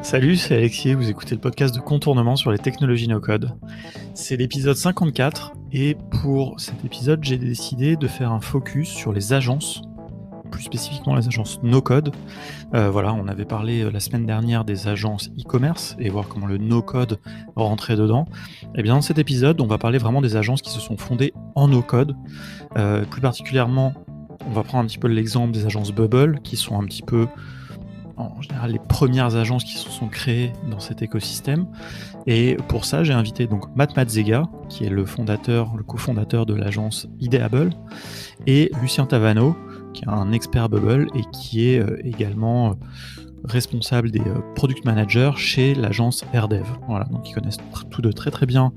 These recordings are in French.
Salut, c'est Alexis, vous écoutez le podcast de Contournement sur les technologies no-code. C'est l'épisode 54 et pour cet épisode, j'ai décidé de faire un focus sur les agences, plus spécifiquement les agences no-code. On avait parlé la semaine dernière des agences e-commerce et voir comment le no-code rentrait dedans. Et bien dans cet épisode, on va parler vraiment des agences qui se sont fondées en no-code. Plus particulièrement, on va prendre un petit peu l'exemple des agences Bubble qui sont un petit peu en général les premières agences qui se sont créées dans cet écosystème. Et pour ça, j'ai invité donc Matt Mazzega, qui est le cofondateur de l'agence Ideable, et Lucien Tavano, qui est un expert Bubble et qui est également responsable des product managers chez l'agence AirDev. Voilà, donc ils connaissent tous deux très très bien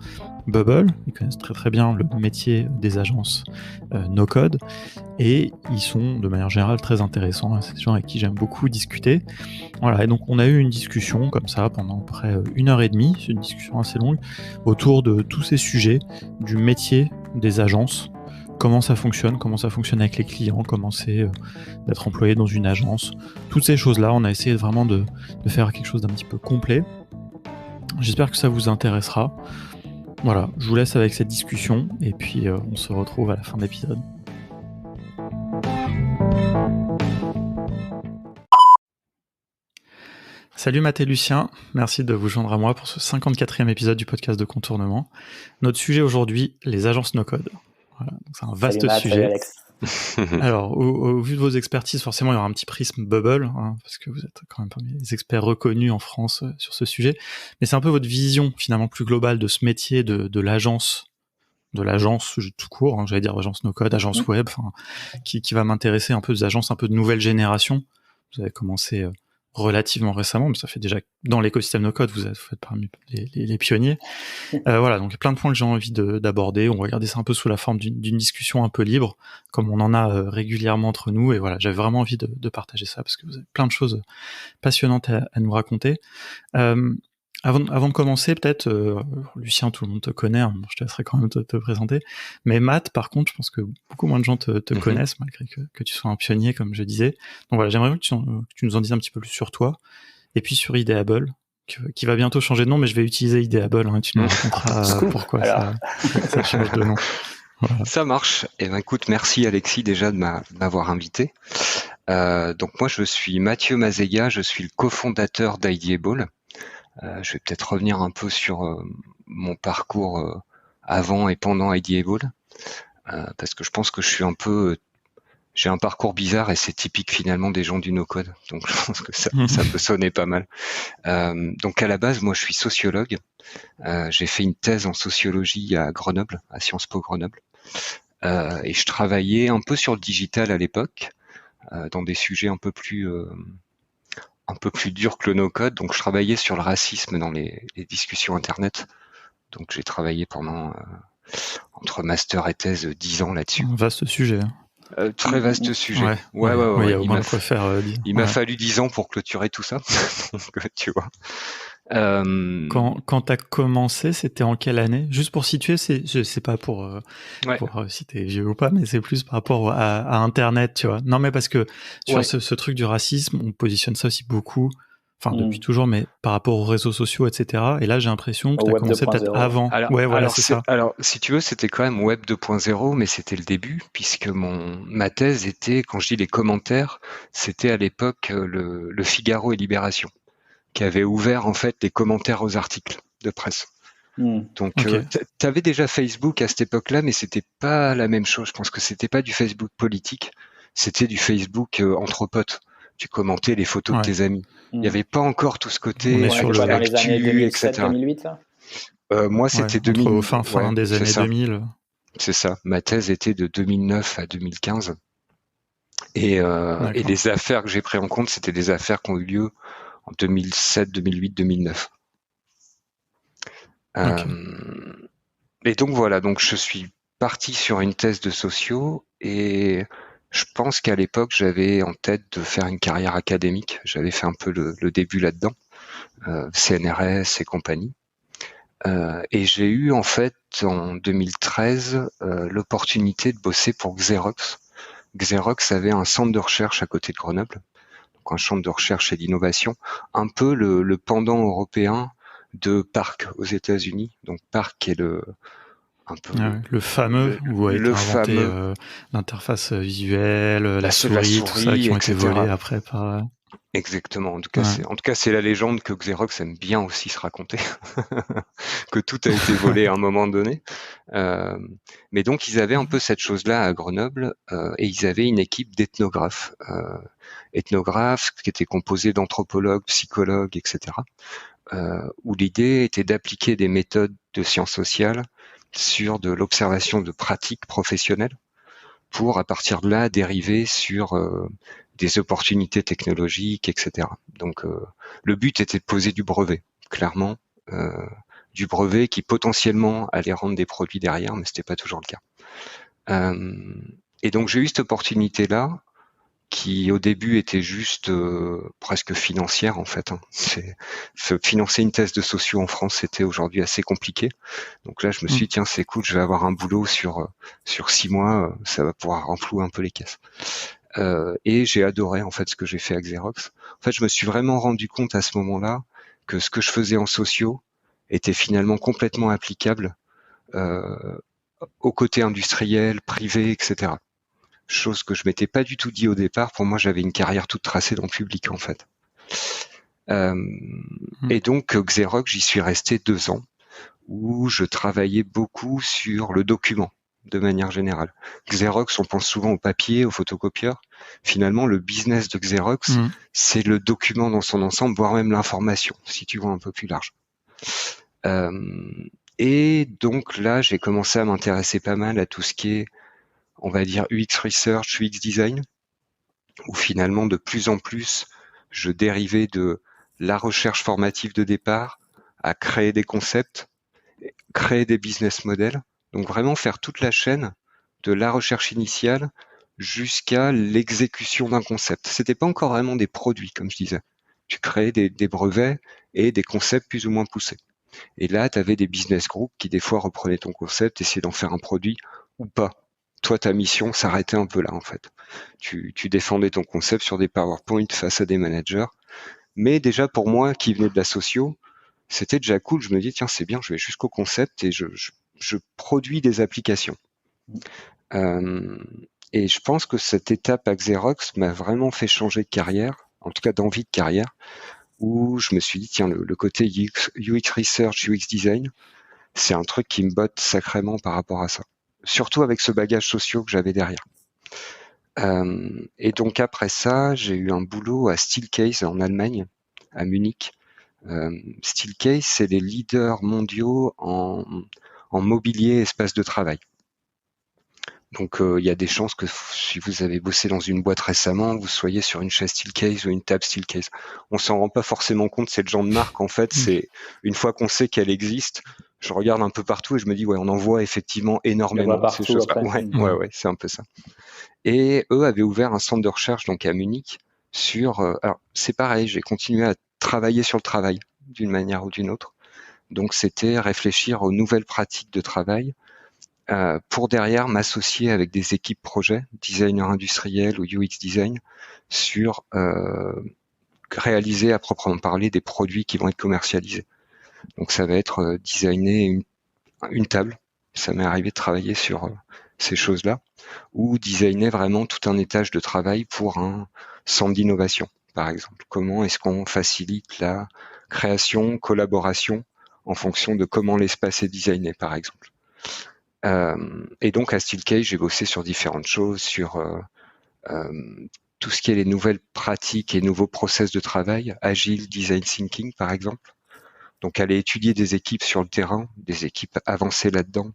Bubble, ils connaissent très très bien le métier des agences no-code, et ils sont de manière générale très intéressants. C'est des gens avec qui j'aime beaucoup discuter. Voilà, et donc on a eu une discussion comme ça pendant près 1h30, c'est une discussion assez longue, autour de tous ces sujets du métier des agences, comment ça fonctionne avec les clients, comment c'est d'être employé dans une agence. Toutes ces choses-là, on a essayé vraiment de faire quelque chose d'un petit peu complet. J'espère que ça vous intéressera. Voilà, je vous laisse avec cette discussion et puis on se retrouve à la fin de l'épisode. Salut Matt et Lucien, merci de vous joindre à moi pour ce 54e épisode du podcast de Contournement. Notre sujet aujourd'hui, les agences no-code. Voilà, donc c'est un vaste Salut Matt, sujet. salut Alex. Alors, au vu de vos expertises, forcément, il y aura un petit prisme Bubble, parce que vous êtes quand même parmi les experts reconnus en France sur ce sujet. Mais c'est un peu votre vision, finalement, plus globale de ce métier de l'agence tout court, j'allais dire agence no-code, agence web, qui va m'intéresser un peu des agences un peu de nouvelle génération. Vous avez commencé relativement récemment, mais ça fait déjà dans l'écosystème no-code, vous êtes parmi les pionniers. Voilà, donc plein de points que j'ai envie d'aborder. On va regarder ça un peu sous la forme d'une discussion un peu libre, comme on en a régulièrement entre nous. Et voilà, j'avais vraiment envie de partager ça parce que vous avez plein de choses passionnantes à nous raconter. Avant de commencer, peut-être, Lucien, tout le monde te connaît, je te laisserai quand même te présenter. Mais Matt, par contre, je pense que beaucoup moins de gens te connaissent, malgré que tu sois un pionnier, comme je disais. Donc voilà, j'aimerais que tu nous en dises un petit peu plus sur toi, et puis sur Ideable, qui va bientôt changer de nom, mais je vais utiliser Ideable, tu nous raconteras pourquoi ça change de nom. Voilà. Ça marche. Eh ben, écoute, merci Alexis déjà de m'avoir invité. Donc moi, je suis Mathieu Mazzega, je suis le cofondateur d'Ideable. Je vais peut-être revenir un peu sur mon parcours avant et pendant Ideable, parce que je pense que j'ai un parcours bizarre et c'est typique finalement des gens du no-code, donc je pense que ça peut sonner pas mal. Donc à la base, moi je suis sociologue, j'ai fait une thèse en sociologie à Grenoble, à Sciences Po Grenoble, et je travaillais un peu sur le digital à l'époque, dans des sujets un peu plus dur que le no-code, donc je travaillais sur le racisme dans les discussions internet. Donc j'ai travaillé pendant entre master et thèse 10 ans là-dessus. Un vaste sujet. Très vaste sujet. Ouais. Il m'a fallu 10 ans pour clôturer tout ça. Donc, tu vois. Quand tu as commencé, c'était en quelle année? Juste pour situer, je sais pas pour si t'es vieux ou pas, mais c'est plus par rapport à Internet, tu vois. Non, mais parce que sur ce truc du racisme, on positionne ça aussi beaucoup, depuis toujours, mais par rapport aux réseaux sociaux, etc. Et là, j'ai l'impression que tu as commencé peut-être avant. Alors, c'est ça. Alors, si tu veux, c'était quand même Web 2.0, mais c'était le début, puisque ma thèse était, quand je dis les commentaires, c'était à l'époque le Figaro et Libération, qui avait ouvert en fait les commentaires aux articles de presse. Donc, tu avais déjà Facebook à cette époque-là, mais c'était pas la même chose. Je pense que c'était pas du Facebook politique, c'était du Facebook entre potes. Tu commentais les photos de tes amis. Il n'y avait pas encore tout ce côté sur dans les années 2007, 2008, ça moi, c'était 2000. Au fin des années 2000. C'est ça. Ma thèse était de 2009 à 2015. Et les affaires que j'ai prises en compte, c'était des affaires qui ont eu lieu en 2007, 2008, 2009. Et donc voilà, donc je suis parti sur une thèse de socio et je pense qu'à l'époque j'avais en tête de faire une carrière académique. J'avais fait un peu le début là-dedans, CNRS et compagnie. Et j'ai eu en fait en 2013 l'opportunité de bosser pour Xerox. Xerox avait un centre de recherche à côté de Grenoble. donc un centre de recherche et d'innovation, un peu le pendant européen de PARC aux États-Unis. Donc PARC est le fameux où a été inventé l'interface visuelle, la souris, tout ça, qui ont été volés après par. Exactement. En tout cas, c'est la légende que Xerox aime bien aussi se raconter, que tout a été volé à un moment donné. Mais donc, ils avaient un peu cette chose-là à Grenoble, et ils avaient une équipe d'ethnographes, qui était composée d'anthropologues, psychologues, etc. Où l'idée était d'appliquer des méthodes de sciences sociales sur de l'observation de pratiques professionnelles pour, à partir de là, dériver sur des opportunités technologiques, etc. Donc, le but était de poser du brevet, clairement, du brevet qui potentiellement allait rendre des produits derrière, mais c'était pas toujours le cas. Et donc, j'ai eu cette opportunité-là, qui au début était juste presque financière en fait. Financer une thèse de socio en France, c'était aujourd'hui assez compliqué. Donc là, je me suis dit, tiens, c'est cool, je vais avoir un boulot sur 6 mois, ça va pouvoir renflouer un peu les caisses. Et j'ai adoré en fait ce que j'ai fait à Xerox. En fait, je me suis vraiment rendu compte à ce moment-là que ce que je faisais en socio était finalement complètement applicable au côté industriel, privé, etc. Chose que je m'étais pas du tout dit au départ. Pour moi, j'avais une carrière toute tracée dans le public, en fait. Et donc, Xerox, j'y suis resté 2 ans, où je travaillais beaucoup sur le document, de manière générale. Xerox, on pense souvent au papier, au photocopieur. Finalement, le business de Xerox, c'est le document dans son ensemble, voire même l'information, si tu vois un peu plus large. Et donc là, j'ai commencé à m'intéresser pas mal à tout ce qui est, on va dire, UX Research, UX Design, où finalement, de plus en plus, je dérivais de la recherche formative de départ à créer des concepts, créer des business models. Donc vraiment faire toute la chaîne de la recherche initiale jusqu'à l'exécution d'un concept. C'était pas encore vraiment des produits, comme je disais. Tu créais des brevets et des concepts plus ou moins poussés. Et là, tu avais des business groups qui des fois reprenaient ton concept, essayaient d'en faire un produit ou pas. Toi, ta mission s'arrêtait un peu là, en fait. Tu défendais ton concept sur des PowerPoint face à des managers. Mais déjà, pour moi, qui venais de la socio, c'était déjà cool. Je me dis, tiens, c'est bien, je vais jusqu'au concept et je produis des applications. Et je pense que cette étape à Xerox m'a vraiment fait changer de carrière, en tout cas d'envie de carrière, où je me suis dit, tiens, le côté UX Research, UX Design, c'est un truc qui me botte sacrément par rapport à ça. Surtout avec ce bagage social que j'avais derrière. Et donc après ça, j'ai eu un boulot à Steelcase en Allemagne, à Munich. Steelcase, c'est les leaders mondiaux en mobilier et espace de travail. Donc il y a des chances que si vous avez bossé dans une boîte récemment, vous soyez sur une chaise Steelcase ou une table Steelcase. On s'en rend pas forcément compte, c'est le genre de marque en fait, c'est une fois qu'on sait qu'elle existe, je regarde un peu partout et je me dis ouais, on en voit effectivement énormément partout, ces choses-là. Ouais, c'est un peu ça. Et eux avaient ouvert un centre de recherche donc à Munich sur alors c'est pareil, j'ai continué à travailler sur le travail d'une manière ou d'une autre. Donc c'était réfléchir aux nouvelles pratiques de travail pour derrière m'associer avec des équipes projets, designers industriels ou UX design, sur réaliser à proprement parler des produits qui vont être commercialisés. Donc ça va être designer une table. Ça m'est arrivé de travailler sur ces choses-là, ou designer vraiment tout un étage de travail pour un centre d'innovation, par exemple. Comment est-ce qu'on facilite la création, collaboration en fonction de comment l'espace est designé, par exemple. Et donc à Steelcase, j'ai bossé sur différentes choses, sur tout ce qui est les nouvelles pratiques et nouveaux process de travail, agile, design thinking par exemple. Donc aller étudier des équipes sur le terrain, des équipes avancées là-dedans,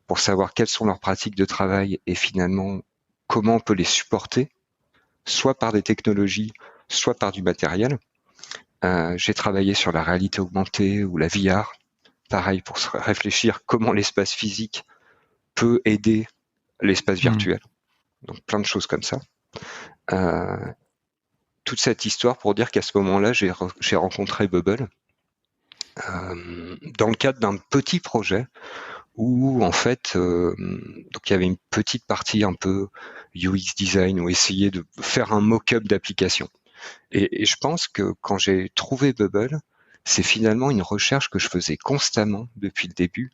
pour savoir quelles sont leurs pratiques de travail et finalement comment on peut les supporter, soit par des technologies, soit par du matériel. J'ai travaillé sur la réalité augmentée ou la VR, pareil pour réfléchir comment l'espace physique peut aider l'espace virtuel. Donc plein de choses comme ça. Toute cette histoire pour dire qu'à ce moment-là, j'ai rencontré Bubble dans le cadre d'un petit projet où en fait, donc il y avait une petite partie un peu UX design où essayer de faire un mock-up d'application. Et je pense que quand j'ai trouvé Bubble, c'est finalement une recherche que je faisais constamment depuis le début,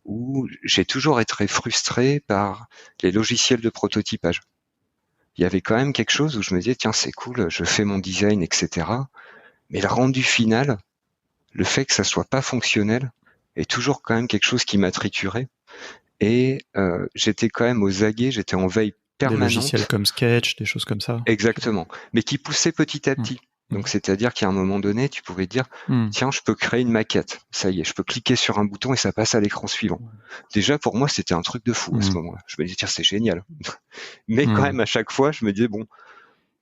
où j'ai toujours été frustré par les logiciels de prototypage. Il y avait quand même quelque chose où je me disais, tiens, c'est cool, je fais mon design, etc. Mais le rendu final, le fait que ça soit pas fonctionnel, est toujours quand même quelque chose qui m'a trituré. Et j'étais quand même aux aguets, j'étais en veille permanente. Des logiciels comme Sketch, des choses comme ça. Exactement, mais qui poussaient petit à petit. Donc, c'est-à-dire qu'à un moment donné, tu pouvais dire, tiens, je peux créer une maquette. Ça y est, je peux cliquer sur un bouton et ça passe à l'écran suivant. Déjà, pour moi, c'était un truc de fou à ce moment-là. Je me disais, tiens, c'est génial. Mais quand même, à chaque fois, je me disais, bon,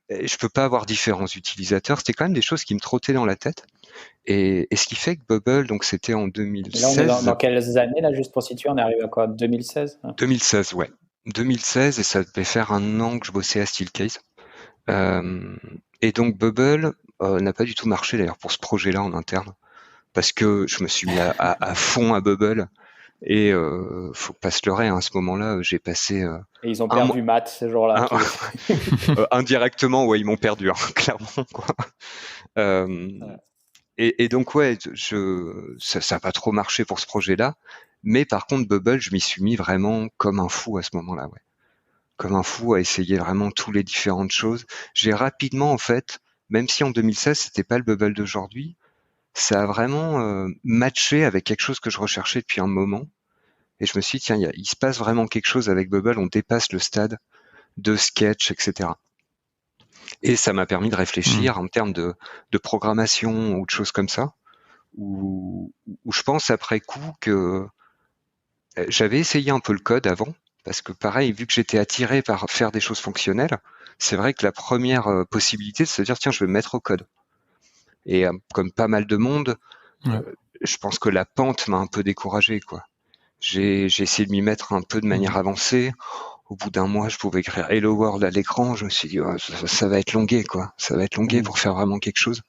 je peux pas avoir différents utilisateurs. C'était quand même des choses qui me trottaient dans la tête. Et ce qui fait que Bubble, donc c'était en 2016. Et là, on est dans quelles années, là, juste pour situer? On est arrivé à quoi? 2016? 2016, ouais. 2016, et ça devait faire un an que je bossais à Steelcase. Et donc Bubble n'a pas du tout marché d'ailleurs pour ce projet-là en interne, parce que je me suis mis à fond à Bubble, et faut pas se leurrer, hein, à ce moment-là, j'ai passé... et ils ont perdu Matt ce jour-là. Indirectement, ouais, ils m'ont perdu, hein, clairement, quoi. Et donc, ouais, ça n'a pas trop marché pour ce projet-là, mais par contre, Bubble, je m'y suis mis vraiment comme un fou à ce moment-là, ouais. Comme un fou à essayer vraiment toutes les différentes choses. J'ai rapidement, en fait, même si en 2016, c'était pas le Bubble d'aujourd'hui, ça a vraiment matché avec quelque chose que je recherchais depuis un moment. Et je me suis dit, tiens, il se passe vraiment quelque chose avec Bubble, on dépasse le stade de Sketch, etc. Et ça m'a permis de réfléchir en termes de programmation ou de choses comme ça, où je pense après coup que j'avais essayé un peu le code avant, parce que pareil, vu que j'étais attiré par faire des choses fonctionnelles, c'est vrai que la première possibilité, c'est de se dire, tiens, je vais me mettre au code. Et comme pas mal de monde, je pense que la pente m'a un peu découragé, quoi. J'ai essayé de m'y mettre un peu de manière avancée. Au bout d'un mois, je pouvais écrire Hello World à l'écran. Je me suis dit, oh, ça va être longué, quoi. Ça va être longué pour faire vraiment quelque chose.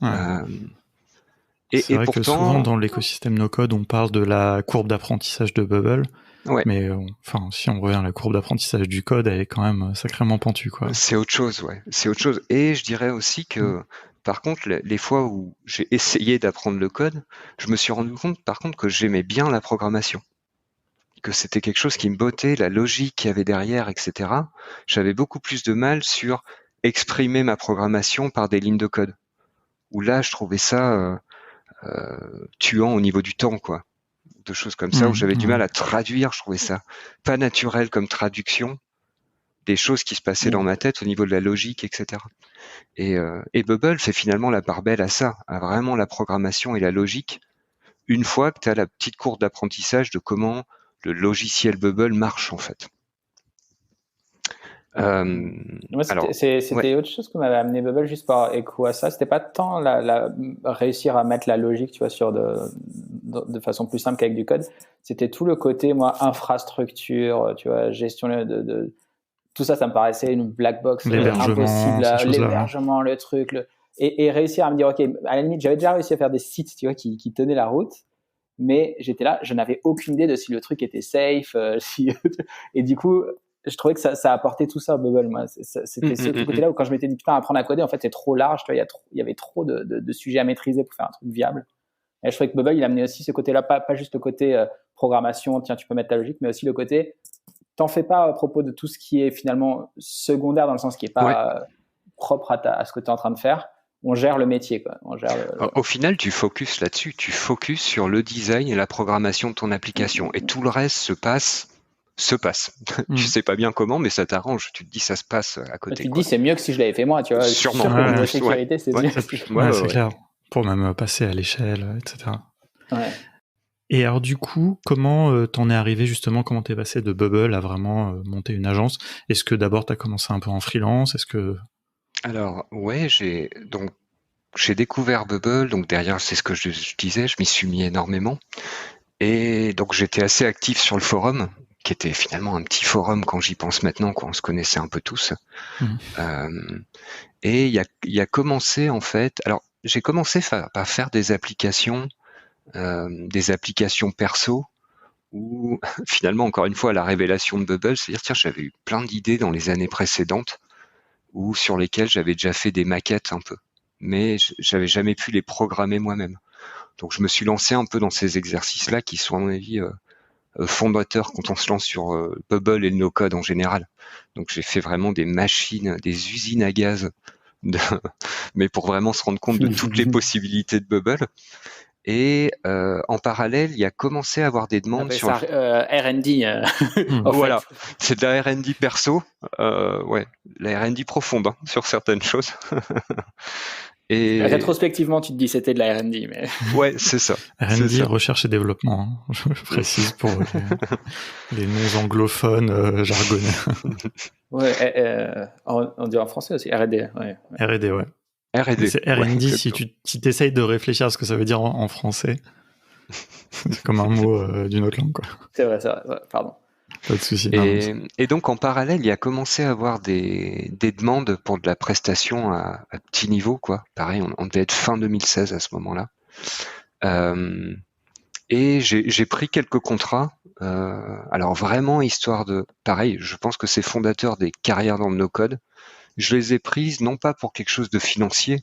C'est vrai pourtant, que souvent dans l'écosystème no-code, on parle de la courbe d'apprentissage de Bubble. Ouais. Mais enfin, si on revient à la courbe d'apprentissage du code, elle est quand même sacrément pentue, quoi. C'est autre chose, ouais. C'est autre chose. Et je dirais aussi que, par contre, les fois où j'ai essayé d'apprendre le code, je me suis rendu compte, par contre, que j'aimais bien la programmation, que c'était quelque chose qui me bottait, la logique qu'il y avait derrière, etc. J'avais beaucoup plus de mal sur exprimer ma programmation par des lignes de code. Où là, je trouvais ça tuant au niveau du temps, quoi. De choses comme ça, où j'avais du mal à traduire, je trouvais ça pas naturel comme traduction des choses qui se passaient dans ma tête au niveau de la logique, etc. Et Bubble fait finalement la part belle à ça, à vraiment la programmation et la logique, une fois que tu as la petite courbe d'apprentissage de comment le logiciel Bubble marche, en fait. Moi, c'était autre chose que m'avait amené Bubble, juste par écho à ça. C'était pas tant réussir à mettre la logique, tu vois, sur de façon plus simple qu'avec du code. C'était tout le côté, moi, infrastructure, tu vois, gestion de tout ça, ça me paraissait une black box impossible. L'hébergement, le truc, et réussir à me dire, ok, à la limite, j'avais déjà réussi à faire des sites, tu vois, qui tenaient la route, mais j'étais là, je n'avais aucune idée de si le truc était safe, et du coup, je trouvais que ça apportait tout ça au Bubble, moi. C'était ce côté-là où quand je m'étais dit, putain, apprendre à coder, en fait, c'est trop large, tu vois, il y avait trop de sujets à maîtriser pour faire un truc viable. Et je trouvais que Bubble, il amenait aussi ce côté-là, pas juste le côté programmation, tiens, tu peux mettre ta logique, mais aussi le côté, t'en fais pas à propos de tout ce qui est finalement secondaire, dans le sens qui est pas propre à ce que tu es en train de faire. On gère le métier, quoi. Au final, tu focuses là-dessus. Tu focuses sur le design et la programmation de ton application. Et tout le reste se passe. Tu sais pas bien comment, mais ça t'arrange. Tu te dis, ça se passe à côté. Tu te dis, c'est mieux que si je l'avais fait moi, tu vois. Sûrement. Sur la sécurité, c'est mieux. C'est clair. Pour même passer à l'échelle, etc. Ouais. Et alors du coup, comment t'en es arrivé justement, comment t'es passé de Bubble à vraiment monter une agence? Est-ce que d'abord t'as commencé un peu en freelance? Alors ouais, j'ai découvert Bubble, donc derrière c'est ce que je disais, je m'y suis mis énormément. Et donc j'étais assez actif sur le forum, qui était finalement un petit forum quand j'y pense maintenant, quoi, on se connaissait un peu tous. Et il y a commencé en fait, alors j'ai commencé par faire des applications perso, où finalement, encore une fois, la révélation de Bubble, c'est-à-dire, tiens, j'avais eu plein d'idées dans les années précédentes, ou sur lesquels j'avais déjà fait des maquettes un peu, mais j'avais jamais pu les programmer moi-même. Donc je me suis lancé un peu dans ces exercices-là qui sont à mon avis fondateurs quand on se lance sur Bubble et le no-code en général. Donc j'ai fait vraiment des machines, des usines à gaz, mais pour vraiment se rendre compte de toutes les possibilités de Bubble. Et en parallèle, il y a commencé à avoir des demandes sur ça, R&D. Voilà, c'est de la R&D perso, ouais, la R&D profonde hein, sur certaines choses. Et rétrospectivement, tu te dis c'était de la R&D, mais ouais, c'est ça. R&D, recherche et développement. Hein. Je précise pour les noms anglophones jargonnés. Ouais, on dit en français aussi R&D. Ouais. R&D, ouais. R&D. C'est R&D ouais, si tu t'essayes de réfléchir à ce que ça veut dire en français. C'est comme un mot d'une autre langue, quoi. C'est vrai, pardon. Pas de souci. Et donc en parallèle, il y a commencé à avoir des demandes pour de la prestation à petit niveau, quoi. Pareil, on devait être fin 2016 à ce moment-là. Et j'ai pris quelques contrats. Alors vraiment histoire de, pareil, je pense que c'est fondateur des carrières dans le no-code. Je les ai prises non pas pour quelque chose de financier,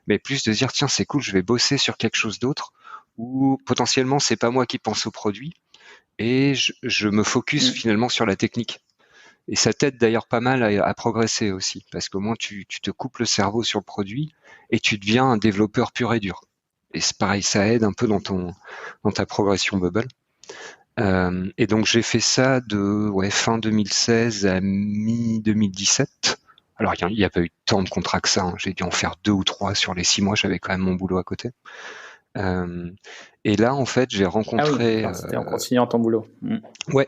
mais plus de dire tiens c'est cool, je vais bosser sur quelque chose d'autre où potentiellement c'est pas moi qui pense au produit et je me focus finalement sur la technique. Et ça t'aide d'ailleurs pas mal à progresser aussi parce qu'au moins tu te coupes le cerveau sur le produit et tu deviens un développeur pur et dur. Et c'est pareil, ça aide un peu dans ta progression Bubble. Et donc j'ai fait ça de fin 2016 à mi-2017. Alors il n'y a pas eu tant de contrats que ça, hein. J'ai dû en faire 2 ou 3 sur les 6 mois, j'avais quand même mon boulot à côté. Et là en fait j'ai rencontré... c'était en continuant ton boulot. Ouais,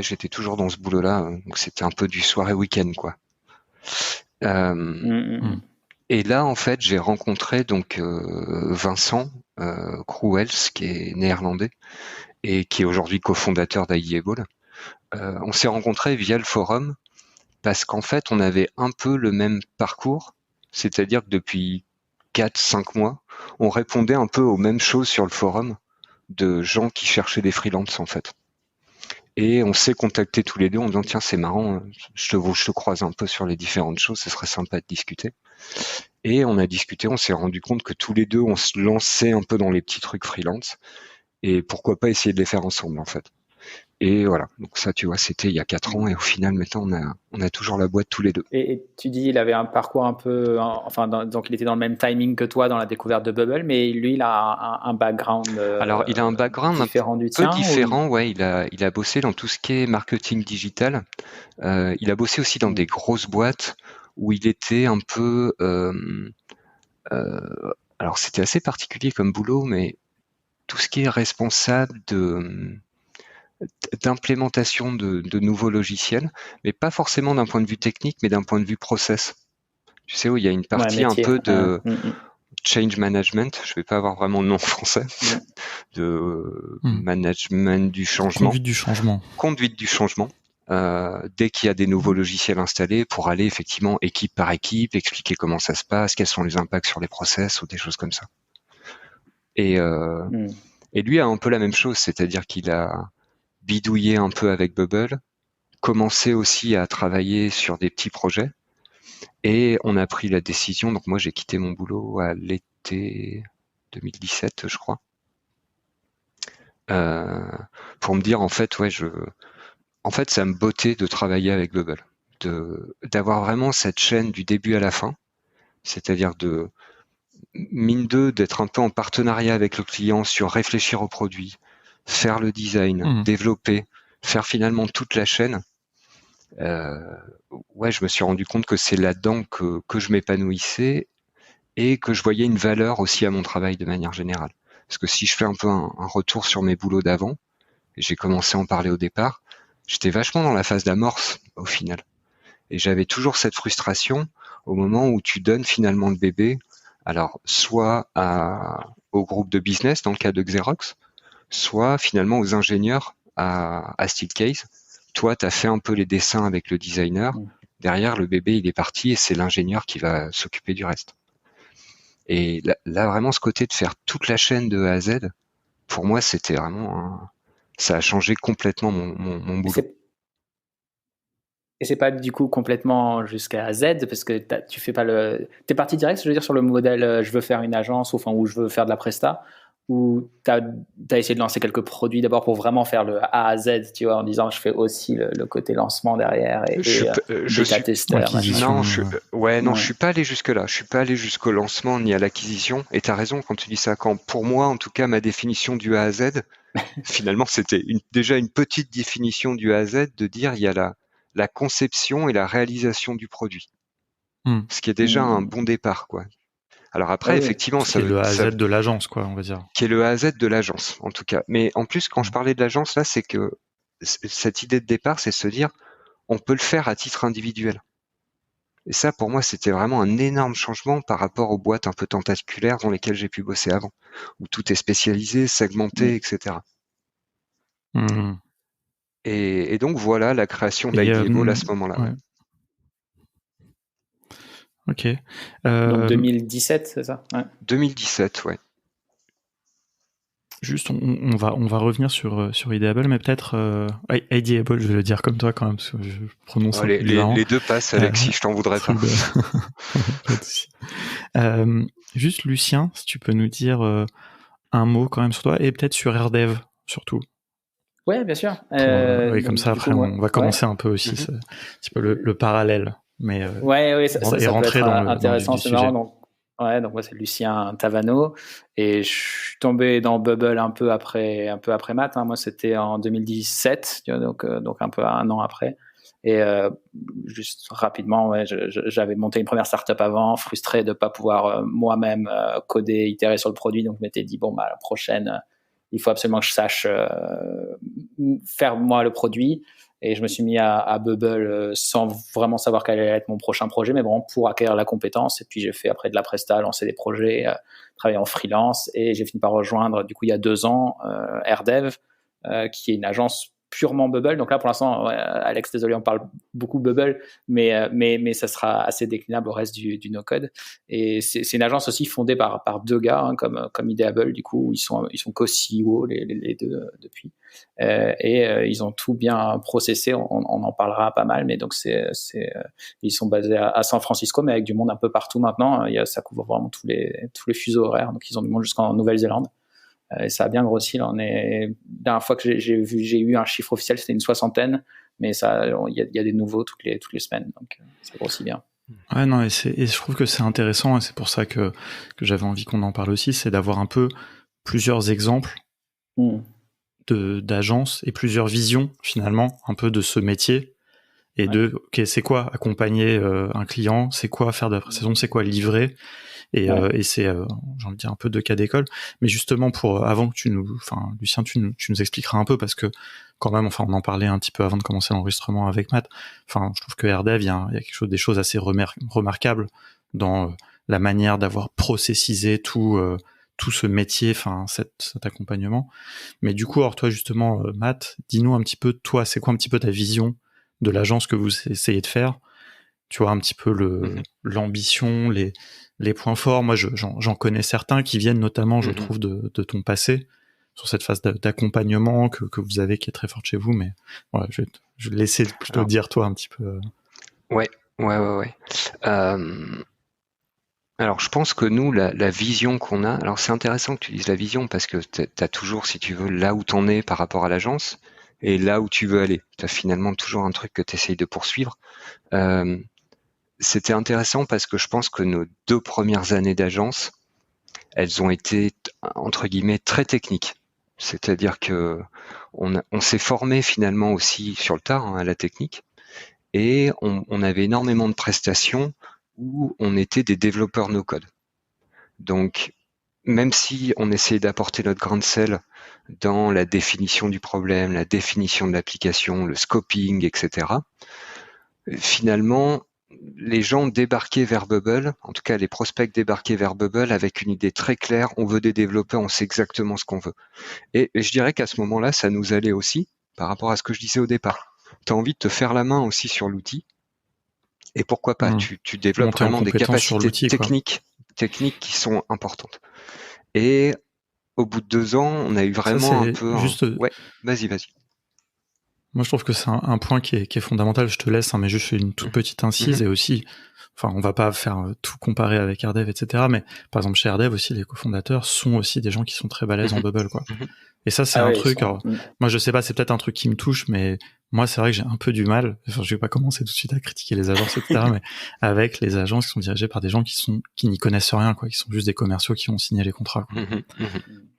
j'étais toujours dans ce boulot-là, donc c'était un peu du soirée week-end quoi. Et là en fait j'ai rencontré donc Vincent Crouwels qui est néerlandais et qui est aujourd'hui cofondateur d'IdeaBall. On s'est rencontrés via le forum parce qu'en fait, on avait un peu le même parcours, c'est-à-dire que depuis 4-5 mois, on répondait un peu aux mêmes choses sur le forum de gens qui cherchaient des freelances en fait. Et on s'est contactés tous les deux en disant tiens c'est marrant, je te croise un peu sur les différentes choses, ce serait sympa de discuter. Et on a discuté, on s'est rendu compte que tous les deux on se lançait un peu dans les petits trucs freelance et pourquoi pas essayer de les faire ensemble en fait. Et voilà, donc ça tu vois c'était il y a 4 ans et au final maintenant on a toujours la boîte tous les deux. Et tu dis il avait un parcours un peu, donc il était dans le même timing que toi dans la découverte de Bubble, mais lui il a un background alors il a un background différent du tien, peu différent, ouais, il a bossé dans tout ce qui est marketing digital, il a bossé aussi dans des grosses boîtes où il était un peu alors c'était assez particulier comme boulot, mais tout ce qui est responsable d'implémentation de nouveaux logiciels, mais pas forcément d'un point de vue technique, mais d'un point de vue process. Tu sais, où il y a une partie un peu de change management, je vais pas avoir vraiment le nom en français, de management du changement. Conduite du changement. Dès qu'il y a des nouveaux logiciels installés, pour aller effectivement équipe par équipe, expliquer comment ça se passe, quels sont les impacts sur les process ou des choses comme ça. Et lui a un peu la même chose, c'est-à-dire qu'il a bidouillé un peu avec Bubble, commencé aussi à travailler sur des petits projets, et on a pris la décision, donc moi j'ai quitté mon boulot à l'été 2017 je crois, pour me dire en fait ça me bottait de travailler avec Bubble, d'avoir vraiment cette chaîne du début à la fin, c'est-à-dire de mine d'être un peu en partenariat avec le client sur réfléchir au produit, faire le design, développer, faire finalement toute la chaîne. Je me suis rendu compte que c'est là-dedans que je m'épanouissais et que je voyais une valeur aussi à mon travail de manière générale. Parce que si je fais un peu un retour sur mes boulots d'avant, et j'ai commencé à en parler au départ, j'étais vachement dans la phase d'amorce au final. Et j'avais toujours cette frustration au moment où tu donnes finalement le bébé, alors soit au groupe de business dans le cas de Xerox, soit finalement aux ingénieurs à Steelcase. Toi, tu as fait un peu les dessins avec le designer. Derrière, le bébé, il est parti et c'est l'ingénieur qui va s'occuper du reste. Et là, vraiment, ce côté de faire toute la chaîne de A à Z, pour moi, c'était vraiment... ça a changé complètement mon boulot. Et c'est pas du coup complètement jusqu'à Z parce que tu fais pas t'es parti direct, je veux dire, sur le modèle je veux faire une agence ou je veux faire de la presta, ou t'as essayé de lancer quelques produits d'abord pour vraiment faire le A à Z, tu vois, en disant je fais aussi le côté lancement derrière et bêta-testeur. Non, je suis pas allé jusque là. Je suis pas allé jusqu'au lancement ni à l'acquisition. Et t'as raison quand tu dis ça. Quand pour moi, en tout cas, ma définition du A à Z, finalement, c'était déjà une petite définition du A à Z de dire il y a la conception et la réalisation du produit. Ce qui est déjà un bon départ, quoi. Alors après, effectivement, ça est le A à Z de l'agence, quoi, on va dire. Qui est le A à Z de l'agence, en tout cas. Mais en plus, quand je parlais de l'agence, là, c'est que cette idée de départ, c'est se dire, on peut le faire à titre individuel. Et ça, pour moi, c'était vraiment un énorme changement par rapport aux boîtes un peu tentaculaires dans lesquelles j'ai pu bosser avant, où tout est spécialisé, segmenté, etc. Et donc voilà la création d'IdeaBall à ce moment-là. Ouais. Ok. Donc 2017, c'est ça? 2017, ouais. Juste, on va revenir sur Ideable, mais peut-être Ideable, je vais le dire comme toi quand même, parce que je prononce un peu bizarrement. Les deux passent, Alexis, je t'en voudrais pas. Juste, Lucien, si tu peux nous dire un mot quand même sur toi, et peut-être sur RDev, surtout. Ouais, bien sûr. Oui, comme ça, après, on va commencer un peu aussi, un petit peu le parallèle. Mais, ça peut être intéressant, c'est marrant. Donc moi c'est Lucien Tavano et je suis tombé dans Bubble un peu après Matt. Moi c'était en 2017, donc un peu un an après. Et juste rapidement, j'avais monté une première startup avant, frustré de pas pouvoir moi-même coder, itérer sur le produit. Donc je m'étais dit la prochaine, il faut absolument que je sache faire moi le produit. Et je me suis mis à Bubble sans vraiment savoir quel allait être mon prochain projet, mais vraiment pour acquérir la compétence. Et puis j'ai fait après de la presta, lancer des projets, travailler en freelance. Et j'ai fini par rejoindre, du coup, il y a 2 ans, RDev, qui est une agence purement Bubble. Donc là, pour l'instant, Alex, désolé, on parle beaucoup Bubble, mais ça sera assez déclinable au reste du no-code. Et c'est une agence aussi fondée par 2 gars, comme Ideable, du coup, ils sont co-CEO les deux depuis. Ils ont tout bien processé, on en parlera pas mal, mais donc ils sont basés à San Francisco, mais avec du monde un peu partout maintenant. Ça couvre vraiment tous les fuseaux horaires, donc ils ont du monde jusqu'en Nouvelle-Zélande. Et ça a bien grossi. Là, la dernière fois que j'ai eu un chiffre officiel, c'était une 60aine, mais il y a des nouveaux toutes les semaines, donc ça grossit bien. Ouais, non, et je trouve que c'est intéressant, et c'est pour ça que j'avais envie qu'on en parle aussi, c'est d'avoir un peu plusieurs exemples d'agences et plusieurs visions finalement un peu de ce métier et ok, c'est quoi accompagner un client, c'est quoi faire de la pré-saison, c'est quoi livrer, et c'est j'ai envie de dire un peu de cas d'école, mais justement avant que Lucien, tu nous expliqueras un peu, parce que quand même, on en parlait un petit peu avant de commencer l'enregistrement avec Matt. Je trouve que RDev, il y a des choses assez remarquables dans la manière d'avoir processisé tout ce métier, cet accompagnement. Mais du coup, alors toi justement, Matt, dis-nous un petit peu, toi, c'est quoi un petit peu ta vision de l'agence que vous essayez de faire? Tu vois, un petit peu l'ambition, les points forts. Moi, j'en connais certains qui viennent notamment, je trouve, de ton passé, sur cette phase d'accompagnement que vous avez, qui est très forte chez vous. Mais voilà, je vais laisser plutôt dire toi un petit peu. Ouais. Alors, je pense que nous, la vision qu'on a, alors c'est intéressant que tu dises la vision, parce que t'as toujours, si tu veux, là où t'en es par rapport à l'agence et là où tu veux aller. T'as finalement toujours un truc que t'essayes de poursuivre. C'était intéressant parce que je pense que nos 2 premières années d'agence, elles ont été, entre guillemets, très techniques. C'est-à-dire que on s'est formé finalement aussi sur le tard à la technique, et on avait énormément de prestations où on était des développeurs no-code. Donc, même si on essayait d'apporter notre grain de sel dans la définition du problème, la définition de l'application, le scoping, etc., finalement, les gens débarquaient vers Bubble, en tout cas les prospects débarquaient vers Bubble avec une idée très claire, on veut des développeurs, on sait exactement ce qu'on veut. Et je dirais qu'à ce moment-là, ça nous allait aussi, par rapport à ce que je disais au départ. Tu as envie de te faire la main aussi sur l'outil, et pourquoi pas, tu développes vraiment des capacités techniques qui sont importantes. Et au bout de 2 ans, on a eu vraiment un peu... Ouais, vas-y. Moi, je trouve que c'est un point qui est fondamental. Je te laisse, hein, mais juste une toute petite incise et aussi, enfin, on va pas faire tout comparer avec AirDev, etc. Mais par exemple, chez AirDev aussi, les cofondateurs sont aussi des gens qui sont très balèzes en Bubble, quoi. Et ça, c'est un truc. Alors, moi, je sais pas, c'est peut-être un truc qui me touche, mais moi, c'est vrai que j'ai un peu du mal. Enfin, je vais pas commencer tout de suite à critiquer les agences, etc. mais avec les agences qui sont dirigées par des gens qui n'y connaissent rien, quoi, qui sont juste des commerciaux qui vont signer les contrats, quoi.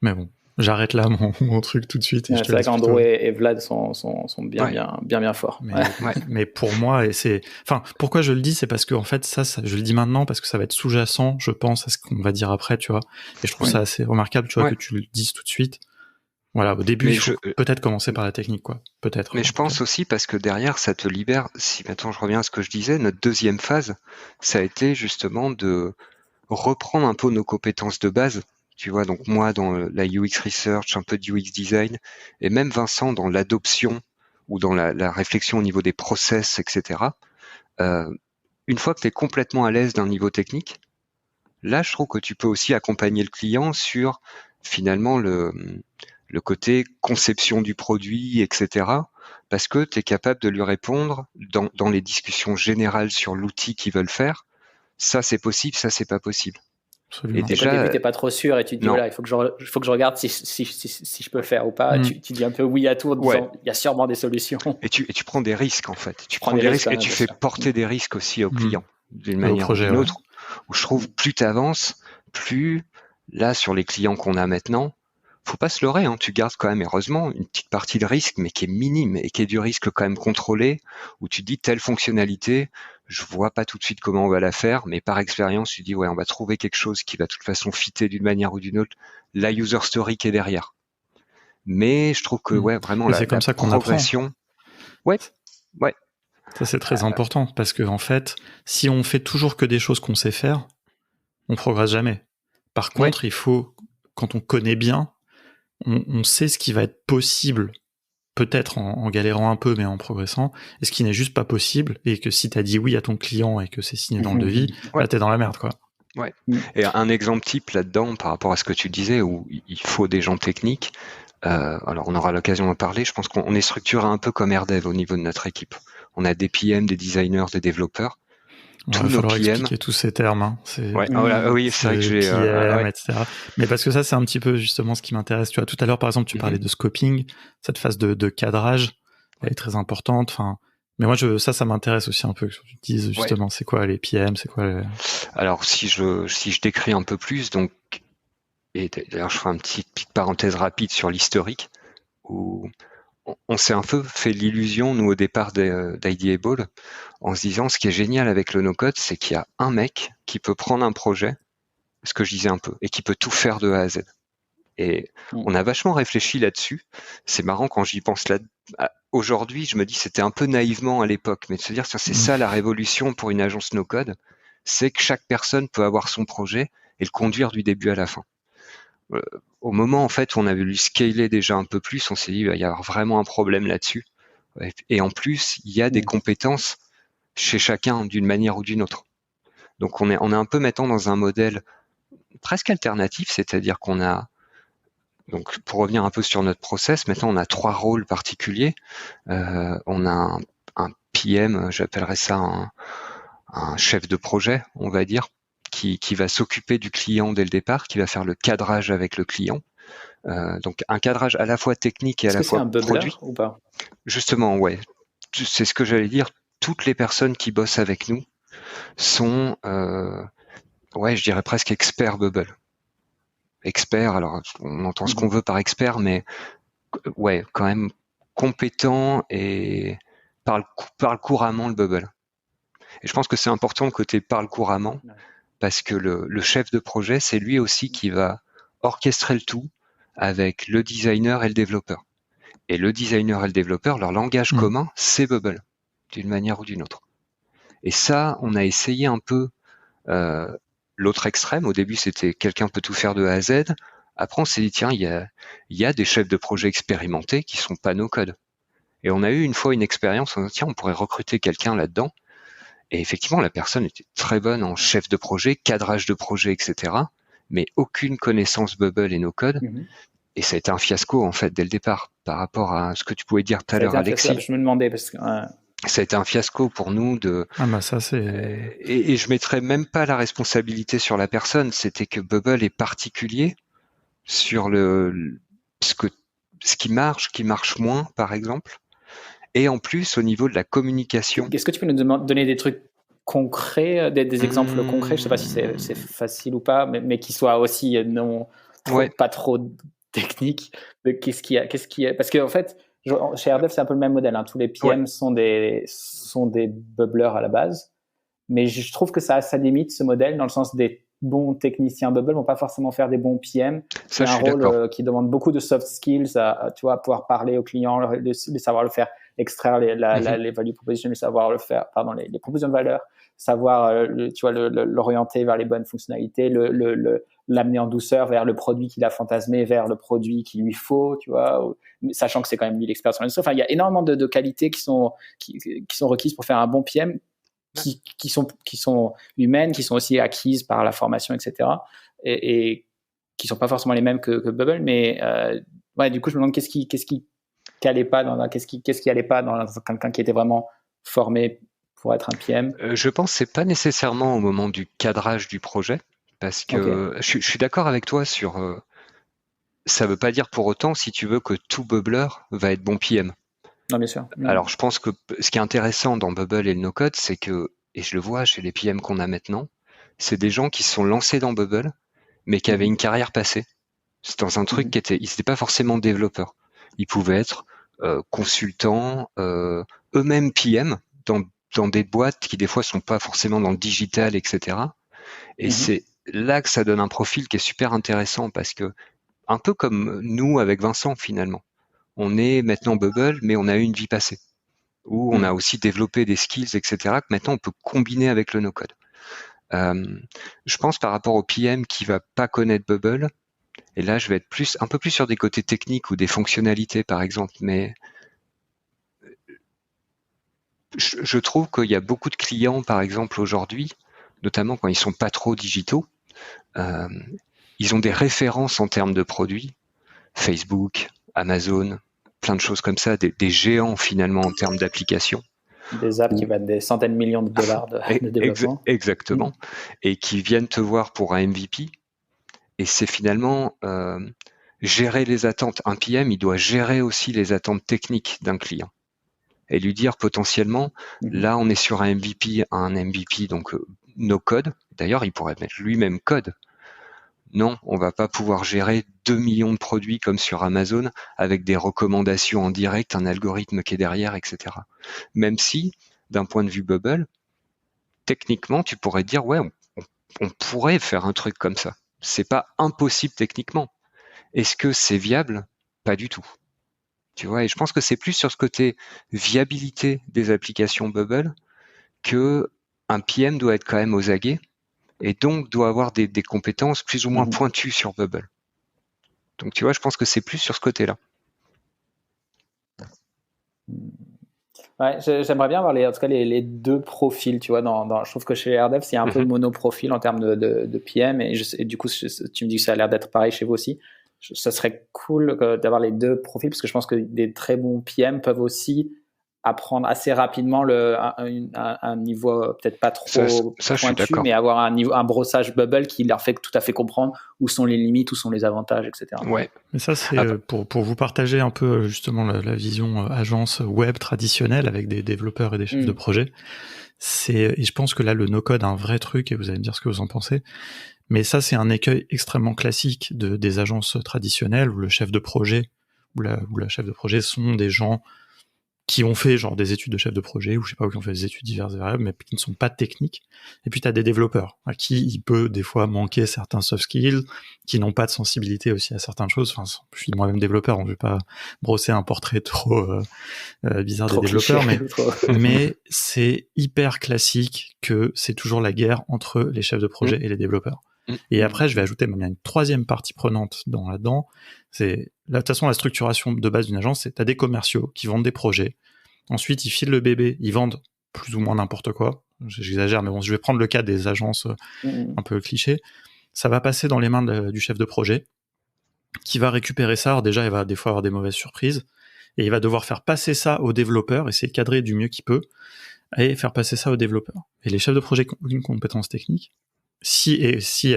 Mais bon. J'arrête là mon truc tout de suite. C'est vrai qu'Andrew et Vlad sont bien forts. Mais pour moi, et c'est, enfin, pourquoi je le dis, c'est parce que en fait, ça, je le dis maintenant parce que ça va être sous-jacent, je pense, à ce qu'on va dire après, tu vois. Et je trouve ça assez remarquable, tu vois, que tu le dises tout de suite. Voilà, au début, il faut peut-être commencer par la technique, quoi. Peut-être. Mais je pense aussi parce que derrière, ça te libère. Si maintenant je reviens à ce que je disais, notre deuxième phase, ça a été justement de reprendre un peu nos compétences de base. Tu vois, donc moi dans la UX research, un peu de UX design, et même Vincent dans l'adoption ou dans la réflexion au niveau des process, etc. Une fois que tu es complètement à l'aise d'un niveau technique, là je trouve que tu peux aussi accompagner le client sur finalement le côté conception du produit, etc. Parce que tu es capable de lui répondre dans les discussions générales sur l'outil qu'ils veulent faire. Ça c'est possible, ça c'est pas possible. Absolument. Et déjà, au début, t'es pas trop sûr et tu te dis, voilà, il faut que je regarde si je peux faire ou pas. Tu dis un peu oui à tout en disant, il y a sûrement des solutions. Et tu prends des risques, en fait. Tu prends des risques et tu fais porter des risques aussi aux clients, d'une manière ou d'une autre. Où je trouve, plus tu avances, plus, là, sur les clients qu'on a maintenant, faut pas se leurrer, hein, tu gardes quand même, heureusement, une petite partie de risque, mais qui est minime et qui est du risque quand même contrôlé, où tu dis telle fonctionnalité, je vois pas tout de suite comment on va la faire, mais par expérience, tu dis ouais, on va trouver quelque chose qui va de toute façon fitter d'une manière ou d'une autre la user story qui est derrière. Mais je trouve que vraiment c'est comme ça qu'on progression. Ouais. Ça c'est très important parce que en fait, si on fait toujours que des choses qu'on sait faire, on progresse jamais. Par contre, il faut, quand on connaît bien, on sait ce qui va être possible, peut-être en galérant un peu, mais en progressant, et ce qui n'est juste pas possible, et que si t'as dit oui à ton client et que c'est signé dans le devis, là t'es dans la merde, quoi. Ouais. Et un exemple type là-dedans, par rapport à ce que tu disais, où il faut des gens techniques, alors on aura l'occasion d'en parler, je pense qu'on est structuré un peu comme AirDev au niveau de notre équipe. On a des PM, des designers, des développeurs. Il va falloir expliquer tous ces termes. Hein. Oui, c'est vrai que j'ai... PM, etc. Mais parce que ça, c'est un petit peu justement ce qui m'intéresse. Tu vois, tout à l'heure, par exemple, tu parlais de scoping. Cette phase de cadrage, elle est très importante. Enfin, mais moi, ça m'intéresse aussi un peu que tu dises justement, c'est quoi les PM, c'est quoi Alors, si je décris un peu plus, donc, et d'ailleurs, je ferai une petite parenthèse rapide sur l'historique, où on s'est un peu fait l'illusion, nous, au départ d'Ideable, en se disant, ce qui est génial avec le no-code, c'est qu'il y a un mec qui peut prendre un projet, ce que je disais un peu, et qui peut tout faire de A à Z. Et on a vachement réfléchi là-dessus. C'est marrant quand j'y pense là. Aujourd'hui, je me dis, c'était un peu naïvement à l'époque, mais de se dire, c'est ça la révolution pour une agence no-code, c'est que chaque personne peut avoir son projet et le conduire du début à la fin. Au moment en fait où on avait voulu scaler déjà un peu plus, on s'est dit il va y avoir vraiment un problème là-dessus. Et en plus, il y a des compétences chez chacun d'une manière ou d'une autre. Donc on est un peu maintenant dans un modèle presque alternatif, c'est-à-dire qu'on a, donc pour revenir un peu sur notre process, maintenant on a 3 rôles particuliers. On a un PM, j'appellerais ça un chef de projet, on va dire, qui va s'occuper du client dès le départ, qui va faire le cadrage avec le client. Donc un cadrage à la fois technique et à la fois produit. Ou pas Justement, ouais. C'est ce que j'allais dire. Toutes les personnes qui bossent avec nous sont, je dirais presque experts Bubble. Experts, alors on entend ce qu'on veut par expert, mais ouais, quand même compétents et parlent couramment le Bubble. Et je pense que c'est important le côté parle couramment, parce que le chef de projet, c'est lui aussi qui va orchestrer le tout avec le designer et le développeur. Et le designer et le développeur, leur langage commun, c'est Bubble, d'une manière ou d'une autre. Et ça, on a essayé un peu l'autre extrême. Au début, c'était quelqu'un peut tout faire de A à Z. Après, on s'est dit, tiens, il y a des chefs de projet expérimentés qui sont pas no-code. Et on a eu une fois une expérience, on a dit, tiens, on pourrait recruter quelqu'un là-dedans. Et effectivement, la personne était très bonne en chef de projet, cadrage de projet, etc. Mais aucune connaissance Bubble et no-code. Et ça a été un fiasco, en fait, dès le départ. par rapport à ce que tu pouvais dire tout à Ça a l'heure, été un fiasco. Alexis. Je me demandais parce que Ça a été un fiasco pour nous Ça c'est. et je mettrais même pas la responsabilité sur la personne. C'était que Bubble est particulier sur ce qui marche moins, par exemple. Et en plus, au niveau de la communication. Est-ce que tu peux nous donner des trucs concrets, des exemples concrets? Je sais pas si c'est facile ou pas, mais qui soient aussi pas trop techniques. Qu'est-ce qu'il y a? Parce qu'en fait, chez AirDev, c'est un peu le même modèle. Hein. Tous les PM sont des bubblers à la base. Mais je trouve que ça a sa limite, ce modèle, dans le sens des bons techniciens Bubble vont pas forcément faire des bons PM. C'est un rôle qui demande beaucoup de soft skills, tu vois, pouvoir parler aux clients, savoir le faire, extraire les value propositions, savoir le faire, les propositions de valeur, savoir, tu vois, l'orienter vers les bonnes fonctionnalités, l'amener en douceur vers le produit qu'il a fantasmé, vers le produit qu'il lui faut, tu vois, sachant que c'est quand même lui l'expert sur l'industrie. Enfin, il y a énormément de qualités qui sont requises pour faire un bon PM. Qui sont humaines, qui sont aussi acquises par la formation, etc. Et qui sont pas forcément les mêmes que Bubble, mais du coup je me demande qu'est-ce qui allait pas dans quelqu'un qui était vraiment formé pour être un PM. Je pense que c'est pas nécessairement au moment du cadrage du projet, parce que je suis d'accord avec toi sur. Ça veut pas dire pour autant, si tu veux, que tout bubbler va être bon PM. Non, bien sûr. Alors, je pense que ce qui est intéressant dans Bubble et le no-code, c'est que, et je le vois chez les PM qu'on a maintenant, c'est des gens qui se sont lancés dans Bubble, mais qui avaient une carrière passée. C'est dans un truc ils n'étaient pas forcément développeurs. Ils pouvaient être consultants, eux-mêmes PM, dans des boîtes qui des fois sont pas forcément dans le digital, etc. Et c'est là que ça donne un profil qui est super intéressant, parce que, un peu comme nous avec Vincent, finalement. On est maintenant Bubble, mais on a eu une vie passée, où on a aussi développé des skills, etc., que maintenant on peut combiner avec le no-code. Je pense par rapport au PM qui va pas connaître Bubble, et là je vais être un peu plus sur des côtés techniques ou des fonctionnalités par exemple, mais je trouve qu'il y a beaucoup de clients par exemple aujourd'hui, notamment quand ils sont pas trop digitaux, ils ont des références en termes de produits, Facebook, Amazon, plein de choses comme ça, des géants finalement en termes d'applications. Des apps qui valent des centaines de millions de dollars de développement. Exactement. Et qui viennent te voir pour un MVP. Et c'est finalement gérer les attentes. Un PM, il doit gérer aussi les attentes techniques d'un client. Et lui dire potentiellement, là on est sur un MVP, donc no code. D'ailleurs, il pourrait mettre lui-même code. Non, on va pas pouvoir gérer 2 millions de produits comme sur Amazon avec des recommandations en direct, un algorithme qui est derrière, etc. Même si, d'un point de vue Bubble, techniquement, tu pourrais dire, ouais, on pourrait faire un truc comme ça. C'est pas impossible techniquement. Est-ce que c'est viable? Pas du tout. Tu vois, et je pense que c'est plus sur ce côté viabilité des applications Bubble que un PM doit être quand même aux aguets, et donc doit avoir des compétences plus ou moins pointues sur Bubble. Donc tu vois, je pense que c'est plus sur ce côté-là. Ouais, j'aimerais bien avoir en tout cas les deux profils, tu vois. Je trouve que chez AirDev, c'est un peu monoprofil en termes de PM, et du coup, tu me dis que ça a l'air d'être pareil chez vous aussi. Ça serait cool d'avoir les deux profils, parce que je pense que des très bons PM peuvent aussi apprendre assez rapidement un niveau peut-être pas trop pointu, mais avoir un brossage Bubble qui leur fait tout à fait comprendre où sont les limites, où sont les avantages, etc. Ouais. Mais ça, c'est pour vous partager un peu justement la vision agence web traditionnelle avec des développeurs et des chefs de projet. Et je pense que là, le no-code a un vrai truc, et vous allez me dire ce que vous en pensez. Mais ça, c'est un écueil extrêmement classique des agences traditionnelles, où le chef de projet ou la chef de projet sont des gens qui ont fait genre des études de chef de projet, ou je sais pas, qui ont fait des études diverses et variables, mais qui ne sont pas techniques. Et puis tu as des développeurs à qui il peut des fois manquer certains soft skills, qui n'ont pas de sensibilité aussi à certaines choses. Enfin, je suis moi-même développeur, donc je vais pas brosser un portrait trop bizarre des développeurs, mais c'est hyper classique que c'est toujours la guerre entre les chefs de projet et les développeurs. Et après, je vais ajouter même une troisième partie prenante là-dedans. C'est de toute façon, la structuration de base d'une agence, c'est t'as des commerciaux qui vendent des projets. Ensuite, ils filent le bébé, ils vendent plus ou moins n'importe quoi. J'exagère, mais bon, je vais prendre le cas des agences un peu clichés. Ça va passer dans les mains du chef de projet, qui va récupérer ça. Alors déjà, il va des fois avoir des mauvaises surprises. Et il va devoir faire passer ça aux développeurs, essayer de cadrer du mieux qu'il peut, et faire passer ça aux développeurs. Et les chefs de projet qui ont aucune compétence technique, si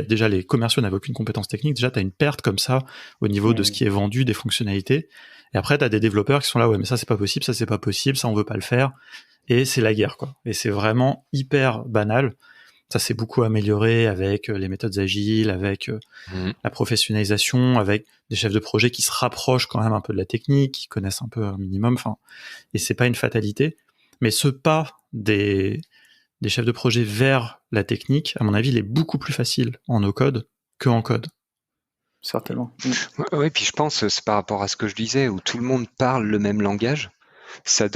déjà les commerciaux n'avaient aucune compétence technique, déjà tu as une perte comme ça au niveau de ce qui est vendu, des fonctionnalités. Et après, tu as des développeurs qui sont là, ouais, mais ça c'est pas possible, ça on veut pas le faire. Et c'est la guerre, quoi. Et c'est vraiment hyper banal. Ça s'est beaucoup amélioré avec les méthodes agiles, avec la professionnalisation, avec des chefs de projet qui se rapprochent quand même un peu de la technique, qui connaissent un peu un minimum. Enfin, et c'est pas une fatalité. Mais ce pas des chefs de projet vers la technique, à mon avis, il est beaucoup plus facile en no-code qu'en code. Certainement. Oui, puis je pense, c'est par rapport à ce que je disais, où tout le monde parle le même langage, ça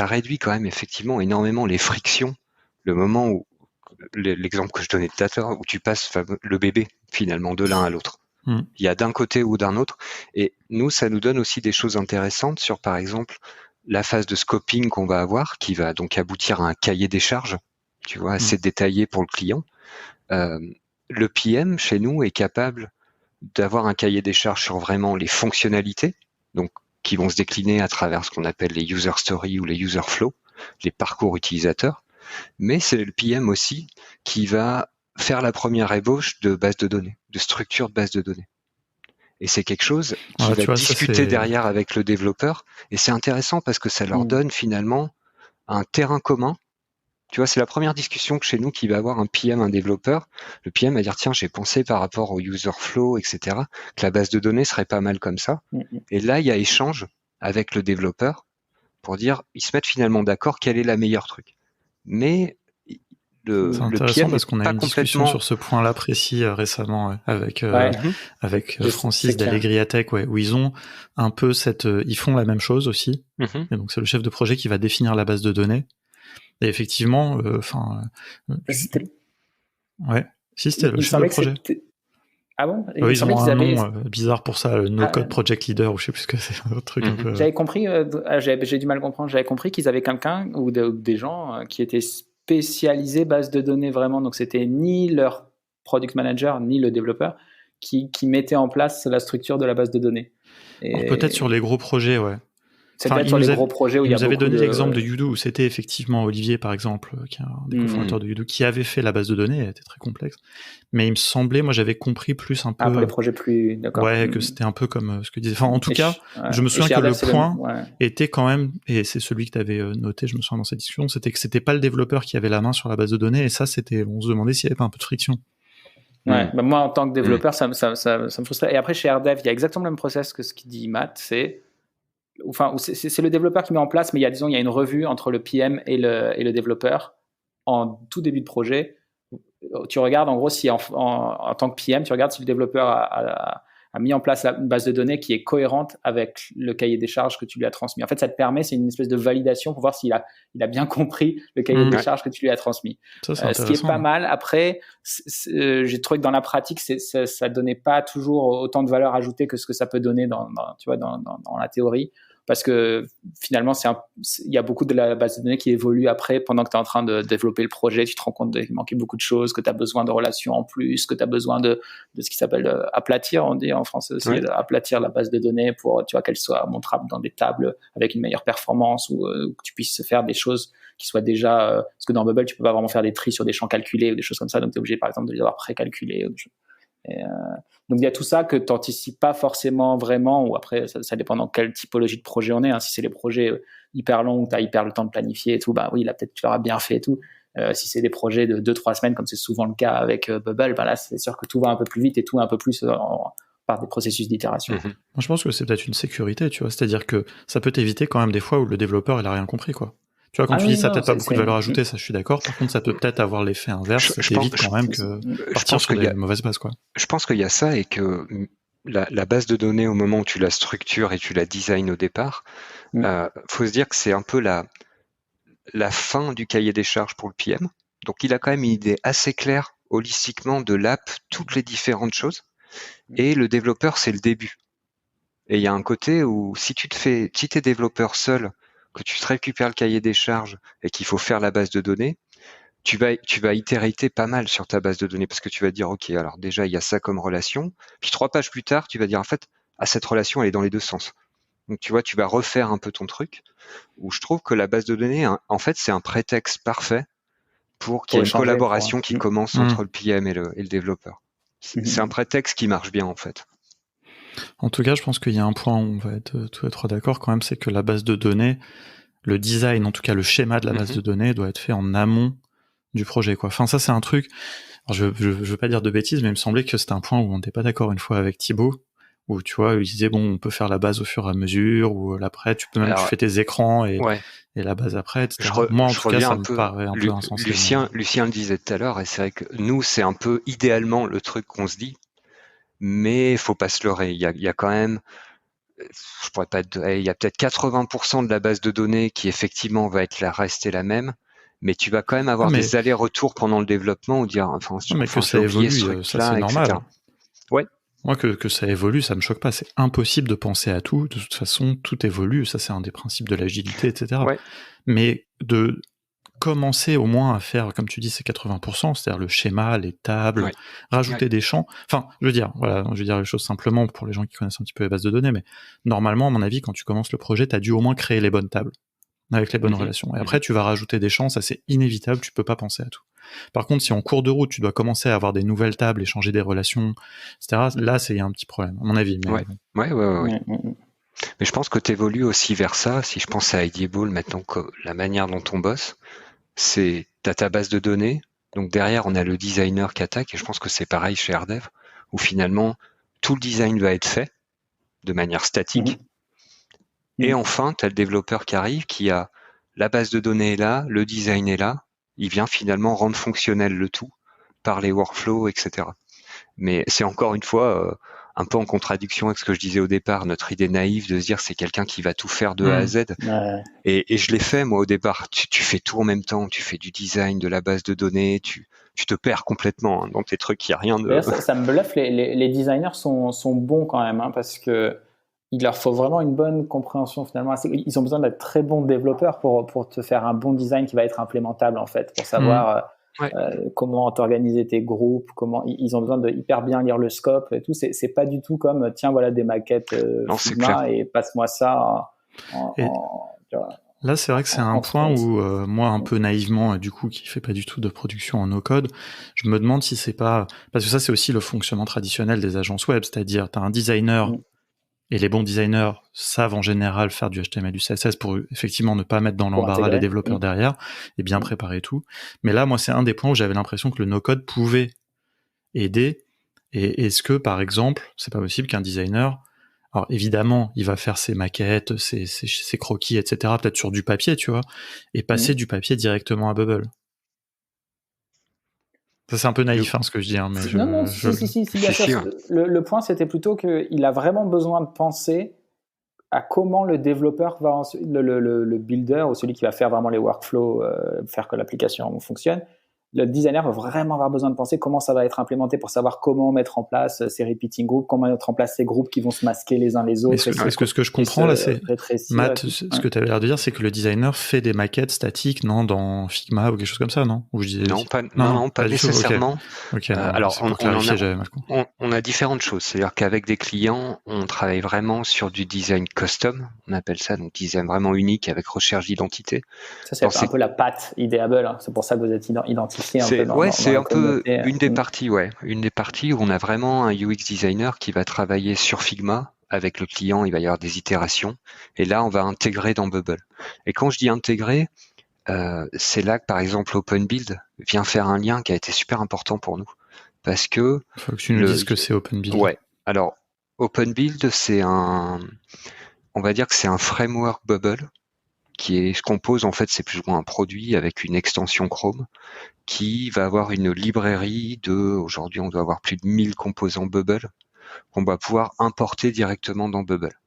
réduit quand même effectivement énormément les frictions. Le moment où, l'exemple que je donnais tout à l'heure, où tu passes le bébé finalement de l'un à l'autre. Il y a d'un côté ou d'un autre. Et nous, ça nous donne aussi des choses intéressantes sur, par exemple, la phase de scoping qu'on va avoir, qui va donc aboutir à un cahier des charges, tu vois, assez détaillé pour le client. Le PM, chez nous, est capable d'avoir un cahier des charges sur vraiment les fonctionnalités, donc qui vont se décliner à travers ce qu'on appelle les user stories ou les user flows, les parcours utilisateurs. Mais c'est le PM aussi qui va faire la première ébauche de base de données, de structure de base de données. Et c'est quelque chose qui va discuter derrière avec le développeur. Et c'est intéressant parce que ça leur donne finalement un terrain commun. Tu vois, c'est la première discussion que chez nous qui va avoir un PM, un développeur. Le PM va dire, tiens, j'ai pensé par rapport au user flow, etc., que la base de données serait pas mal comme ça. Et là, il y a échange avec le développeur pour dire, ils se mettent finalement d'accord quel est la meilleure truc. Mais c'est intéressant parce qu'on a eu une discussion sur ce point-là précis récemment avec Francis d'Allegriatech, où ils ont un peu ils font la même chose aussi. Et donc c'est le chef de projet qui va définir la base de données. Et effectivement, c'était le chef de projet. Ah bon? Ils ont un nom bizarre pour ça, le No-Code Project Leader, ou je sais plus ce que c'est, un autre truc un peu... J'avais compris, j'ai du mal à comprendre, j'avais compris qu'ils avaient quelqu'un ou des gens qui étaient spécialisés base de données vraiment, donc c'était ni leur product manager, ni le développeur qui mettait en place la structure de la base de données. Alors, peut-être sur les gros projets, ouais. C'est peut-être sur les gros projets où il y a beaucoup de... Vous avez donné l'exemple de Yudu, où c'était effectivement Olivier, par exemple, qui est un des cofondateurs de Yudu, qui avait fait la base de données, elle était très complexe. Mais il me semblait, moi j'avais compris plus un peu... pour les projets plus... D'accord. Ouais, que c'était un peu comme ce que disait... Enfin, en tout cas, je me souviens que le point était quand même, et c'est celui que tu avais noté, je me souviens dans cette discussion, c'était que c'était pas le développeur qui avait la main sur la base de données, et ça, on se demandait s'il y avait pas un peu de friction. Ouais, bah moi en tant que développeur, ça me frustrait. Et après, chez AirDev, il y a exactement le même process que ce qu'il dit Matt, c'est le développeur qui met en place, mais il y a une revue entre le PM et le développeur en tout début de projet. Tu regardes en gros si en tant que PM, tu regardes si le développeur a mis en place une base de données qui est cohérente avec le cahier des charges que tu lui as transmis. En fait, ça te permet, c'est une espèce de validation pour voir s'il a bien compris le cahier des charges que tu lui as transmis. Ce qui est pas mal. Après, j'ai trouvé que dans la pratique, ça donnait pas toujours autant de valeur ajoutée que ce que ça peut donner dans la théorie. Parce que finalement, il y a beaucoup de la base de données qui évolue après, pendant que tu es en train de développer le projet, tu te rends compte qu'il manquait beaucoup de choses, que tu as besoin de relations en plus, que tu as besoin de ce qui s'appelle aplatir, on dit en français aussi, aplatir la base de données pour qu'elle soit montrable dans des tables avec une meilleure performance ou que tu puisses faire des choses qui soient déjà... parce que dans Bubble, tu peux pas vraiment faire des tris sur des champs calculés ou des choses comme ça, donc tu es obligé par exemple de les avoir précalculés. Donc il y a tout ça que tu n'anticipes pas forcément vraiment, ou après ça dépend dans quelle typologie de projet on est. Si c'est des projets hyper longs, où tu as hyper le temps de planifier et tout, bah oui, là peut-être tu l'auras bien fait et tout. Si c'est des projets de 2-3 semaines, comme c'est souvent le cas avec Bubble, bah là c'est sûr que tout va un peu plus vite et tout un peu plus par des processus d'itération. Moi je pense que c'est peut-être une sécurité, tu vois, c'est-à-dire que ça peut t'éviter quand même des fois où le développeur il a rien compris, quoi. Tu vois, quand tu dis ça n'a peut-être pas beaucoup de valeur ajoutée, ça je suis d'accord. Par contre, ça peut peut-être avoir l'effet inverse, ça t'évite quand même que partir sur des mauvaises bases, quoi. Je pense qu'il y a ça et que la base de données, au moment où tu la structures et tu la designs au départ, faut se dire que c'est un peu la fin du cahier des charges pour le PM. Donc il a quand même une idée assez claire, holistiquement, de l'app, toutes les différentes choses. Et le développeur, c'est le début. Et il y a un côté où si t'es développeur seul, que tu te récupères le cahier des charges et qu'il faut faire la base de données, tu vas itérer pas mal sur ta base de données parce que tu vas dire, OK, alors déjà, il y a ça comme relation. Puis 3 pages plus tard, tu vas dire, en fait, cette relation, elle est dans les deux sens. Donc tu vois, tu vas refaire un peu ton truc, où je trouve que la base de données, en fait, c'est un prétexte parfait pour qu'il y ait une collaboration qui commence entre le PM et le développeur. C'est un prétexte qui marche bien, en fait. En tout cas, je pense qu'il y a un point où on va être tous les trois d'accord quand même, c'est que la base de données, le design, en tout cas le schéma de la base de données, doit être fait en amont du projet, quoi. Enfin, ça, c'est un truc. Alors, je veux pas dire de bêtises, mais il me semblait que c'était un point où on n'était pas d'accord une fois avec Thibaut, où tu vois, il disait bon, on peut faire la base au fur et à mesure, ou l'après, tu fais tes écrans et la base après, etc. Moi, en tout cas, ça me paraît un peu insensé. Lucien le disait tout à l'heure, et c'est vrai que nous, c'est un peu idéalement le truc qu'on se dit, mais faut pas se leurrer. Il y a quand même, je pourrais pas il y a peut-être 80% de la base de données qui effectivement va rester la même, mais tu vas quand même avoir des allers-retours pendant le développement ou dire, que ça évolue, ça c'est normal. Etc. Ouais. Moi, que ça évolue, ça me choque pas. C'est impossible de penser à tout. De toute façon, tout évolue. Ça, c'est un des principes de l'agilité, etc. Ouais. Mais de commencer au moins à faire, comme tu dis, ces 80%, c'est-à-dire le schéma, les tables, rajouter des champs. Enfin, je veux dire les choses simplement pour les gens qui connaissent un petit peu les bases de données, mais normalement, à mon avis, quand tu commences le projet, tu as dû au moins créer les bonnes tables avec les bonnes relations. Et après, tu vas rajouter des champs, ça c'est inévitable, tu peux pas penser à tout. Par contre, si en cours de route, tu dois commencer à avoir des nouvelles tables et changer des relations, etc., là, c'est un petit problème, à mon avis. Mais ouais. Mais je pense que tu évolues aussi vers ça. Si je pense à Ideable, maintenant, la manière dont on bosse, c'est t'as ta base de données, donc derrière on a le designer qui attaque, et je pense que c'est pareil chez RDev, où finalement tout le design va être fait de manière statique, et enfin t'as le développeur qui arrive, qui a la base de données est là, le design est là, il vient finalement rendre fonctionnel le tout par les workflows, etc. Mais c'est encore une fois un peu en contradiction avec ce que je disais au départ, notre idée naïve de se dire c'est quelqu'un qui va tout faire de A à Z. Ouais. Et je l'ai fait moi au départ. Tu fais tout en même temps, tu fais du design, de la base de données, tu te perds complètement dans tes trucs, il n'y a rien de... D'ailleurs, ça me bluffe, les designers sont bons quand même, parce que il leur faut vraiment une bonne compréhension finalement. Ils ont besoin d'être très bons développeurs pour te faire un bon design qui va être implémentable en fait, pour savoir... comment t'organiser tes groupes, ils ont besoin de hyper bien lire le scope et tout. C'est pas du tout comme tiens voilà des maquettes Figma et passe-moi ça. Là, c'est vrai que c'est un point où moi, un peu naïvement, du coup, qui fait pas du tout de production en no-code, je me demande si c'est pas parce que ça, c'est aussi le fonctionnement traditionnel des agences web, c'est-à-dire t'as un designer. Et les bons designers savent en général faire du HTML, du CSS pour effectivement ne pas mettre dans l'embarras les développeurs derrière et bien préparer tout. Mais là, moi, c'est un des points où j'avais l'impression que le no-code pouvait aider. Et est-ce que, par exemple, c'est pas possible qu'un designer, alors évidemment, il va faire ses maquettes, ses croquis, etc., peut-être sur du papier, tu vois, et passer du papier directement à Bubble. Ça, c'est un peu naïf, ce que je dis. Mais si, bien sûr. Le point, c'était plutôt qu'il a vraiment besoin de penser à comment le développeur va le builder ou celui qui va faire vraiment les workflows, faire que l'application fonctionne. Le designer va vraiment avoir besoin de penser comment ça va être implémenté pour savoir comment mettre en place ces repeating groups, comment mettre en place ces groupes qui vont se masquer les uns les autres. Est-ce que ce que je comprends là, c'est Matt, ce que tu avais l'air de dire, c'est que le designer fait des maquettes statiques, non, dans Figma ou quelque chose comme ça, non? Ou je disais non, pas nécessairement. Okay. Alors, on a différentes choses. C'est-à-dire qu'avec des clients, on travaille vraiment sur du design custom, on appelle ça, donc design vraiment unique avec recherche d'identité. Ça, c'est un peu la patte Ideable. C'est pour ça que vous êtes identifié. C'est un peu une des parties, une des parties où on a vraiment un UX designer qui va travailler sur Figma avec le client. Il va y avoir des itérations et là on va intégrer dans Bubble. Et quand je dis intégrer, c'est là que par exemple OpenBuild vient faire un lien qui a été super important pour nous parce que faut que tu nous dises ce que c'est OpenBuild. Ouais. Alors OpenBuild, on va dire que c'est un framework Bubble qui se compose, en fait, c'est plus ou moins un produit avec une extension Chrome qui va avoir une librairie aujourd'hui, on doit avoir plus de 1000 composants Bubble qu'on va pouvoir importer directement dans Bubble.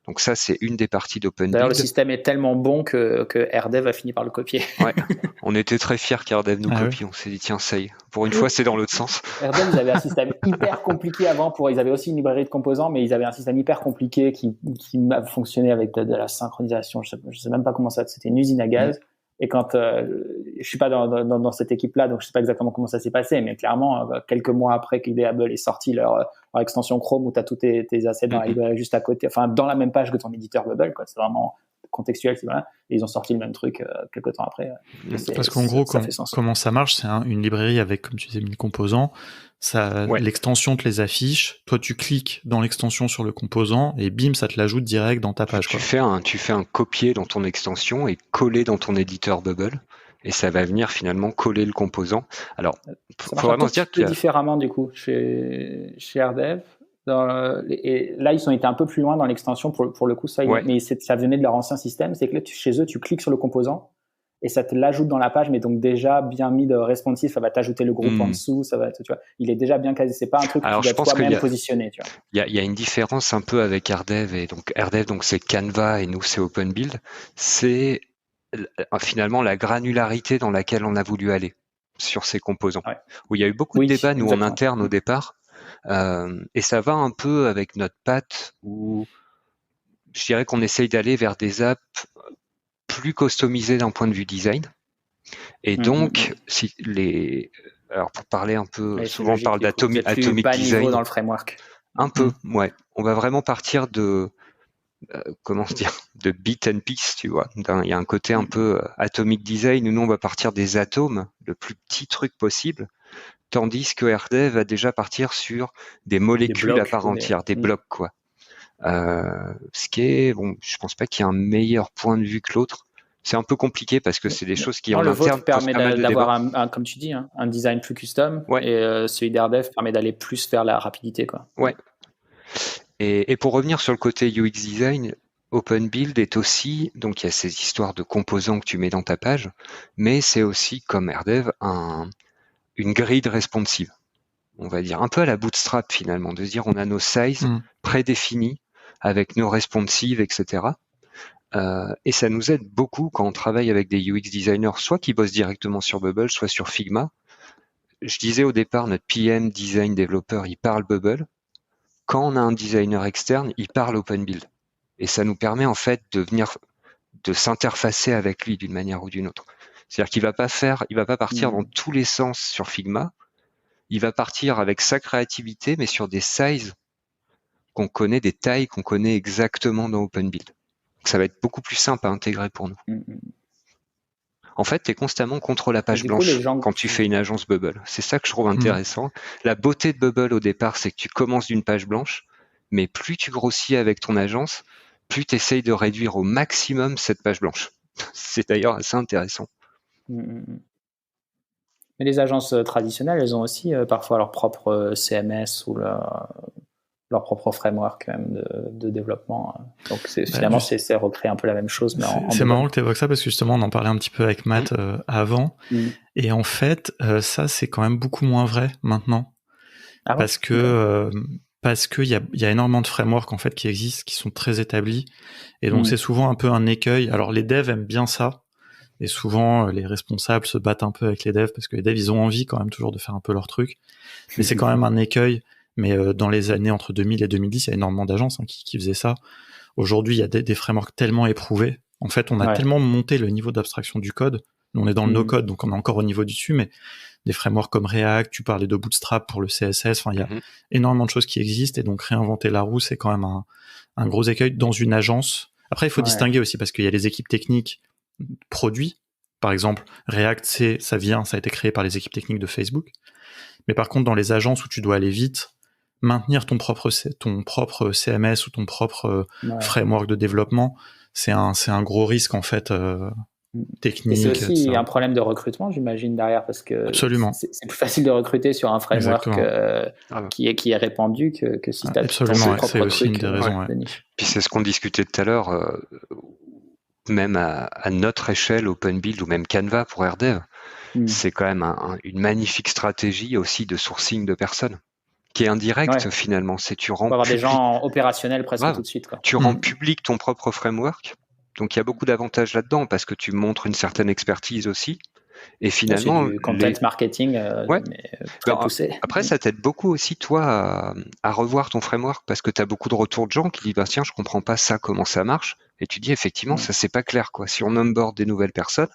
Donc ça, c'est une des parties d'OpenBuild. D'ailleurs, le système est tellement bon que RDev a fini par le copier. Ouais, on était très fiers qu'RDev nous copie. On s'est dit, tiens, ça y est, pour une fois, c'est dans l'autre sens. RDev, ils avaient un système hyper compliqué avant. Ils avaient aussi une librairie de composants, mais ils avaient un système hyper compliqué qui fonctionnait avec de la synchronisation. Je sais même pas comment ça. C'était une usine à gaz. Et quand je suis pas dans cette équipe-là, donc je sais pas exactement comment ça s'est passé, mais clairement, quelques mois après qu'Ideable ait sorti leur extension Chrome où tu as tous tes assets dans la librairie juste à côté, enfin dans la même page que ton éditeur Bubble, quoi. C'est vraiment contextuel, voilà. Et ils ont sorti le même truc quelques temps après. Parce qu'en gros, comment ça marche, c'est une librairie avec, comme tu disais, 1000 composants. L'extension te les affiche. Toi, tu cliques dans l'extension sur le composant et bim, ça te l'ajoute direct dans ta page. Tu fais un copier dans ton extension et coller dans ton éditeur Bubble. Et ça va venir finalement coller le composant. Alors, faut vraiment se dire qu'il y a différemment du coup chez RDev. Et là, ils ont été un peu plus loin dans l'extension pour le coup, ça. Mais ça venait de leur ancien système. C'est que là, chez eux, tu cliques sur le composant et ça te l'ajoute dans la page, mais donc déjà bien mis de responsive. Ça va t'ajouter le groupe en dessous. Ça va, tu vois, il est déjà bien casé. C'est pas un truc que tu dois toi-même positionner. Tu vois. Il y a une différence un peu avec RDev et donc RDev, donc c'est Canva et nous c'est OpenBuild. C'est finalement la granularité dans laquelle on a voulu aller sur ces composants. Ouais. Où il y a eu beaucoup de débats nous en interne au départ. Et ça va un peu avec notre patte où je dirais qu'on essaye d'aller vers des apps plus customisées d'un point de vue design. Et donc, alors pour parler un peu, souvent on parle d'atomic design. Dans le framework. Un peu, ouais. On va vraiment partir de de bit and piece, tu vois. Il y a un côté un peu atomic design où nous on va partir des atomes, le plus petit truc possible. Tandis que RDev va déjà partir sur des molécules blocs, à part entière, des blocs, quoi. Ce qui est, je pense pas qu'il y ait un meilleur point de vue que l'autre. C'est un peu compliqué parce que c'est des choses qui en interne permet d'avoir comme tu dis, un design plus custom. Ouais. Et celui d'RDev permet d'aller plus vers la rapidité, quoi. Ouais. Et pour revenir sur le côté UX design, OpenBuild est aussi, donc il y a ces histoires de composants que tu mets dans ta page, mais c'est aussi, comme RDev, une grille responsive, on va dire, un peu à la Bootstrap finalement, de se dire on a nos sizes prédéfinis avec nos responsives, etc. Et ça nous aide beaucoup quand on travaille avec des UX designers, soit qui bossent directement sur Bubble, soit sur Figma. Je disais au départ, notre PM, design, développeur, il parle Bubble. Quand on a un designer externe, il parle OpenBuild. Et ça nous permet en fait de s'interfacer avec lui d'une manière ou d'une autre. C'est-à-dire qu'il va pas partir dans tous les sens sur Figma. Il va partir avec sa créativité, mais sur des sizes qu'on connaît, des tailles qu'on connaît exactement dans OpenBuild. Donc ça va être beaucoup plus simple à intégrer pour nous. En fait, tu es constamment contre la page blanche quand tu fais une agence Bubble. C'est ça que je trouve intéressant. La beauté de Bubble au départ, c'est que tu commences d'une page blanche, mais plus tu grossis avec ton agence, plus tu essayes de réduire au maximum cette page blanche. C'est d'ailleurs assez intéressant. Mais les agences traditionnelles, elles ont aussi parfois leur propre CMS ou leur propre framework même de développement. Donc finalement, c'est recréer un peu la même chose. Mais c'est marrant que tu évoques ça parce que justement, on en parlait un petit peu avec Matt avant. Et en fait, ça, c'est quand même beaucoup moins vrai maintenant. Parce que il y a énormément de frameworks en fait qui existent, qui sont très établis. Et donc, c'est souvent un peu un écueil. Alors, les devs aiment bien ça. Et souvent, les responsables se battent un peu avec les devs parce que les devs, ils ont envie quand même toujours de faire un peu leur truc. Mais c'est quand même un écueil. Mais dans les années entre 2000 et 2010, il y a énormément d'agences qui faisaient ça. Aujourd'hui, il y a des frameworks tellement éprouvés. En fait, on a tellement monté le niveau d'abstraction du code. Nous, on est dans le no-code, donc on est encore au niveau du dessus, mais des frameworks comme React, tu parlais de Bootstrap pour le CSS, enfin, il y a énormément de choses qui existent, et donc réinventer la roue, c'est quand même un gros écueil dans une agence. Après, il faut distinguer aussi, parce qu'il y a les équipes techniques produits. Par exemple, React, ça a été créé par les équipes techniques de Facebook. Mais par contre, dans les agences où tu dois aller vite, maintenir ton propre CMS ou ton propre framework de développement, c'est un gros risque en fait technique. Et c'est aussi un problème de recrutement, j'imagine, derrière, parce que absolument. C'est plus facile de recruter sur un framework qui est répandu que si tu as ton propre c'est aussi une des raisons. Puis c'est ce qu'on discutait tout à l'heure, même à notre échelle, OpenBuild ou même Canva pour RDev, c'est quand même une magnifique stratégie aussi de sourcing de personnes. Qui est indirect finalement, c'est tu rends avoir des gens opérationnels presque tout de suite. Quoi. Tu rends public ton propre framework, donc il y a beaucoup d'avantages là-dedans parce que tu montres une certaine expertise aussi. Et finalement, c'est du content marketing très poussé. Après, ça t'aide beaucoup aussi toi à revoir ton framework parce que tu as beaucoup de retours de gens qui disent tiens, je comprends pas ça, comment ça marche. Et tu dis effectivement, ça c'est pas clair quoi. Si on onboard des nouvelles personnes,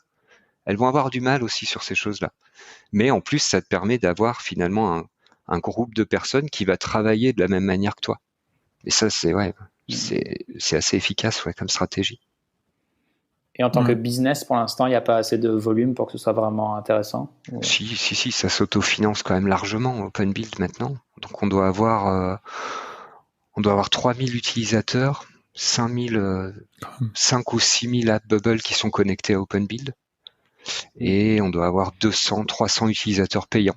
elles vont avoir du mal aussi sur ces choses-là. Mais en plus, ça te permet d'avoir finalement un groupe de personnes qui va travailler de la même manière que toi. Et ça, c'est assez efficace comme stratégie. Et en tant que business, pour l'instant, il n'y a pas assez de volume pour que ce soit vraiment intéressant? Si, ça s'autofinance quand même largement, OpenBuild maintenant. Donc on doit avoir 3000 utilisateurs, 5 ou 6000 app Bubble qui sont connectés à OpenBuild. Et on doit avoir 200, 300 utilisateurs payants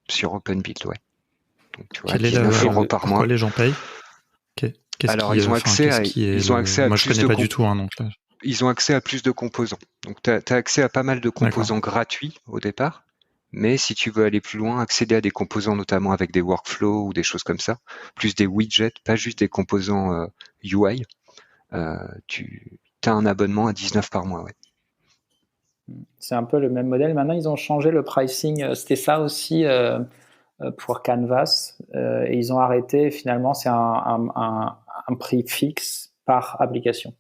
sur OpenBuild, ouais. Donc tu vois, 19 € par mois. Pourquoi les gens payent? Alors ils ont accès à Moi je connais pas du tout, donc là. Ils ont accès à plus de composants. Donc tu as accès à pas mal de composants gratuits au départ, mais si tu veux aller plus loin, accéder à des composants notamment avec des workflows ou des choses comme ça, plus des widgets, pas juste des composants UI, tu as un abonnement à 19 par mois, ouais. C'est un peu le même modèle. Maintenant, ils ont changé le pricing. C'était ça aussi pour Canvas. Et ils ont arrêté, finalement, c'est un prix fixe par application.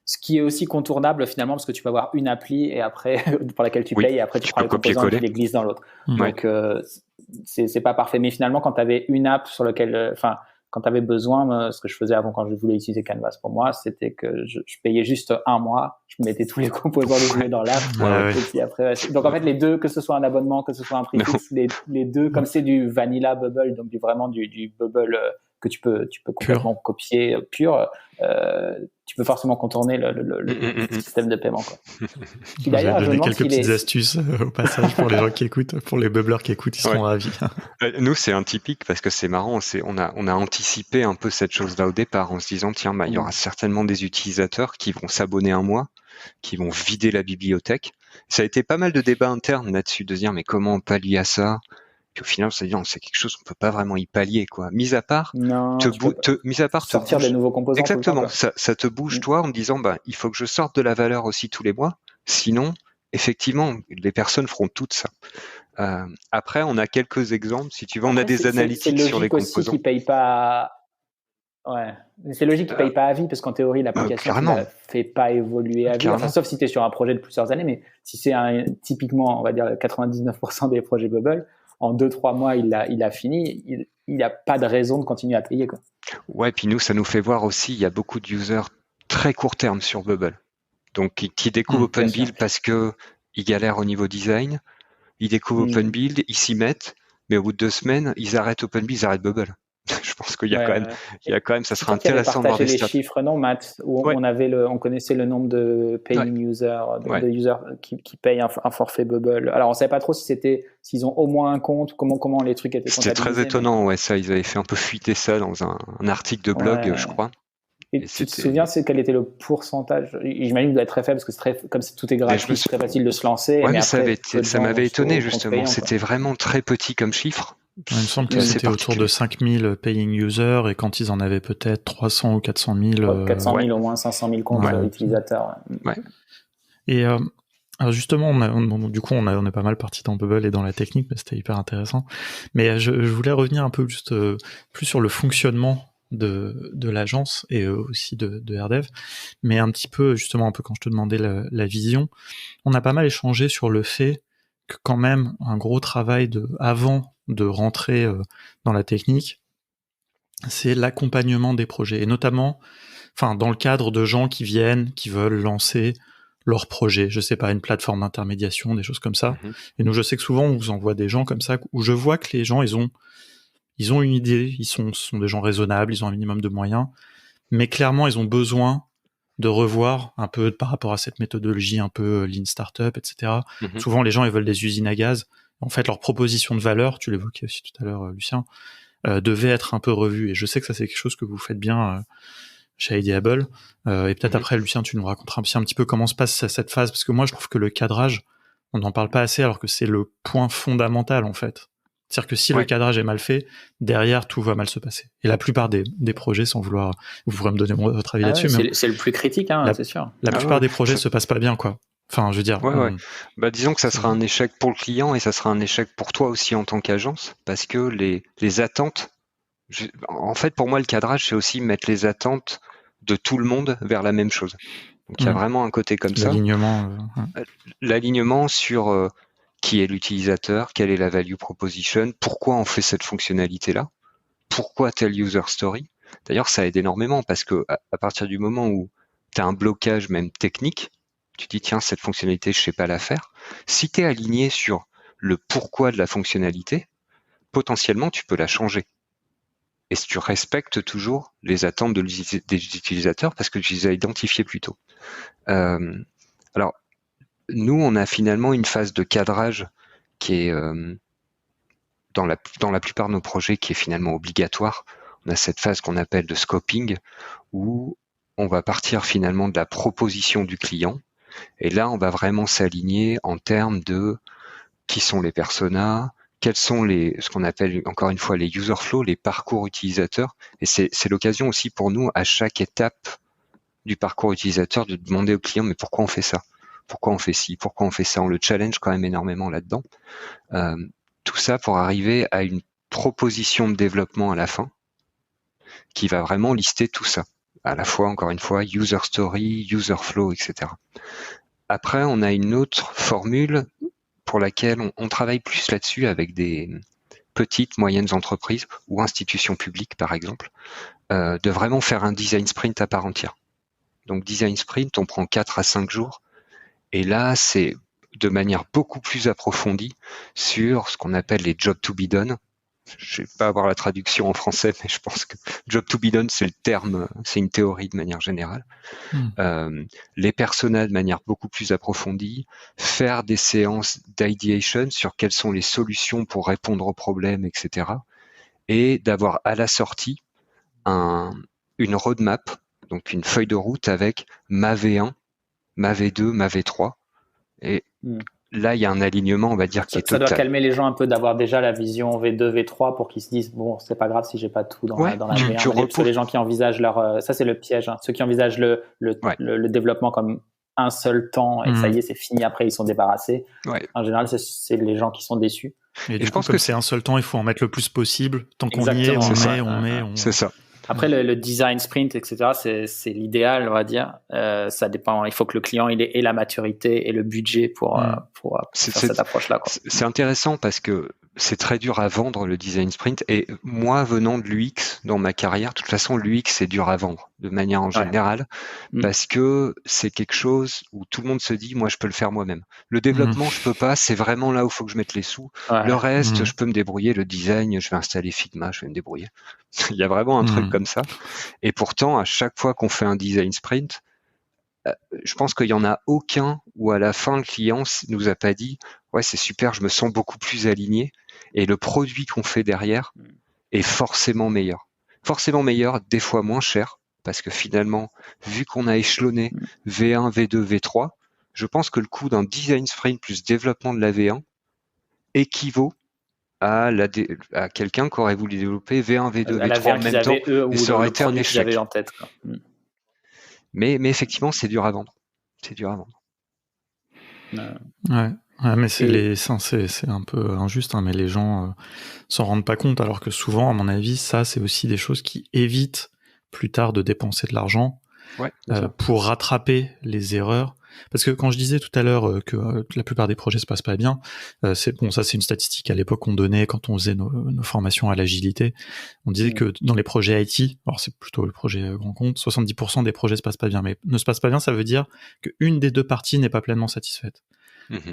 Ce qui est aussi contournable finalement, parce que tu peux avoir une appli et après pour laquelle tu payes, et après tu prends les composants et tu les glisses dans l'autre. Donc c'est pas parfait. Mais finalement, quand tu avais une app sur laquelle, quand tu avais besoin, ce que je faisais avant quand je voulais utiliser Canvas pour moi, c'était que je payais juste un mois, je mettais tous les composants dédiés dans l'app. Et puis après, donc en fait les deux, que ce soit un abonnement, que ce soit un prix fixe, les deux, comme c'est du vanilla Bubble, donc vraiment du Bubble que tu peux complètement copier pur, tu peux forcément contourner le système de paiement, quoi. Vous avez donné quelques petites astuces au passage pour les gens qui écoutent, pour les bubblers qui écoutent, ils seront ravis. Nous, c'est un typique parce que c'est marrant, on a anticipé un peu cette chose-là au départ en se disant tiens, il y aura certainement des utilisateurs qui vont s'abonner un mois, qui vont vider la bibliothèque. Ça a été pas mal de débats internes là-dessus, de se dire mais comment on pallie à ça? Puis au final, on s'est dit non, c'est quelque chose qu'on peut pas vraiment y pallier, quoi. Mis à part sortir des nouveaux composants. Exactement, tout le temps, ça te bouge toi en me disant il faut que je sorte de la valeur aussi tous les mois. Sinon, effectivement, les personnes feront tout ça. Après, on a quelques exemples. Si tu veux, on a des analytiques sur les composants. Aussi qui payent pas. Ouais, c'est logique qu'ils payent pas à vie parce qu'en théorie l'application ne fait pas évoluer à vie. Enfin, sauf si tu es sur un projet de plusieurs années, mais si c'est typiquement, on va dire 99% des projets Bubble, en 2-3 mois il a fini, il n'y a pas de raison de continuer à payer, quoi. Ouais, puis nous ça nous fait voir aussi, il y a beaucoup de users très court terme sur Bubble, donc qui découvrent OpenBuild parce que ils galèrent au niveau design, ils découvrent OpenBuild, ils s'y mettent, mais au bout de 2 semaines ils arrêtent OpenBuild, ils arrêtent Bubble. Je pense qu'il y a quand même, ça sera intéressant de voir les chiffres, non, Matt, où on connaissait le nombre de paying users, de users qui payent un forfait Bubble. Alors on savait pas trop s'ils ont au moins un compte, comment les trucs étaient comptabilisés. C'était très étonnant, ça, ils avaient fait un peu fuiter ça dans un article de blog, je crois. Et tu te souviens, quel était le pourcentage? J'imagine qu'il doit être très faible parce que comme tout est gratuit, c'est très facile de se lancer. Ouais, mais ça m'avait étonné justement. C'était vraiment très petit comme chiffre. Il me semble que c'était autour de 5000 paying users et quand ils en avaient peut-être 300 ou 400 000. 400 000 au moins 500 000 comptes utilisateurs. Et alors justement, du coup, on est pas mal parti dans Bubble et dans la technique, mais c'était hyper intéressant. Mais je voulais revenir un peu juste plus sur le fonctionnement de l'agence et aussi de RDev, mais un petit peu justement un peu quand je te demandais la vision, on a pas mal échangé sur le fait que quand même un gros travail avant de rentrer dans la technique, c'est l'accompagnement des projets et notamment, dans le cadre de gens qui veulent lancer leur projet, je sais pas, une plateforme d'intermédiation, des choses comme ça. Et nous, je sais que souvent on vous envoie des gens comme ça où je vois que les gens ils ont une idée, ils sont des gens raisonnables, ils ont un minimum de moyens, mais clairement ils ont besoin de revoir un peu par rapport à cette méthodologie un peu Lean Startup, etc. Souvent les gens ils veulent des usines à gaz. En fait, leur proposition de valeur, tu l'évoquais aussi tout à l'heure, Lucien, devait être un peu revue. Et je sais que ça, c'est quelque chose que vous faites bien chez Ideable. Et peut-être après, Lucien, tu nous raconteras un petit peu comment se passe cette phase. Parce que moi, je trouve que le cadrage, on n'en parle pas assez, alors que c'est le point fondamental, en fait. C'est-à-dire que si le cadrage est mal fait, derrière, tout va mal se passer. Et la plupart des projets, sans vouloir... Vous pourrez me donner votre avis là-dessus. Mais c'est le plus critique, c'est sûr. La plupart des projets se passent pas bien, quoi. Enfin, je veux dire. Disons que ça sera un échec pour le client et ça sera un échec pour toi aussi en tant qu'agence, parce que les attentes. En fait, pour moi, le cadrage, c'est aussi mettre les attentes de tout le monde vers la même chose. Donc il y a vraiment un côté comme ça. L'alignement sur qui est l'utilisateur, quelle est la value proposition, pourquoi on fait cette fonctionnalité-là, pourquoi telle user story. D'ailleurs, ça aide énormément parce que à partir du moment où tu as un blocage même technique, tu dis tiens, cette fonctionnalité, je sais pas la faire. Si tu es aligné sur le pourquoi de la fonctionnalité, potentiellement, tu peux la changer. Et si tu respectes toujours les attentes des utilisateurs parce que tu les as identifiés plus tôt. Alors, nous, on a finalement une phase de cadrage qui est dans la plupart de nos projets qui est finalement obligatoire. On a cette phase qu'on appelle de scoping où on va partir finalement de la proposition du client et là, on va vraiment s'aligner en termes de qui sont les personas, quels sont ce qu'on appelle encore une fois les user flows, les parcours utilisateurs. Et c'est l'occasion aussi pour nous, à chaque étape du parcours utilisateur, de demander au client, mais pourquoi on fait ça? Pourquoi on fait ci? Pourquoi on fait ça? On le challenge quand même énormément là-dedans. Tout ça pour arriver à une proposition de développement à la fin qui va vraiment lister tout ça. À la fois, encore une fois, user story, user flow, etc. Après, on a une autre formule pour laquelle on travaille plus là-dessus avec des petites, moyennes entreprises ou institutions publiques, par exemple, de vraiment faire un design sprint à part entière. Donc, design sprint, on prend 4 à 5 jours. Et là, c'est de manière beaucoup plus approfondie sur ce qu'on appelle les jobs to be done. Je ne vais pas avoir la traduction en français, mais je pense que job to be done, c'est le terme, c'est une théorie de manière générale. Les personas de manière beaucoup plus approfondie, faire des séances d'ideation sur quelles sont les solutions pour répondre aux problèmes, etc. Et d'avoir à la sortie une roadmap, donc une feuille de route avec ma V1, ma V2, ma V3. Et là, il y a un alignement, on va dire, qui est total. Ça doit calmer les gens un peu d'avoir déjà la vision V2, V3 pour qu'ils se disent bon, c'est pas grave si j'ai pas tout dans la V1. Parce que les gens qui envisagent ça c'est le piège. Ceux qui envisagent le développement comme un seul temps et ça y est, c'est fini. Après, ils sont débarrassés. En général, c'est les gens qui sont déçus. Et je pense que c'est un seul temps, il faut en mettre le plus possible. Tant qu'on y est, on met. C'est ça. Après, le design sprint, etc., c'est l'idéal, on va dire. Ça dépend. Il faut que le client il ait la maturité et le budget pour faire cette approche-là. C'est intéressant parce que c'est très dur à vendre le design sprint. Et moi, venant de l'UX dans ma carrière, de toute façon, l'UX c'est dur à vendre de manière en générale parce que c'est quelque chose où tout le monde se dit, moi, je peux le faire moi-même. Le développement, je peux pas. C'est vraiment là où il faut que je mette les sous. Le reste, je peux me débrouiller. Le design, je vais installer Figma, je vais me débrouiller. Il y a vraiment un truc comme ça. Et pourtant, à chaque fois qu'on fait un design sprint, je pense qu'il y en a aucun où à la fin le client nous a pas dit ouais c'est super, je me sens beaucoup plus aligné et le produit qu'on fait derrière est forcément meilleur, des fois moins cher parce que finalement vu qu'on a échelonné V1, V2, V3, je pense que le coût d'un design sprint plus développement de la V1 équivaut à quelqu'un qui aurait voulu développer V1, V2, V3 en même temps et ça aurait été un échec. En tête, quoi. Mais effectivement, c'est dur à vendre. Ouais, mais c'est un peu injuste, mais les gens s'en rendent pas compte, alors que souvent, à mon avis, ça, c'est aussi des choses qui évitent plus tard de dépenser de l'argent pour rattraper les erreurs. Parce que quand je disais tout à l'heure que la plupart des projets se passent pas bien, ça c'est une statistique à l'époque qu'on donnait quand on faisait nos formations à l'agilité. On disait que dans les projets IT, alors c'est plutôt le projet grand compte, 70% des projets se passent pas bien. Mais ne se passe pas bien, ça veut dire qu'une des deux parties n'est pas pleinement satisfaite.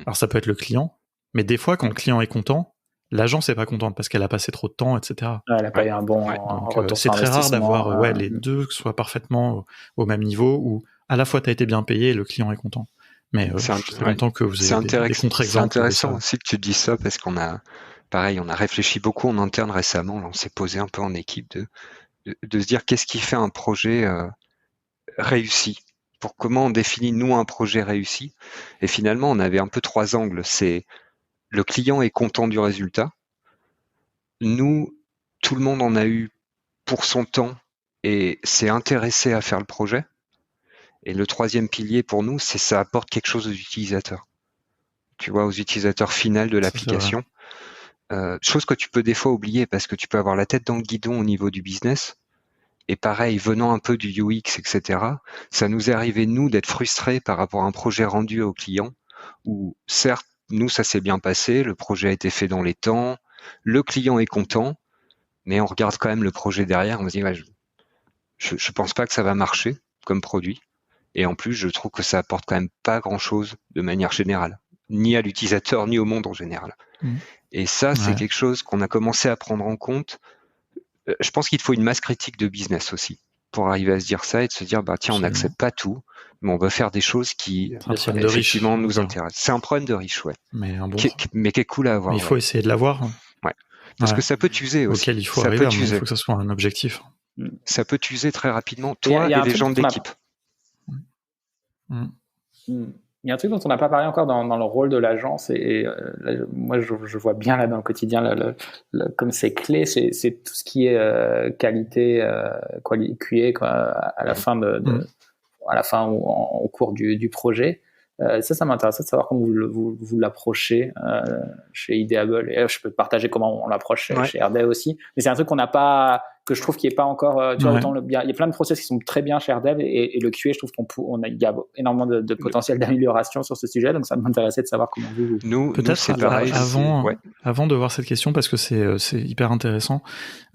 Alors ça peut être le client, mais des fois quand le client est content, l'agence n'est pas contente parce qu'elle a passé trop de temps, etc. Elle n'a pas eu un bon retour. C'est très rare d'avoir les deux soient parfaitement au même niveau où à la fois tu as été bien payé et le client est content. Mais je suis content que vous ayez des contre-exemples. C'est intéressant aussi que tu dis ça parce qu'on a réfléchi beaucoup en interne récemment. Là, on s'est posé un peu en équipe de se dire qu'est-ce qui fait un projet réussi. Pour comment on définit nous un projet réussi. Et finalement, on avait un peu 3 angles. C'est le client est content du résultat. Nous, tout le monde en a eu pour son temps et s'est intéressé à faire le projet. Et le 3e pilier pour nous, c'est ça apporte quelque chose aux utilisateurs. Tu vois, aux utilisateurs finaux de l'application. Chose que tu peux des fois oublier parce que tu peux avoir la tête dans le guidon au niveau du business, Et pareil, venant un peu du UX, etc., ça nous est arrivé, nous, d'être frustrés par rapport à un projet rendu au client, où certes, nous, ça s'est bien passé, le projet a été fait dans les temps, le client est content, mais on regarde quand même le projet derrière, on se dit, ouais, je pense pas que ça va marcher comme produit. Et en plus, je trouve que ça apporte quand même pas grand-chose de manière générale, ni à l'utilisateur, ni au monde en général. Et ça, c'est quelque chose qu'on a commencé à prendre en compte. Je pense qu'il faut une masse critique de business aussi pour arriver à se dire ça et de se dire, bah tiens, on n'accepte pas tout, mais on va faire des choses qui effectivement nous intéressent. C'est un problème de riche, ouais. Mais qui est cool à avoir. Mais il faut essayer de l'avoir. Ouais. Parce que ça peut t'user aussi. Auquel il faut arriver, il faut que ça soit un objectif. Ça peut t'user très rapidement, toi et les gens de l'équipe. Il y a un truc dont on n'a pas parlé encore dans le rôle de l'agence, et moi je vois bien là dans le quotidien, comme c'est clé, c'est tout ce qui est qualité, QA quoi, à la fin à la fin ou au cours du projet. Ça m'intéresse de savoir comment vous l'approchez chez Ideable. Et je peux te partager comment on l'approche chez RDev aussi. Mais c'est un truc qu'on n'a pas, que je trouve qu'il n'est pas encore. Tu vois, autant il y a plein de process qui sont très bien chez RDev et le QA, je trouve il y a énormément de potentiel d'amélioration sur ce sujet. Donc ça m'intéressait de savoir comment vous. Nous, peut-être c'est pareil. Avant de voir cette question, parce que c'est hyper intéressant.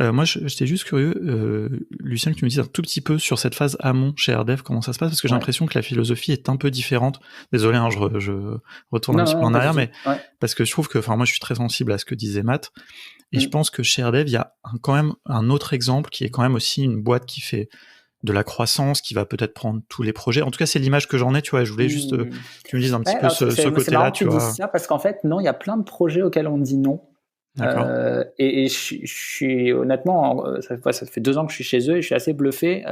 Moi, j'étais juste curieux, Lucien, que tu me dises un tout petit peu sur cette phase amont chez RDev, comment ça se passe, parce que j'ai l'impression que la philosophie est un peu différente. Désolé, hein, je retourne un petit peu en arrière, mais parce que je trouve que, moi, je suis très sensible à ce que disait Matt, et je pense que chez RDev, il y a quand même un autre exemple qui est quand même aussi une boîte qui fait de la croissance, qui va peut-être prendre tous les projets. En tout cas, c'est l'image que j'en ai, tu vois. Je voulais juste que tu me dises un petit peu ce côté-là, tu vois. Ça, parce qu'en fait, non, il y a plein de projets auxquels on dit non. Et je suis honnêtement, ça fait 2 ans que je suis chez eux et je suis assez bluffé.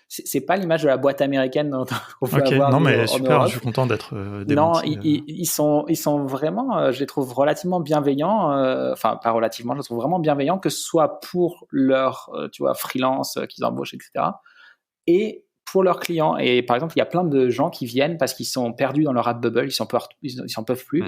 C'est pas l'image de la boîte américaine dont on peut avoir. Non, mais super, je suis content d'être démenti. Non, ils sont vraiment, je les trouve relativement bienveillants. Enfin, pas relativement, je les trouve vraiment bienveillants, que ce soit pour leur, freelance qu'ils embauchent, etc. Et pour leurs clients. Et par exemple, il y a plein de gens qui viennent parce qu'ils sont perdus dans leur app bubble, ils s'en peuvent plus,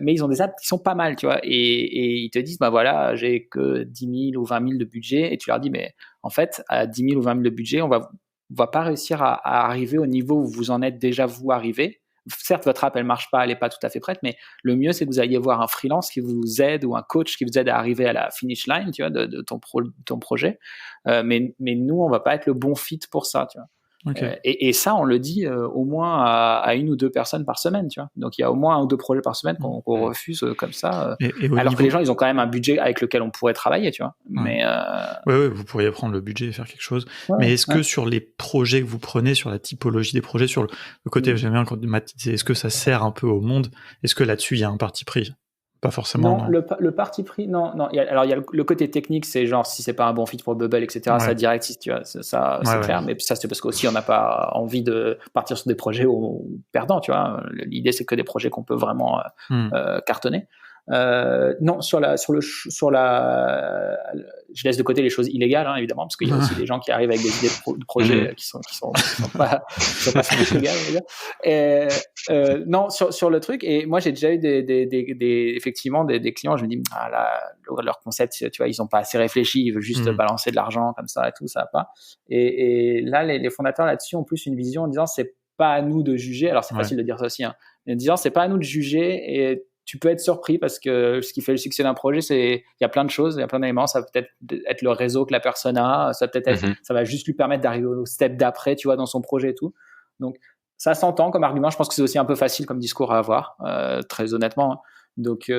mais ils ont des apps qui sont pas mal, tu vois, et ils te disent, bah voilà, j'ai que 10 000 ou 20 000 de budget, et tu leur dis, mais en fait, à 10 000 ou 20 000 de budget, on va pas réussir à arriver au niveau où vous en êtes déjà vous arrivé. Certes, votre app, elle marche pas, elle est pas tout à fait prête, mais le mieux, c'est que vous alliez voir un freelance qui vous aide ou un coach qui vous aide à arriver à la finish line, tu vois, de ton projet. Mais nous, on va pas être le bon fit pour ça, tu vois. Et ça, on le dit au moins à 1 ou 2 personnes par semaine, tu vois. Donc, il y a au moins 1 ou 2 projets par semaine qu'on refuse comme ça. Alors que les gens, ils ont quand même un budget avec lequel on pourrait travailler, tu vois. Mais oui, vous pourriez prendre le budget et faire quelque chose. Mais est-ce que sur les projets que vous prenez, sur la typologie des projets, sur le côté, j'aime bien quand Matt disait, est-ce que ça sert un peu au monde? Est-ce que là-dessus, il y a un parti pris? Pas forcément. Non, le parti pris, non. Il y a le côté technique, c'est genre si c'est pas un bon fit pour Bubble, etc. Ça direct, tu vois, ça c'est clair. Mais ça, c'est parce qu'aussi on n'a pas envie de partir sur des projets perdants, tu vois. L'idée, c'est que des projets qu'on peut vraiment cartonner. Non, je laisse de côté les choses illégales, hein, évidemment, parce qu'il y a aussi des gens qui arrivent avec des idées de projets qui sont pas illégales, on va dire. Non, sur le truc, et moi j'ai déjà eu effectivement des clients, je me dis, leur concept, tu vois, ils ont pas assez réfléchi, ils veulent juste balancer de l'argent comme ça et tout, ça va pas. Et là, les fondateurs là-dessus ont plus une vision en disant, c'est pas à nous de juger, alors c'est facile de dire ça aussi, hein, mais en disant, c'est pas à nous de juger, et tu peux être surpris parce que ce qui fait le succès d'un projet, il y a plein de choses, il y a plein d'éléments. Ça va peut-être être le réseau que la personne a, ça va juste lui permettre d'arriver au step d'après, tu vois, dans son projet et tout. Donc, ça s'entend comme argument. Je pense que c'est aussi un peu facile comme discours à avoir, très honnêtement. Donc,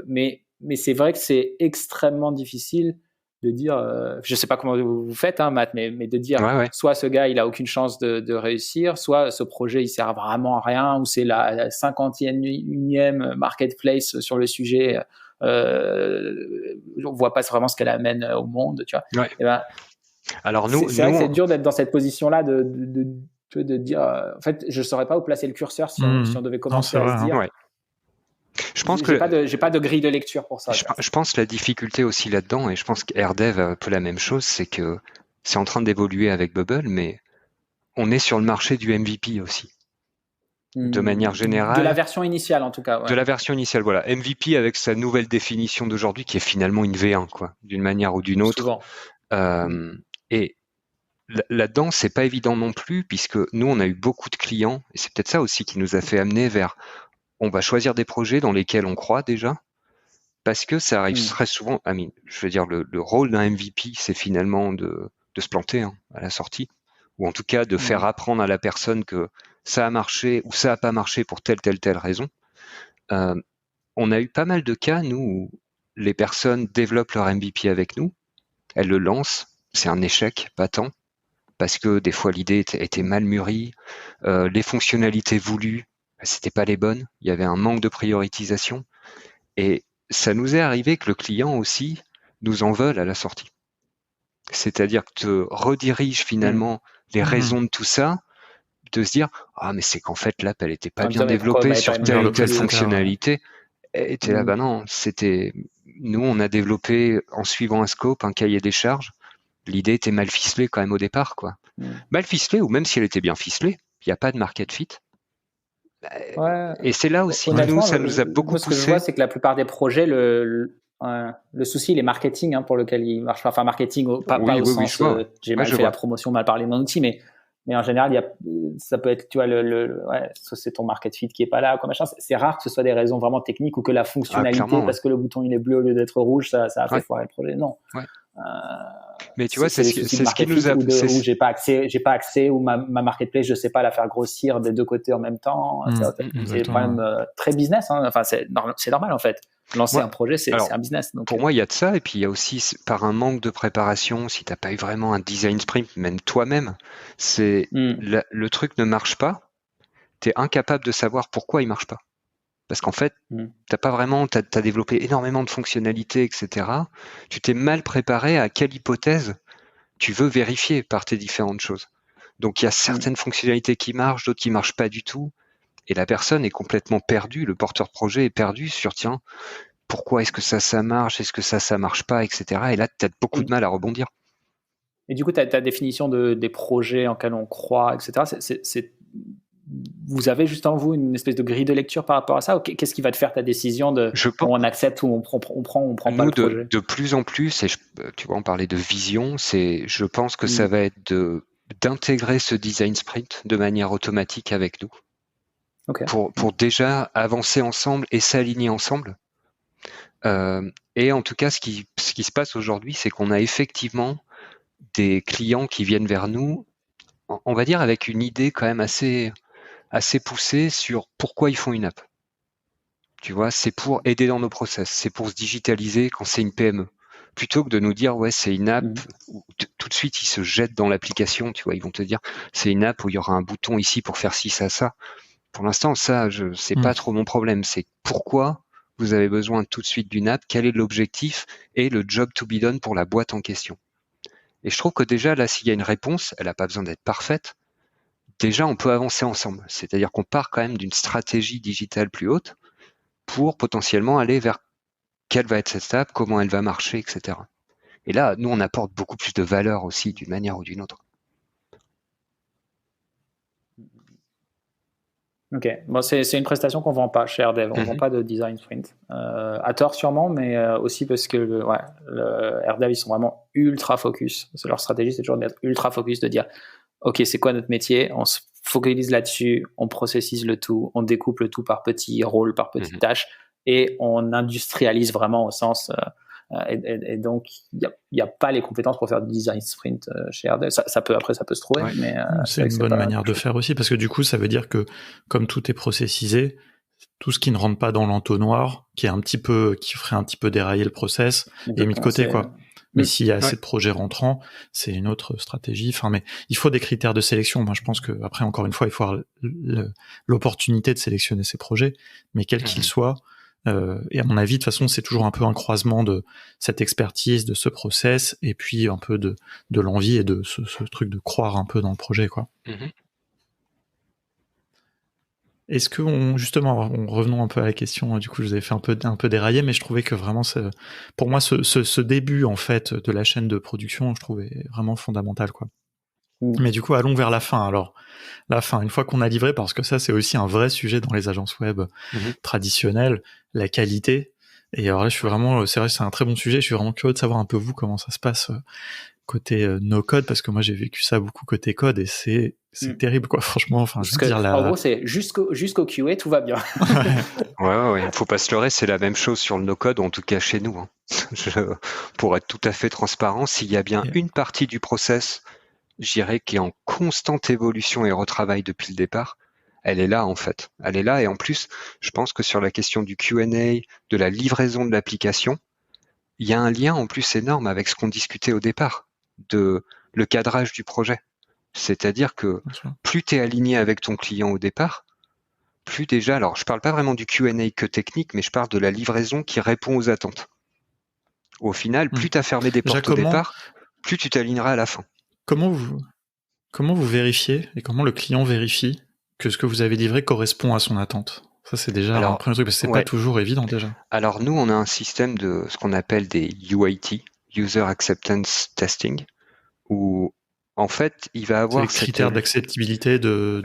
mais c'est vrai que c'est extrêmement difficile de dire, je sais pas comment vous faites, hein, Matt, mais de dire soit ce gars il a aucune chance de réussir, soit ce projet il sert vraiment à rien, ou c'est la 51e marketplace sur le sujet, on voit pas vraiment ce qu'elle amène au monde, tu vois. Et ben, alors c'est vrai que c'est dur d'être dans cette position-là de dire, en fait, je saurais pas où placer le curseur si on devait commencer à se dire. Je pense j'ai pas de grille de lecture pour ça. Je pense que la difficulté aussi là-dedans, et je pense que RDev a un peu la même chose, c'est que c'est en train d'évoluer avec Bubble, mais on est sur le marché du MVP aussi. De manière générale. De la version initiale, en tout cas. De la version initiale, voilà. MVP avec sa nouvelle définition d'aujourd'hui, qui est finalement une V1, quoi, d'une manière ou d'une autre. Souvent. Et là-dedans, c'est pas évident non plus, puisque nous, on a eu beaucoup de clients, et c'est peut-être ça aussi qui nous a fait amener vers, on va choisir des projets dans lesquels on croit déjà, parce que ça arrive très souvent, je veux dire, le rôle d'un MVP, c'est finalement de se planter à la sortie, ou en tout cas de faire apprendre à la personne que ça a marché ou ça a pas marché pour telle raison. On a eu pas mal de cas, nous, où les personnes développent leur MVP avec nous, elles le lancent, c'est un échec patent, parce que des fois l'idée était mal mûrie, les fonctionnalités voulues, c'était pas les bonnes, il y avait un manque de priorisation, et ça nous est arrivé que le client aussi nous en veuille à la sortie. C'est-à-dire que te redirige finalement les raisons de tout ça, de se dire mais c'est qu'en fait l'app elle était pas bien développée sur telle ou telle fonctionnalité. Et t'es là, non, nous on a développé en suivant un scope, un cahier des charges. L'idée était mal ficelée quand même au départ, quoi. Mal ficelée, ou même si elle était bien ficelée, il n'y a pas de market fit. Et c'est là aussi que nous, ça nous a beaucoup poussé. Ce que je vois, c'est que la plupart des projets, le souci, il est marketing pour lequel il marche pas. Enfin, marketing, pas au sens j'ai mal fait la promotion, mal parlé de mon outil, mais en général, ça peut être, tu vois, c'est ton market fit qui est pas là, quoi, machin. C'est rare que ce soit des raisons vraiment techniques ou que la fonctionnalité, parce que le bouton il est bleu au lieu d'être rouge, ça a fait foirer le projet. Non. Ouais. Mais tu vois, c'est ce qui nous a. Où j'ai pas accès, ou ma marketplace, je sais pas la faire grossir des deux côtés en même temps. C'est quand même très business. Enfin, c'est normal en fait. Lancer un projet, c'est un business. Donc, pour moi, il y a de ça, et puis il y a aussi, par un manque de préparation, si tu n'as pas eu vraiment un design sprint, même toi-même, le truc ne marche pas, tu es incapable de savoir pourquoi il marche pas. Parce qu'en fait, t'as développé énormément de fonctionnalités, etc. Tu t'es mal préparé à quelle hypothèse tu veux vérifier par tes différentes choses. Donc il y a certaines fonctionnalités qui marchent, d'autres qui marchent pas du tout. Et la personne est complètement perdue, le porteur de projet est perdu sur pourquoi est-ce que ça marche, est-ce que ça marche pas, etc. Et là, tu as beaucoup de mal à rebondir. Et du coup, ta définition des projets en lesquels on croit, etc., vous avez juste en vous une espèce de grille de lecture par rapport à ça, ou qu'est-ce qui va te faire ta décision de on accepte ou on prend pas le projet? De plus en plus, et tu vois, on parlait de vision, je pense que ça va être d'intégrer ce design sprint de manière automatique avec nous. Okay. Pour déjà avancer ensemble et s'aligner ensemble. Et en tout cas, ce qui se passe aujourd'hui, c'est qu'on a effectivement des clients qui viennent vers nous, on va dire avec une idée quand même assez poussée sur pourquoi ils font une app. Tu vois, c'est pour aider dans nos process, c'est pour se digitaliser quand c'est une PME. Plutôt que de nous dire, ouais, c'est une app, où tout de suite ils se jettent dans l'application, tu vois, ils vont te dire, c'est une app où il y aura un bouton ici pour faire ci, ça. Pour l'instant, ça, c'est pas trop mon problème. C'est pourquoi vous avez besoin tout de suite d'une app, quel est l'objectif et le job to be done pour la boîte en question. Et je trouve que déjà, là, s'il y a une réponse, elle n'a pas besoin d'être parfaite. Déjà, on peut avancer ensemble. C'est-à-dire qu'on part quand même d'une stratégie digitale plus haute pour potentiellement aller vers quelle va être cette app, comment elle va marcher, etc. Et là, nous, on apporte beaucoup plus de valeur aussi d'une manière ou d'une autre. Ok, bon, c'est une prestation qu'on ne vend pas chez RDev, on ne vend pas de design sprint. À tort sûrement, mais aussi parce que le RDev, ils sont vraiment ultra focus. Leur stratégie, c'est toujours d'être ultra focus, de dire ok, c'est quoi notre métier, on se focalise là-dessus, on processise le tout, on découpe le tout par petits rôles, par petites tâches, et on industrialise vraiment au sens... Et donc, il n'y a pas les compétences pour faire du design sprint chez RDev. Ça peut se trouver, mais c'est une bonne manière de faire aussi, parce que du coup, ça veut dire que comme tout est processisé, tout ce qui ne rentre pas dans l'entonnoir, qui ferait un petit peu dérailler le process, est mis de côté, quoi. Mais s'il y a assez de projets rentrants, c'est une autre stratégie. Enfin, mais il faut des critères de sélection. Moi, je pense que après, encore une fois, il faut avoir l'opportunité de sélectionner ces projets, mais quels qu'ils soient. Et à mon avis, de toute façon, c'est toujours un peu un croisement de cette expertise, de ce process, et puis un peu de l'envie et de ce truc de croire un peu dans le projet, quoi. Est-ce que justement, revenons un peu à la question, du coup je vous avais fait un peu dérailler, mais je trouvais que vraiment, pour moi, ce début en fait de la chaîne de production, je trouvais vraiment fondamental, quoi. Mais du coup, allons vers la fin. Alors, la fin, une fois qu'on a livré, parce que ça, c'est aussi un vrai sujet dans les agences web traditionnelles, la qualité. Et alors là, je suis vraiment, c'est vrai, c'est un très bon sujet. Je suis vraiment curieux de savoir un peu vous comment ça se passe côté no code, parce que moi j'ai vécu ça beaucoup côté code et c'est terrible quoi. Franchement, enfin, je veux dire en gros, c'est jusqu'au QA, tout va bien. Ouais. Faut pas se leurrer, c'est la même chose sur le no code, en tout cas chez nous. Pour être tout à fait transparent, s'il y a bien une partie du process, je dirais, qui est en constante évolution et retravail depuis le départ, elle est là en fait. Elle est là et en plus, je pense que sur la question du Q&A, de la livraison de l'application, il y a un lien en plus énorme avec ce qu'on discutait au départ, de le cadrage du projet. C'est-à-dire que plus tu es aligné avec ton client au départ, plus déjà, alors je parle pas vraiment du Q&A que technique, mais je parle de la livraison qui répond aux attentes. Au final, plus tu as fermé des portes au départ, plus tu t'aligneras à la fin. Comment vous vérifiez et comment le client vérifie que ce que vous avez livré correspond à son attente? Ça, c'est déjà un premier truc, parce que c'est pas toujours évident déjà. Alors nous, on a un système de ce qu'on appelle des UAT, User Acceptance Testing, où en fait, il va avoir... C'est les critères d'acceptabilité de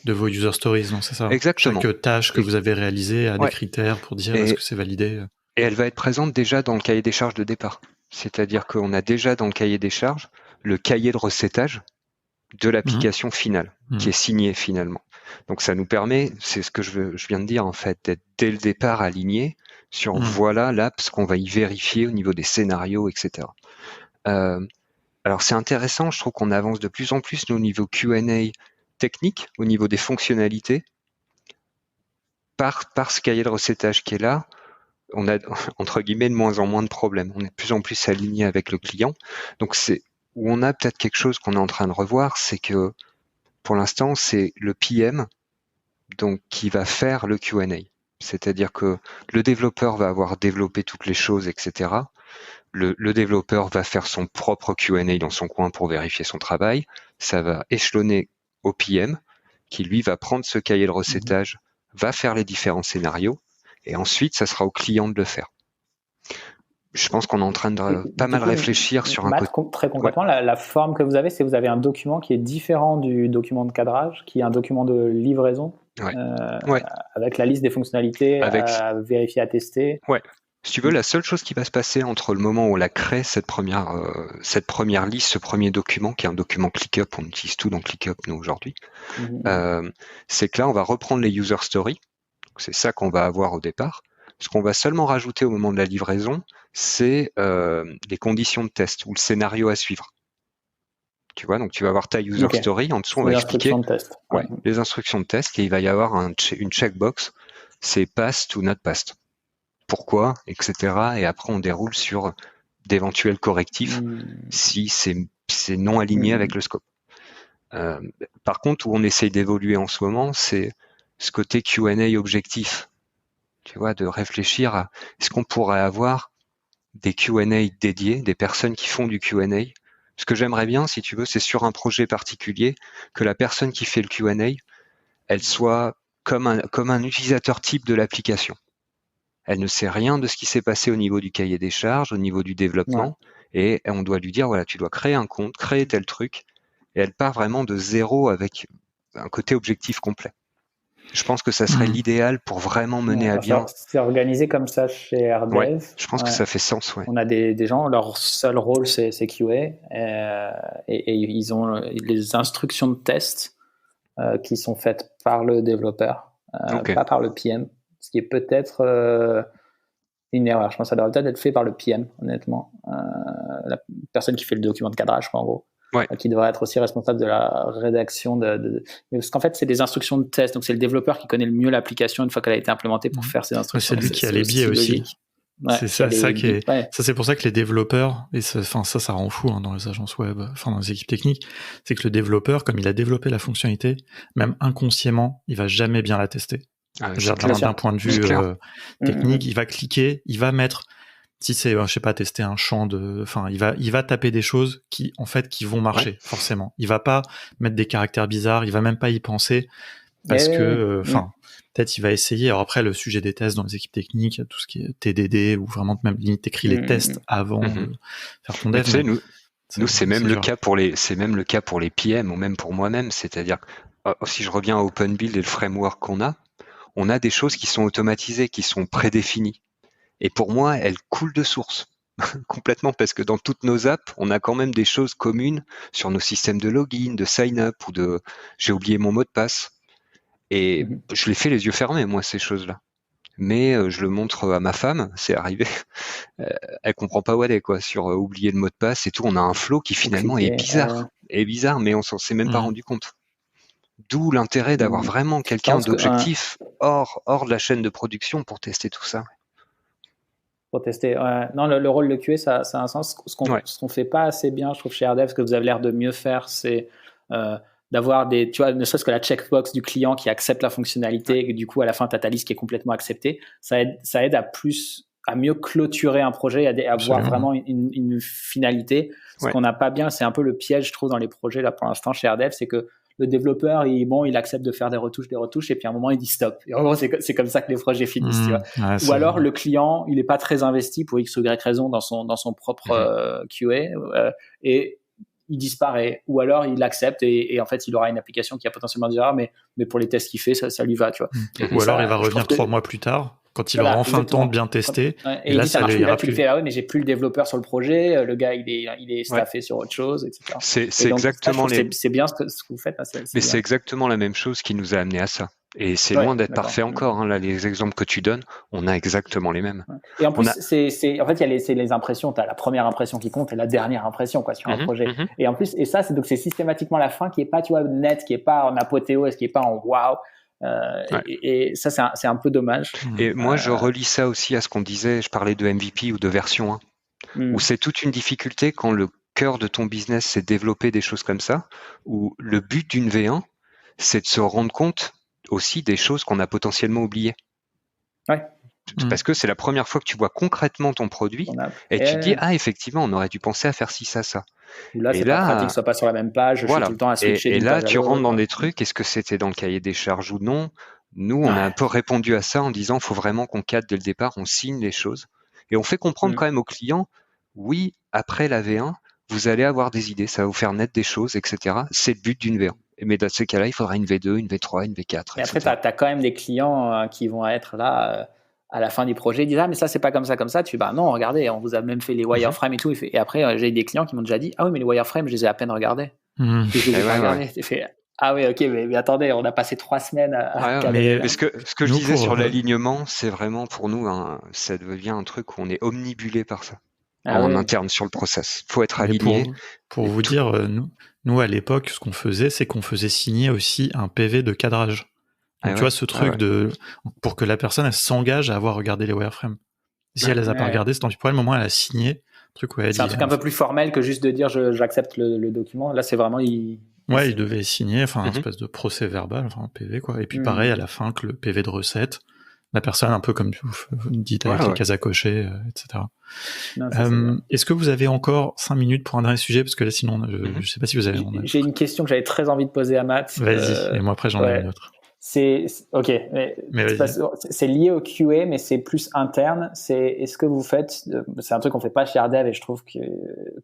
vos user stories, non, c'est ça? Exactement. Chaque tâche que vous avez réalisée a des critères pour dire est-ce que c'est validé. Et elle va être présente déjà dans le cahier des charges de départ. C'est-à-dire qu'on a déjà dans le cahier des charges le cahier de recettage de l'application finale, qui est signé finalement. Donc ça nous permet, c'est ce que je viens de dire en fait, d'être dès le départ aligné sur voilà là ce qu'on va y vérifier au niveau des scénarios, etc. Alors c'est intéressant, je trouve qu'on avance de plus en plus nous, au niveau Q&A technique, au niveau des fonctionnalités. Par ce cahier de recettage qui est là, on a entre guillemets de moins en moins de problèmes. On est de plus en plus aligné avec le client. Donc c'est où on a peut-être quelque chose qu'on est en train de revoir, c'est que pour l'instant, c'est le PM donc qui va faire le Q&A. C'est-à-dire que le développeur va avoir développé toutes les choses, etc. Le développeur va faire son propre Q&A dans son coin pour vérifier son travail. Ça va échelonner au PM qui, lui, va prendre ce cahier de recettage, va faire les différents scénarios et ensuite, ça sera au client de le faire. Je pense qu'on est en train de pas mal réfléchir sur un côté. Très concrètement, la forme que vous avez, c'est que vous avez un document qui est différent du document de cadrage, qui est un document de livraison, avec la liste des fonctionnalités à vérifier, à tester. Ouais. Si tu veux, la seule chose qui va se passer entre le moment où on a créé cette première liste, ce premier document, qui est un document ClickUp, on utilise tout dans ClickUp nous aujourd'hui, c'est que là, on va reprendre les user stories. C'est ça qu'on va avoir au départ. Ce qu'on va seulement rajouter au moment de la livraison, c'est les conditions de test ou le scénario à suivre. Tu vois, donc tu vas avoir ta user story, en dessous on va expliquer les instructions de test et il va y avoir une checkbox, c'est passed ou not passed. Pourquoi, etc. Et après on déroule sur d'éventuels correctifs si c'est non aligné avec le scope. Par contre, où on essaye d'évoluer en ce moment, c'est ce côté Q&A objectif. Tu vois, de réfléchir à est-ce qu'on pourrait avoir des Q&A dédiés, des personnes qui font du Q&A. Ce que j'aimerais bien, si tu veux, c'est sur un projet particulier, que la personne qui fait le Q&A, elle soit comme un utilisateur type de l'application. Elle ne sait rien de ce qui s'est passé au niveau du cahier des charges, au niveau du développement, et on doit lui dire, voilà, tu dois créer un compte, créer tel truc, et elle part vraiment de zéro avec un côté objectif complet. Je pense que ça serait l'idéal pour vraiment mener à bien. C'est organisé comme ça chez RDev. Ouais, je pense que ça fait sens. Ouais. On a des gens, leur seul rôle c'est QA et ils ont les instructions de test qui sont faites par le développeur, pas par le PM, ce qui est peut-être une erreur. Je pense que ça devrait peut-être être fait par le PM, honnêtement. La personne qui fait le document de cadrage, en gros. Qui devrait être aussi responsable de la rédaction parce qu'en fait c'est des instructions de test, donc c'est le développeur qui connaît le mieux l'application une fois qu'elle a été implémentée pour faire ces instructions. C'est lui qui a les biais aussi. C'est ça qui est. Ça c'est pour ça que les développeurs, et ça rend fou dans les agences web, dans les équipes techniques, c'est que le développeur, comme il a développé la fonctionnalité, même inconsciemment, il va jamais bien la tester. D'un point de vue technique, il va cliquer, il va mettre. Si c'est, je sais pas, tester un champ il va taper des choses qui vont marcher, forcément. Il va pas mettre des caractères bizarres, il va même pas y penser, parce que, peut-être il va essayer. Alors après, le sujet des tests dans les équipes techniques, tout ce qui est TDD, ou vraiment même limite t'écris les tests avant de faire ton dev. Tu sais, nous, c'est même le cas pour les PM, ou même pour moi-même. C'est-à-dire, si je reviens à OpenBuild et le framework qu'on a, on a des choses qui sont automatisées, qui sont prédéfinies. Et pour moi, elle coule de source. Complètement, parce que dans toutes nos apps, on a quand même des choses communes sur nos systèmes de login, de sign-up ou de j'ai oublié mon mot de passe. Et je les fais les yeux fermés, moi, ces choses-là. Mais je le montre à ma femme, c'est arrivé. Elle comprend pas où elle est, quoi, sur oublier le mot de passe et tout. On a un flow qui finalement est bizarre, mais on s'en s'est même pas rendu compte. D'où l'intérêt d'avoir vraiment quelqu'un d'objectif hors de la chaîne de production pour tester tout ça. Pour tester. Non, le rôle de QA, ça a un sens. Ce qu'on fait pas assez bien, je trouve, chez RDev, ce que vous avez l'air de mieux faire, c'est d'avoir tu vois, ne serait-ce que la checkbox du client qui accepte la fonctionnalité, et du coup, à la fin, tu as ta liste qui est complètement acceptée. Ça aide à mieux clôturer un projet, à avoir vraiment une finalité. Ce qu'on n'a pas bien, c'est un peu le piège, je trouve, dans les projets, là, pour l'instant, chez RDev, c'est que le développeur, il accepte de faire des retouches, et puis à un moment, il dit stop. Et vraiment, c'est comme ça que les projets finissent, tu vois. Ou alors, le client, il est pas très investi pour X ou Y raison dans son propre QA, et il disparaît. Ou alors, il accepte et en fait, il aura une application qui a potentiellement des erreurs, mais pour les tests qu'il fait, ça lui va, tu vois. Ou alors, il va revenir 3 mois plus tard, quand il aura enfin le temps de bien tester. Et là, ça ira plus. Tu fais, mais j'ai plus le développeur sur le projet, le gars, il est staffé sur autre chose, etc. C'est exactement c'est bien ce que vous faites. Mais c'est exactement la même chose qui nous a amené à ça. Et c'est loin d'être parfait encore. Là, les exemples que tu donnes, on a exactement les mêmes. Et en plus, en fait, il y a les impressions. Tu as la première impression qui compte et la dernière impression, quoi, sur un projet. Et en plus, ça, c'est systématiquement la fin qui est pas, tu vois, net, qui est pas en apothéose, qui est pas en waouh. Et ça, c'est un peu dommage. Et moi, je relis ça aussi à ce qu'on disait. Je parlais de MVP ou de version 1, où c'est toute une difficulté quand le cœur de ton business, c'est de développer des choses comme ça, où le but d'une V1, c'est de se rendre compte aussi des choses qu'on a potentiellement oubliées. Parce que c'est la première fois que tu vois concrètement ton produit et tu te dis, effectivement, on aurait dû penser à faire ci, ça. Là, c'est pas pratique, soit pas sur la même page, je suis tout le temps à switcher. Et là, tu rentres dans des trucs, est-ce que c'était dans le cahier des charges ou non? Nous, on a un peu répondu à ça en disant, il faut vraiment qu'on cadre dès le départ, on signe les choses. Et on fait comprendre quand même aux clients, oui, après la V1, vous allez avoir des idées, ça va vous faire naître des choses, etc. C'est le but d'une V1. Mais dans ces cas-là, il faudra une V2, une V3, une V4. Et après, tu as quand même des clients qui vont être là à la fin du projet. Ils disent, mais ça, c'est pas comme ça. Tu fais, non, regardez, on vous a même fait les wireframes et tout. Et après, j'ai des clients qui m'ont déjà dit, oui, mais les wireframes, je les ai à peine regardés. Et je les ai pas regardés. Tu fais, oui, ok, mais attendez, on a passé 3 semaines à mais ce que je disais sur l'alignement, c'est vraiment pour nous, ça devient un truc où on est omnibulé par ça. En interne sur le process. Il faut être aligné. Pour vous dire, nous, à l'époque, ce qu'on faisait, c'est qu'on faisait signer aussi un PV de cadrage. Donc, tu vois, ce truc pour que la personne, elle s'engage à avoir regardé les wireframes. Si elle les a pas regardés, c'est tant pis pour elle, au moins elle a signé. C'est un truc un peu plus formel que juste de dire j'accepte le document. Là, c'est vraiment... il devait signer, enfin, un espèce de procès verbal, enfin, un PV, quoi. Et puis, pareil, à la fin, que le PV de recette, la personne, un peu comme vous dites, avec les cases à cocher, etc. Est-ce que vous avez encore 5 minutes pour un dernier sujet? Parce que là, sinon, je sais pas si vous avez... J'ai une question que j'avais très envie de poser à Matt. Vas-y, et moi, après, j'en ai une autre. Ok, c'est lié au QA, mais c'est plus interne. Est-ce que vous faites... C'est un truc qu'on fait pas chez RDev, et je trouve que...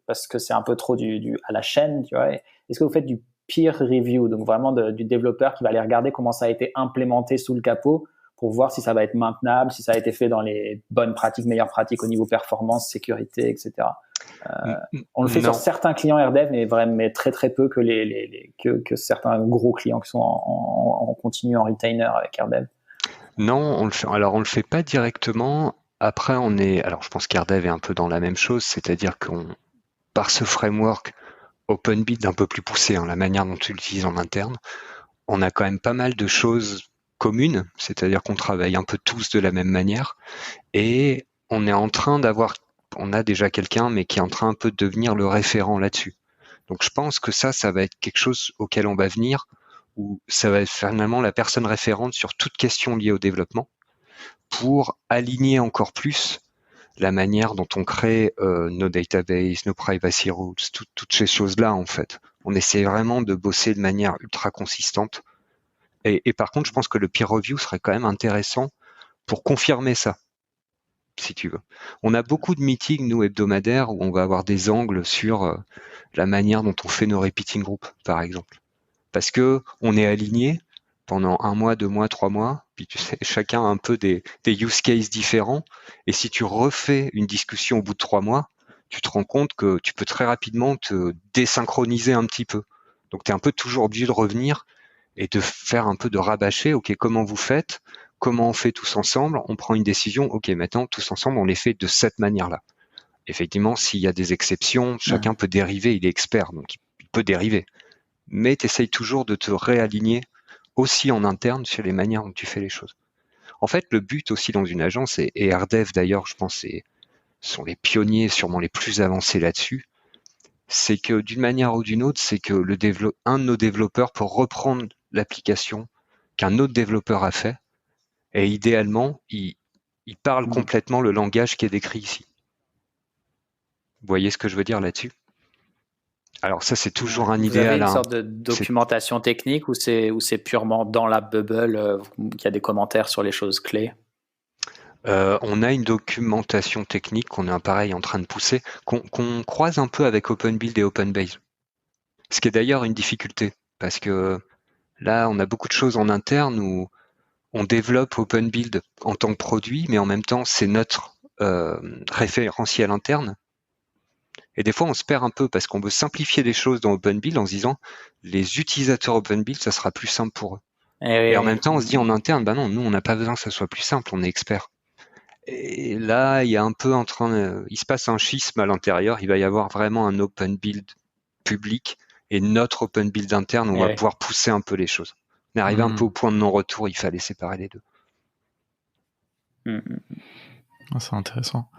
Parce que c'est un peu trop à la chaîne, tu vois. Est-ce que vous faites du peer review, donc vraiment du développeur qui va aller regarder comment ça a été implémenté sous le capot, pour voir si ça va être maintenable, si ça a été fait dans les bonnes pratiques, meilleures pratiques au niveau performance, sécurité, etc. On le fait sur certains clients RDev, mais très très peu que certains gros clients qui sont en continu, en retainer avec RDev. Non, on le fait pas directement. Après, alors je pense qu'RDev est un peu dans la même chose, c'est-à-dire par ce framework OpenBit un peu plus poussé, la manière dont tu l'utilises en interne, on a quand même pas mal de choses communes, c'est-à-dire qu'on travaille un peu tous de la même manière, et on a déjà quelqu'un, mais qui est en train un peu de devenir le référent là-dessus. Donc je pense que ça va être quelque chose auquel on va venir, où ça va être finalement la personne référente sur toute question liée au développement, pour aligner encore plus la manière dont on crée nos databases, nos privacy rules, toutes ces choses-là en fait. On essaie vraiment de bosser de manière ultra consistante. Et par contre, je pense que le peer review serait quand même intéressant pour confirmer ça, si tu veux. On a beaucoup de meetings, nous, hebdomadaires, où on va avoir des angles sur la manière dont on fait nos repeating groups, par exemple. Parce que on est aligné, pendant 1 mois, 2 mois, 3 mois, puis tu sais, chacun a un peu des use cases différents, et si tu refais une discussion au bout de 3 mois, tu te rends compte que tu peux très rapidement te désynchroniser un petit peu. Donc tu es un peu toujours obligé de revenir et de faire un peu de rabâcher, ok, comment vous faites, comment on fait tous ensemble, on prend une décision, ok, maintenant tous ensemble on les fait de cette manière-là. Effectivement, s'il y a des exceptions, chacun peut dériver, il est expert, donc il peut dériver. Mais tu essayes toujours de te réaligner aussi en interne sur les manières dont tu fais les choses. En fait, le but aussi dans une agence, et RDev d'ailleurs, je pense, sont les pionniers, sûrement les plus avancés là-dessus, c'est que d'une manière ou d'une autre, c'est que un de nos développeurs peut reprendre l'application qu'un autre développeur a fait, et idéalement, il parle complètement le langage qui est décrit ici. Vous voyez ce que je veux dire là-dessus? Alors ça, c'est toujours un idéal. Vous avez une sorte de documentation technique ou c'est purement dans la bubble qu'il y a des commentaires sur les choses clés? On a une documentation technique qu'on est pareil en train de pousser, qu'on croise un peu avec OpenBuild et OpenBase. Ce qui est d'ailleurs une difficulté, parce que là, on a beaucoup de choses en interne où on développe OpenBuild en tant que produit, mais en même temps, c'est notre référentiel interne. Et des fois, on se perd un peu parce qu'on veut simplifier des choses dans OpenBuild en se disant les utilisateurs OpenBuild, ça sera plus simple pour eux. Et en même temps, on se dit en interne, bah non, nous, on n'a pas besoin que ça soit plus simple, on est expert. Et là, il y a un peu il se passe un schisme à l'intérieur. Il va y avoir vraiment un OpenBuild public et notre OpenBuild interne où on va pouvoir pousser un peu les choses. On est arrivé un peu au point de non-retour. Il fallait séparer les deux. C'est intéressant.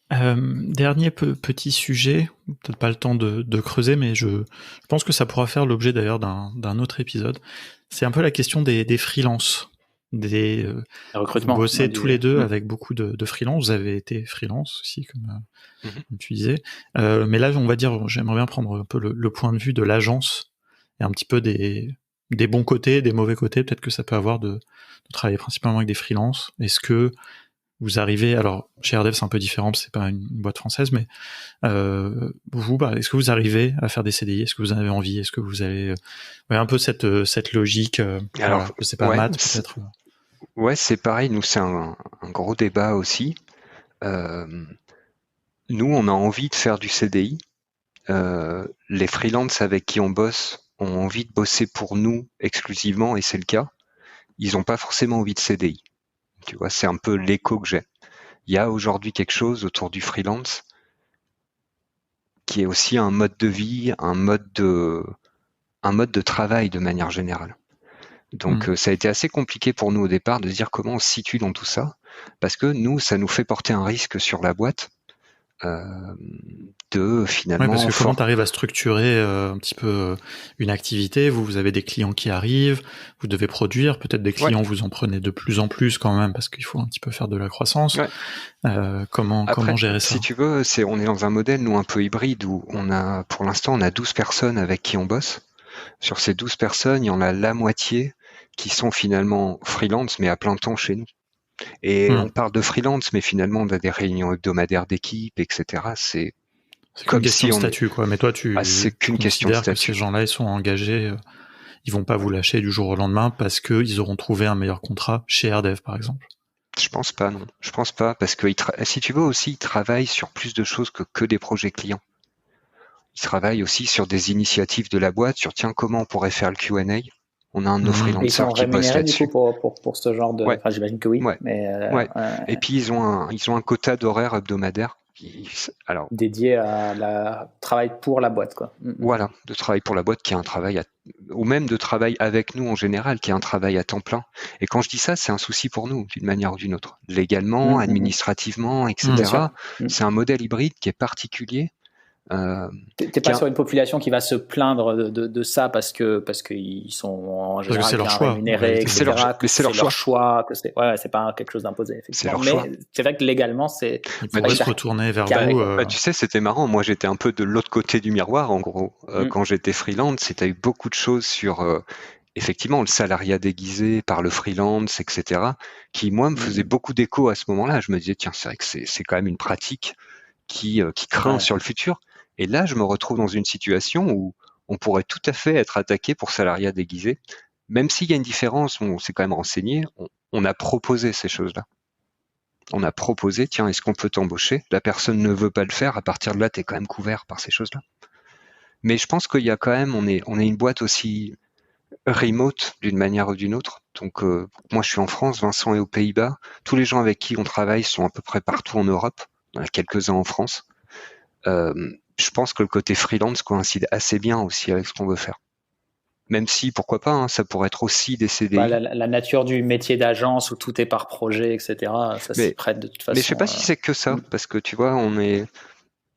Dernier petit sujet, peut-être pas le temps de creuser, mais je pense que ça pourra faire l'objet d'ailleurs d'un autre épisode. C'est un peu la question des freelances. Vous bossez tous les deux avec beaucoup de freelance. Vous avez été freelance aussi, comme tu disais. Mais là, on va dire, j'aimerais bien prendre un peu le point de vue de l'agence et un petit peu des bons côtés, des mauvais côtés. Peut-être que ça peut avoir de travailler principalement avec des freelances. Est-ce que vous arrivez, alors chez RDev c'est un peu différent, parce que c'est pas une boîte française, mais est-ce que vous arrivez à faire des CDI? Est-ce que vous en avez envie? Est-ce que vous avez un peu cette logique? Alors, c'est pas maths peut-être. Ouais, c'est pareil. Nous, c'est un gros débat aussi. Nous, on a envie de faire du CDI. Les freelances avec qui on bosse ont envie de bosser pour nous exclusivement, et c'est le cas. Ils n'ont pas forcément envie de CDI. Tu vois, c'est un peu l'écho que j'ai. Il y a aujourd'hui quelque chose autour du freelance qui est aussi un mode de vie, un mode de travail de manière générale. Donc ça a été assez compliqué pour nous au départ de dire comment on se situe dans tout ça, parce que nous, ça nous fait porter un risque sur la boîte de finalement... parce que comment tu arrives à structurer un petit peu une activité? Vous avez des clients qui arrivent, vous devez produire, peut-être des clients vous en prenez de plus en plus quand même, parce qu'il faut un petit peu faire de la croissance. Comment gérer ça? Si tu veux, on est dans un modèle, nous, un peu hybride, où pour l'instant, on a 12 personnes avec qui on bosse. Sur ces 12 personnes, il y en a la moitié qui sont finalement freelance, mais à plein temps chez nous. Et on parle de freelance, mais finalement, on a des réunions hebdomadaires d'équipe, etc. C'est comme une question de statut, quoi. Mais toi, c'est qu'une question de statut. Que ces gens-là, ils sont engagés, ils vont pas vous lâcher du jour au lendemain parce qu'ils auront trouvé un meilleur contrat chez RDev, par exemple. Je pense pas, non. Je pense pas, parce que si tu veux aussi, ils travaillent sur plus de choses que des projets clients. Ils travaillent aussi sur des initiatives de la boîte, sur tiens, comment on pourrait faire le Q&A. On a un de nos freelancers qui bosse là-dessus. Du coup pour ce genre de... Enfin, j'imagine que oui. Et puis ils ont un quota d'horaire hebdomadaire dédié à la travail pour la boîte, quoi. Voilà, de travail pour la boîte qui est un travail ou même de travail avec nous en général, qui est un travail à temps plein. Et quand je dis ça, c'est un souci pour nous d'une manière ou d'une autre, légalement, administrativement, etc. C'est un modèle hybride qui est particulier. T'es pas sur une population qui va se plaindre de ça parce qu'ils sont en général c'est leur choix, rémunérés, etc. C'est leur choix. Que c'est pas quelque chose d'imposé, effectivement. Mais c'est vrai que légalement, c'est... Ils pourraient se retourner vers vous. Tu sais, c'était marrant. Moi, j'étais un peu de l'autre côté du miroir, en gros. Quand j'étais freelance, t'as eu beaucoup de choses sur... effectivement, le salariat déguisé par le freelance, etc., qui, moi, me faisait beaucoup d'écho à ce moment-là. Je me disais, tiens, c'est vrai que c'est quand même une pratique qui craint sur le futur. Et là, je me retrouve dans une situation où on pourrait tout à fait être attaqué pour salariat déguisé, même s'il y a une différence, on s'est quand même renseigné, on a proposé ces choses-là. On a proposé, tiens, est-ce qu'on peut t'embaucher? La personne ne veut pas le faire, à partir de là, tu es quand même couvert par ces choses-là. Mais je pense qu'il y a quand même, on est une boîte aussi remote d'une manière ou d'une autre. Donc moi je suis en France, Vincent est aux Pays-Bas. Tous les gens avec qui on travaille sont à peu près partout en Europe. Il y en a quelques-uns en France. Je pense que le côté freelance coïncide assez bien aussi avec ce qu'on veut faire. Même si, pourquoi pas, hein, ça pourrait être aussi des CDI. La nature du métier d'agence où tout est par projet, etc., ça s'y prête de toute façon. Mais je sais pas si c'est que ça, parce que tu vois,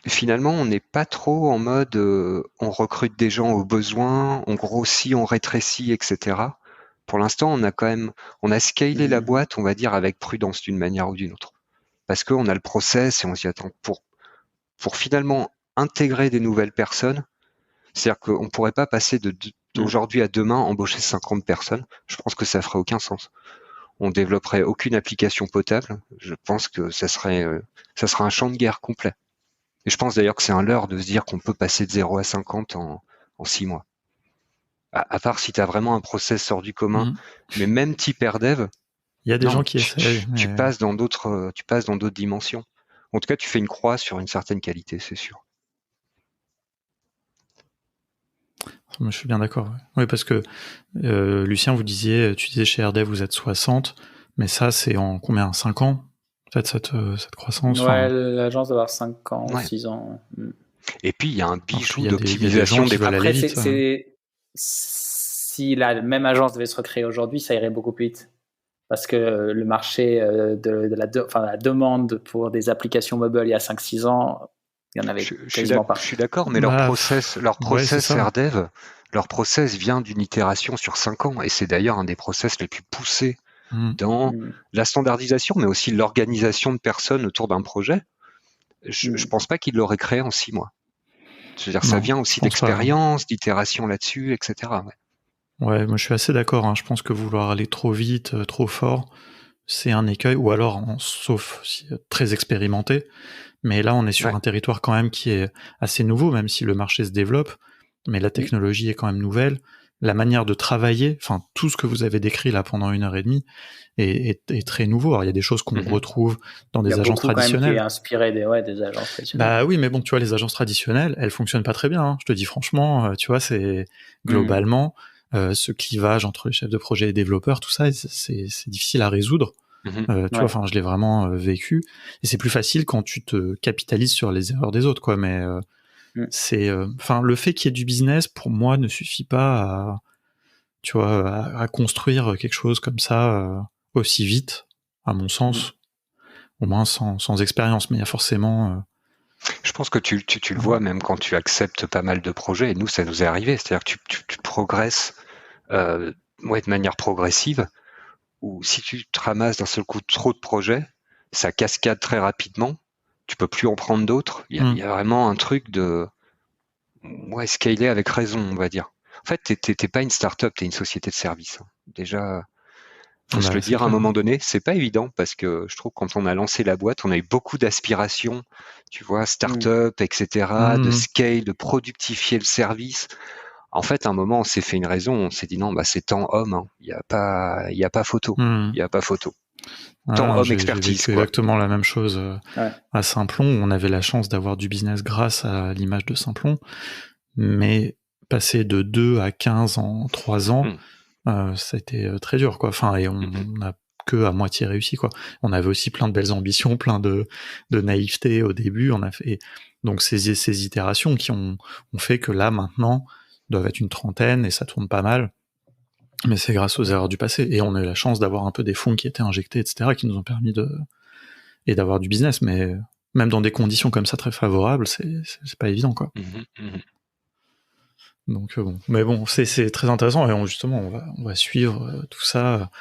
finalement, on n'est pas trop en mode on recrute des gens au besoin, on grossit, on rétrécit, etc. Pour l'instant, on a scalé la boîte, on va dire, avec prudence d'une manière ou d'une autre. Parce qu'on a le process et on s'y attend pour finalement intégrer des nouvelles personnes. C'est-à-dire qu'on ne pourrait pas passer d'aujourd'hui à demain embaucher 50 personnes. Je pense que ça ferait aucun sens. On développerait aucune application potable. Je pense que ça serait un champ de guerre complet. Et je pense d'ailleurs que c'est un leurre de se dire qu'on peut passer de 0 à 50 en 6 mois. À part si tu as vraiment un process hors du commun, mais même type AirDev, il y a des gens qui essayent. Tu passes dans d'autres dimensions. En tout cas, tu fais une croix sur une certaine qualité, c'est sûr. Je suis bien d'accord. Oui, parce que Lucien, tu disais chez AirDev, vous êtes 60, mais ça, c'est en combien? 5 ans? Peut-être cette croissance. Ouais, l'agence doit avoir 5 ans, 6 ans. Et puis, il y a un bijou d'optimisation des Après, si la même agence devait se recréer aujourd'hui, ça irait beaucoup plus vite. Parce que le marché de la demande pour des applications mobile il y a 5-6 ans, il y en avait quasiment pas. Je suis d'accord, mais leur process AirDev, leur process vient d'une itération sur 5 ans. Et c'est d'ailleurs un des process les plus poussés dans la standardisation, mais aussi l'organisation de personnes autour d'un projet. Je pense pas qu'ils l'auraient créé en 6 mois. Je veux dire, ça vient aussi d'expérience, d'itération là-dessus, etc. Ouais, moi je suis assez d'accord. Je pense que vouloir aller trop vite, trop fort, c'est un écueil, ou alors, sauf si très expérimenté. Mais là, on est sur un territoire quand même qui est assez nouveau, même si le marché se développe. Mais la technologie est quand même nouvelle. La manière de travailler, enfin tout ce que vous avez décrit là pendant 1h30 est très nouveau. Alors il y a des choses qu'on retrouve dans des agences traditionnelles. Qui est inspiré des agences traditionnelles. Bah oui, mais bon, tu vois, les agences traditionnelles, elles fonctionnent pas très bien. Je te dis franchement, tu vois, c'est globalement ce clivage entre les chefs de projet et les développeurs, tout ça, c'est difficile à résoudre. Tu vois, enfin, je l'ai vraiment vécu. Et c'est plus facile quand tu te capitalises sur les erreurs des autres, quoi. Mais c'est, enfin, le fait qu'il y ait du business, pour moi, ne suffit pas à construire quelque chose comme ça aussi vite, à mon sens, au moins sans expérience. Mais il y a forcément. Je pense que tu le vois même quand tu acceptes pas mal de projets. Et nous, ça nous est arrivé. C'est-à-dire que tu progresses de manière progressive. Ou si tu te ramasses d'un seul coup trop de projets, ça cascade très rapidement. Tu peux plus en prendre d'autres. Il y a vraiment un truc de scaler avec raison, on va dire. En fait, t'es pas une start-up, t'es une société de service. Déjà, faut se le dire à un moment donné, c'est pas évident parce que je trouve que quand on a lancé la boîte, on a eu beaucoup d'aspirations, tu vois, start-up, etc., de scale, de productifier le service. En fait, à un moment, on s'est fait une raison, on s'est dit non, c'est tant homme, il y a pas photo, il y a pas photo. Tant homme expertise. J'ai exactement la même chose à Simplon. On avait la chance d'avoir du business grâce à l'image de Simplon, mais passer de 2 à 15 en 3 ans, ça a été très dur, quoi. Enfin, et on a que à moitié réussi, quoi. On avait aussi plein de belles ambitions, plein de naïveté au début. On a fait donc ces itérations qui ont fait que là maintenant doivent être une trentaine et ça tourne pas mal. Mais c'est grâce aux erreurs du passé. Et on a eu la chance d'avoir un peu des fonds qui étaient injectés, etc., qui nous ont permis d'avoir du business. Mais même dans des conditions comme ça très favorables, c'est pas évident, quoi. Donc bon, mais bon, c'est très intéressant et justement on va suivre tout ça.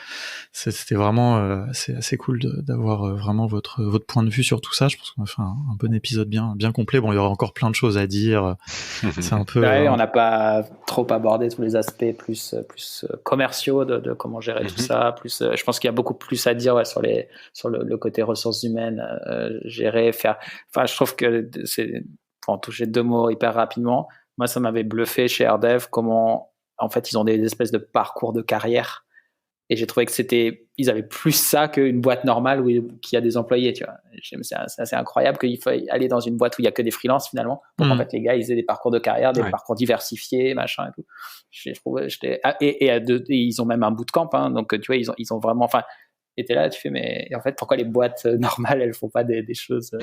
C'était vraiment c'est assez cool d'avoir vraiment votre point de vue sur tout ça. Je pense qu'on a fait un bon épisode bien complet. Bon, il y aura encore plein de choses à dire. C'est un peu. On n'a pas trop abordé tous les aspects plus commerciaux de comment gérer tout ça. Plus, je pense qu'il y a beaucoup plus à dire sur le côté ressources humaines, gérer, faire. Enfin, je trouve que c'est pour en toucher 2 mots hyper rapidement. Moi, ça m'avait bluffé chez AirDev comment en fait, ils ont des espèces de parcours de carrière. Et j'ai trouvé que ils avaient plus ça qu'une boîte normale qui a des employés, tu vois. C'est assez incroyable qu'il faille aller dans une boîte où il y a que des freelances finalement, pour qu'en fait les gars ils aient des parcours de carrière, des parcours diversifiés, machin et tout. Et ils ont même un bootcamp, hein, donc tu vois ils ont vraiment, enfin, et t'es là, tu fais mais en fait pourquoi les boîtes normales elles font pas des choses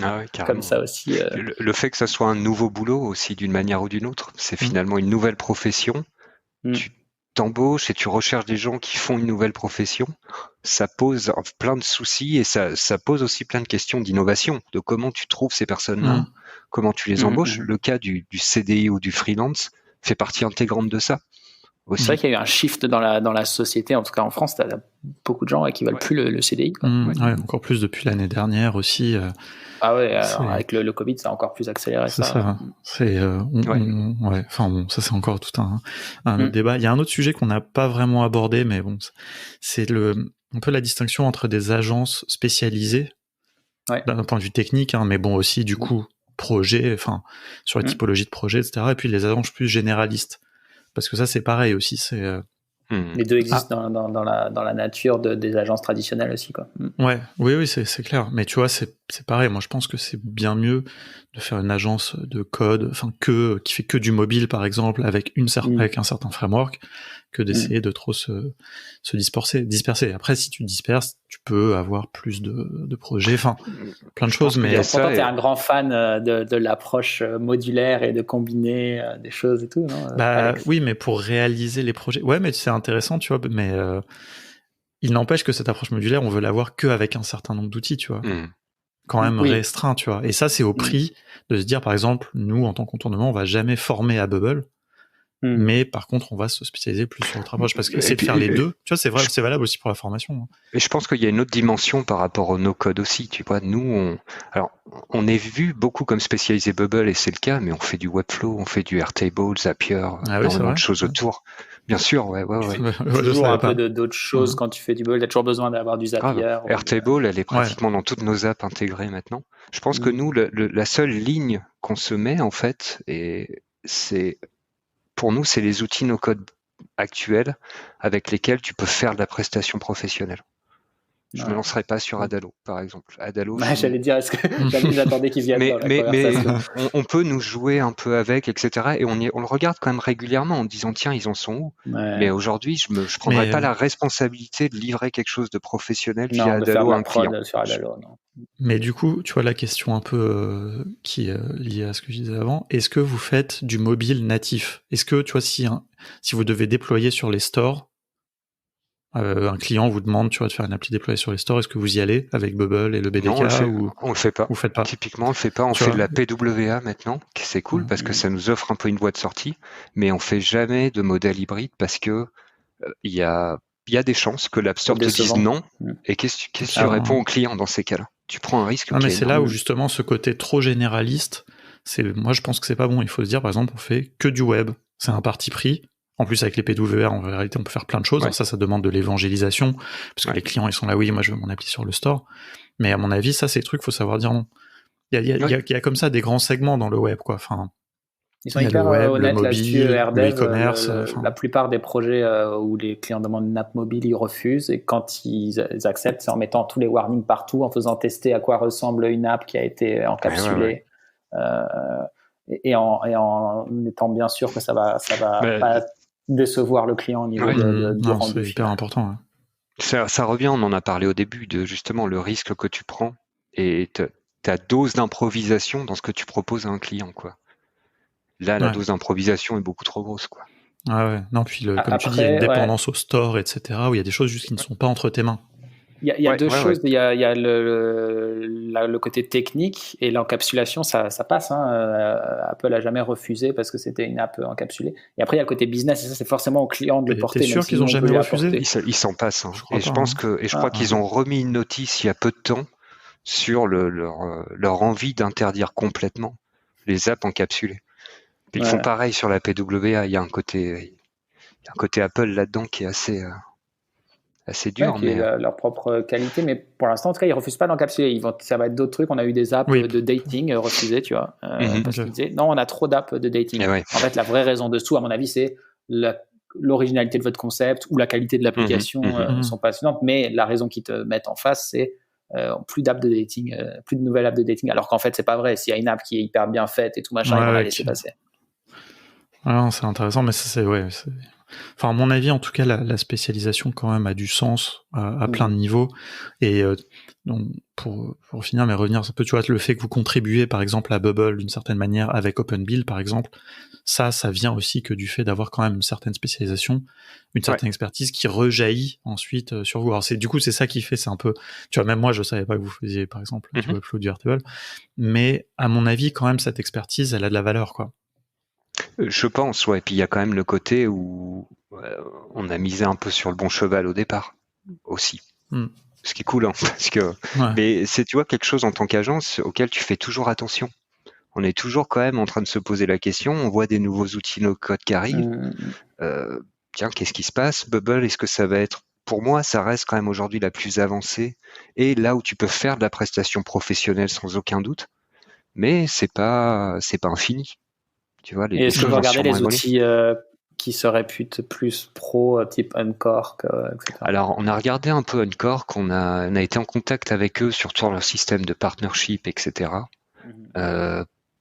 comme ça aussi. Le fait que ça soit un nouveau boulot aussi d'une manière ou d'une autre, c'est finalement une nouvelle profession. Tu t'embauches et tu recherches des gens qui font une nouvelle profession, ça pose plein de soucis et ça pose aussi plein de questions d'innovation, de comment tu trouves ces personnes-là, comment tu les embauches. Le cas du CDI ou du freelance fait partie intégrante de ça. Aussi. C'est vrai qu'il y a eu un shift dans la société, en tout cas en France, tu as beaucoup de gens qui veulent plus le CDI. Quoi. Encore plus depuis l'année dernière aussi. Ah ouais, avec le Covid, ça a encore plus accéléré ça. Ça. Enfin bon, ça c'est encore tout un autre débat. Il y a un autre sujet qu'on n'a pas vraiment abordé, mais bon, c'est un peu la distinction entre des agences spécialisées, d'un point de vue technique, hein, mais bon aussi du coup projet, enfin sur la typologie de projet, etc. Et puis les agences plus généralistes, parce que ça c'est pareil aussi, c'est les deux existent dans la nature des agences traditionnelles aussi, quoi. Oui, c'est clair. Mais tu vois, c'est pareil. Moi, je pense que c'est bien mieux de faire une agence de code, enfin qui fait que du mobile, par exemple, avec avec un certain framework, que d'essayer de trop se disperser. Après, si tu te disperses, tu peux avoir plus de projets, enfin, plein de choses. Mais pourtant, t'es un grand fan de l'approche modulaire et de combiner des choses et tout, non? Oui, mais pour réaliser les projets, mais c'est intéressant, tu vois. Mais il n'empêche que cette approche modulaire, on veut l'avoir qu'avec un certain nombre d'outils, tu vois. Quand même restreint, tu vois. Et ça, c'est au prix de se dire, par exemple, nous, en tant que contournement, on va jamais former à Bubble. Mais par contre, on va se spécialiser plus sur notre approche parce que c'est de faire les deux. Tu vois, c'est vrai, c'est valable aussi pour la formation. Et je pense qu'il y a une autre dimension par rapport au no-code aussi. Tu vois, nous, on est vu beaucoup comme spécialisé Bubble et c'est le cas, mais on fait du Webflow, on fait du Airtable, Zapier, énormément de choses autour. Bien sûr, ouais. Toujours un peu d'autres choses quand tu fais du Bubble. T'as toujours besoin d'avoir du Zapier. Airtable, elle est pratiquement dans toutes nos apps intégrées maintenant. Je pense que nous, la seule ligne qu'on se met en fait, pour nous, c'est les outils no-code actuels avec lesquels tu peux faire de la prestation professionnelle. Je me lancerai pas sur Adalo, par exemple. Adalo. J'allais dire, est-ce que j'attendais qu'ils viennent dans la conversation. Mais on peut nous jouer un peu avec, etc. Et on le regarde quand même régulièrement en disant tiens, ils en sont où. Mais aujourd'hui, je prendrais pas la responsabilité de livrer quelque chose de professionnel via Adalo à un client. Sur Adalo, non. Mais du coup, tu vois la question un peu qui est liée à ce que je disais avant. Est-ce que vous faites du mobile natif? Est-ce que tu vois si vous devez déployer sur les stores, un client vous demande, tu vois, de faire une appli déployée sur les stores, est-ce que vous y allez avec Bubble et le BDK? Non, on le fait pas. Vous faites pas. Typiquement, on le fait pas. On fait de la PWA maintenant, c'est cool parce que ça nous offre un peu une voie de sortie, mais on fait jamais de modèle hybride parce que il y a des chances que l'App Store te dise non. Et qu'est-ce que tu réponds au client dans ces cas-là? Tu prends un risque. Non, mais c'est là où justement ce côté trop généraliste, moi je pense que c'est pas bon. Il faut se dire, par exemple, on fait que du web. C'est un parti pris. En plus, avec les PWA, en réalité, on peut faire plein de choses. Ça demande de l'évangélisation, parce que les clients, ils sont là, oui, moi, je veux mon appli sur le store. Mais à mon avis, ça, c'est des trucs, faut savoir dire non. Il y a comme ça des grands segments dans le web, quoi. Enfin, ils sont hyper honnêtes là-dessus, AirDev. E-commerce, la plupart des projets où les clients demandent une app mobile, ils refusent. Et quand ils acceptent, c'est en mettant tous les warnings partout, en faisant tester à quoi ressemble une app qui a été encapsulée. Et en étant bien sûr que ça va pas décevoir le client au niveau du rendu. C'est hyper important. Ça revient, on en a parlé au début, de justement le risque que tu prends et ta dose d'improvisation dans ce que tu proposes à un client, quoi. Là, la dose d'improvisation est beaucoup trop grosse, quoi. Non, puis comme tu dis, il y a une dépendance au store, etc., où il y a des choses juste qui ne sont pas entre tes mains. Il y a deux choses. Il y a le côté technique et l'encapsulation, ça passe. Apple a jamais refusé parce que c'était une app encapsulée. Et après, il y a le côté business et ça, c'est forcément au client de le porter. T'es sûr qu'ils ont jamais refusé? Ils s'en passent. Je crois qu'ils ont remis une notice il y a peu de temps sur leur envie d'interdire complètement les apps encapsulées. Ils font pareil sur la PWA. Il y a un côté Apple là-dedans qui est assez dur, mais leur propre qualité, mais pour l'instant en tout cas ils refusent pas d'encapsuler. Ça va être d'autres trucs. On a eu des apps de dating refusées, tu vois, parce qu'ils disaient non, on a trop d'apps de dating. En fait, la vraie raison dessous, à mon avis, c'est l'originalité de votre concept ou la qualité de l'application sont passionnantes, mais la raison qu'ils te mettent en face, c'est plus d'apps de dating, plus de nouvelles apps de dating, alors qu'en fait c'est pas vrai. S'il y a une app qui est hyper bien faite et tout machin, ils vont la laisser passer. C'est intéressant, mais enfin, à mon avis, en tout cas, la spécialisation quand même a du sens à plein de niveaux. Et donc, pour finir, mais revenir un peu, tu vois, le fait que vous contribuez, par exemple, à Bubble d'une certaine manière avec OpenBuild, par exemple, ça vient aussi que du fait d'avoir quand même une certaine spécialisation, une certaine expertise qui rejaillit ensuite sur vous. Alors c'est ça qui fait, c'est un peu, tu vois, même moi je savais pas que vous faisiez par exemple du Webflow, du Airtable, mais à mon avis quand même cette expertise elle a de la valeur, quoi. Je pense, ouais. Et puis il y a quand même le côté où on a misé un peu sur le bon cheval au départ aussi. Ce qui est cool, hein, parce que mais c'est, tu vois, quelque chose en tant qu'agence auquel tu fais toujours attention. On est toujours quand même en train de se poser la question. On voit des nouveaux outils no-code qui arrivent. Tiens, qu'est-ce qui se passe? Bubble, est-ce que ça va être... Pour moi, ça reste quand même aujourd'hui la plus avancée et là où tu peux faire de la prestation professionnelle sans aucun doute. Mais c'est pas infini. Tu vois, et est-ce que vous regardez les outils qui seraient plus pro, type Uncork, etc. Alors, on a regardé un peu Uncork, on a été en contact avec eux sur tout leur système de partnership, etc.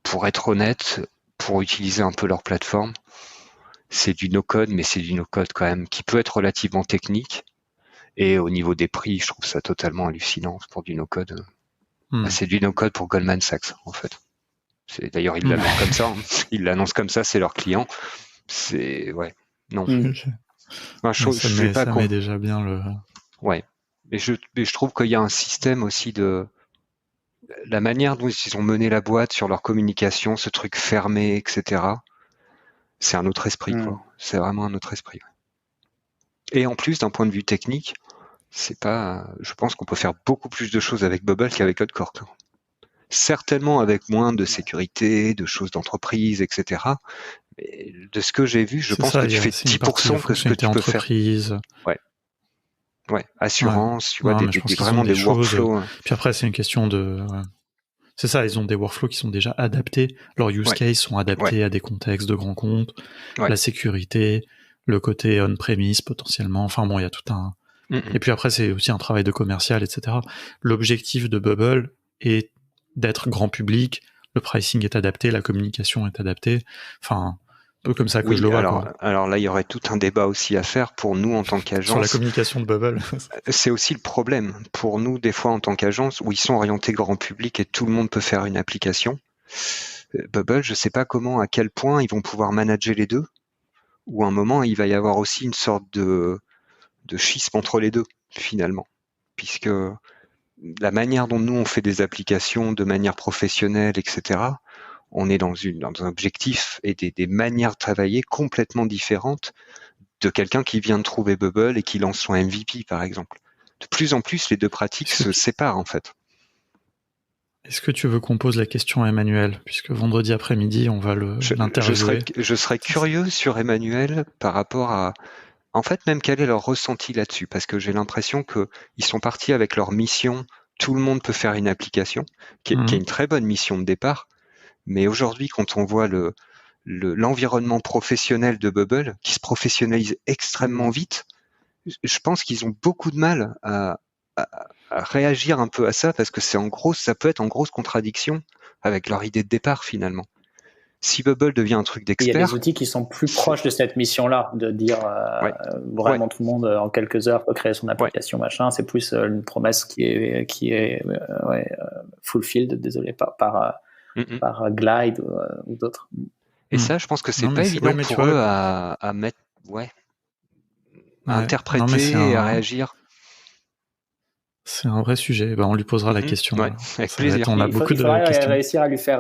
Pour être honnête, pour utiliser un peu leur plateforme, c'est du no-code, mais c'est du no-code quand même qui peut être relativement technique. Et au niveau des prix, je trouve ça totalement hallucinant pour du no-code. C'est du no-code pour Goldman Sachs, en fait. D'ailleurs, ils l'annoncent comme ça. Hein. Ils l'annoncent comme ça, c'est leur client. Non. Ça met déjà bien le. Ouais. Mais je trouve qu'il y a un système aussi de la manière dont ils ont mené la boîte sur leur communication, ce truc fermé, etc. C'est un autre esprit, quoi. C'est vraiment un autre esprit. Et en plus, d'un point de vue technique, je pense qu'on peut faire beaucoup plus de choses avec Bubble qu'avec Uncork. Certainement avec moins de sécurité, de choses d'entreprise, etc. Mais de ce que j'ai vu, je pense que tu fais 10% que ce que tu peux faire. Ouais, assurance, tu vois, vraiment des workflows. Puis après, c'est une question de... C'est ça, ils ont des workflows qui sont déjà adaptés. Leurs use cases sont adaptés à des contextes de grands comptes. La sécurité, le côté on-premise potentiellement. Enfin bon, il y a tout un... Et puis après, c'est aussi un travail de commercial, etc. L'objectif de Bubble est d'être grand public, le pricing est adapté, la communication est adaptée. Enfin, un peu comme ça que je le vois. Alors là, il y aurait tout un débat aussi à faire pour nous en tant qu'agence. Sur la communication de Bubble. C'est aussi le problème pour nous, des fois, en tant qu'agence, où ils sont orientés grand public et tout le monde peut faire une application. Bubble, je sais pas à quel point ils vont pouvoir manager les deux, ou à un moment, il va y avoir aussi une sorte de schisme entre les deux, finalement. Puisque la manière dont nous, on fait des applications de manière professionnelle, etc., on est dans un objectif et des manières de travailler complètement différentes de quelqu'un qui vient de trouver Bubble et qui lance son MVP, par exemple. De plus en plus, les deux pratiques se séparent, en fait. Est-ce que tu veux qu'on pose la question à Emmanuel, puisque vendredi après-midi, on va l'interviewer. Je serais curieux sur Emmanuel par rapport à... En fait, même quel est leur ressenti là-dessus, parce que j'ai l'impression qu'ils sont partis avec leur mission, tout le monde peut faire une application, qui est une très bonne mission de départ, mais aujourd'hui, quand on voit l'environnement professionnel de Bubble, qui se professionnalise extrêmement vite, je pense qu'ils ont beaucoup de mal à réagir un peu à ça, parce que ça peut être en grosse contradiction avec leur idée de départ, finalement. Si Bubble devient un truc d'expert... Il y a des outils qui sont plus proches de cette mission-là, de dire vraiment tout le monde en quelques heures peut créer son application, machin. C'est plus une promesse qui est fulfilled, désolé, par Glide ou d'autres. Et ça, je pense que c'est pas évident pour eux à mettre, à interpréter et à réagir. C'est un vrai sujet. On lui posera la question. Avec plaisir. On a beaucoup de questions. Réussir à lui faire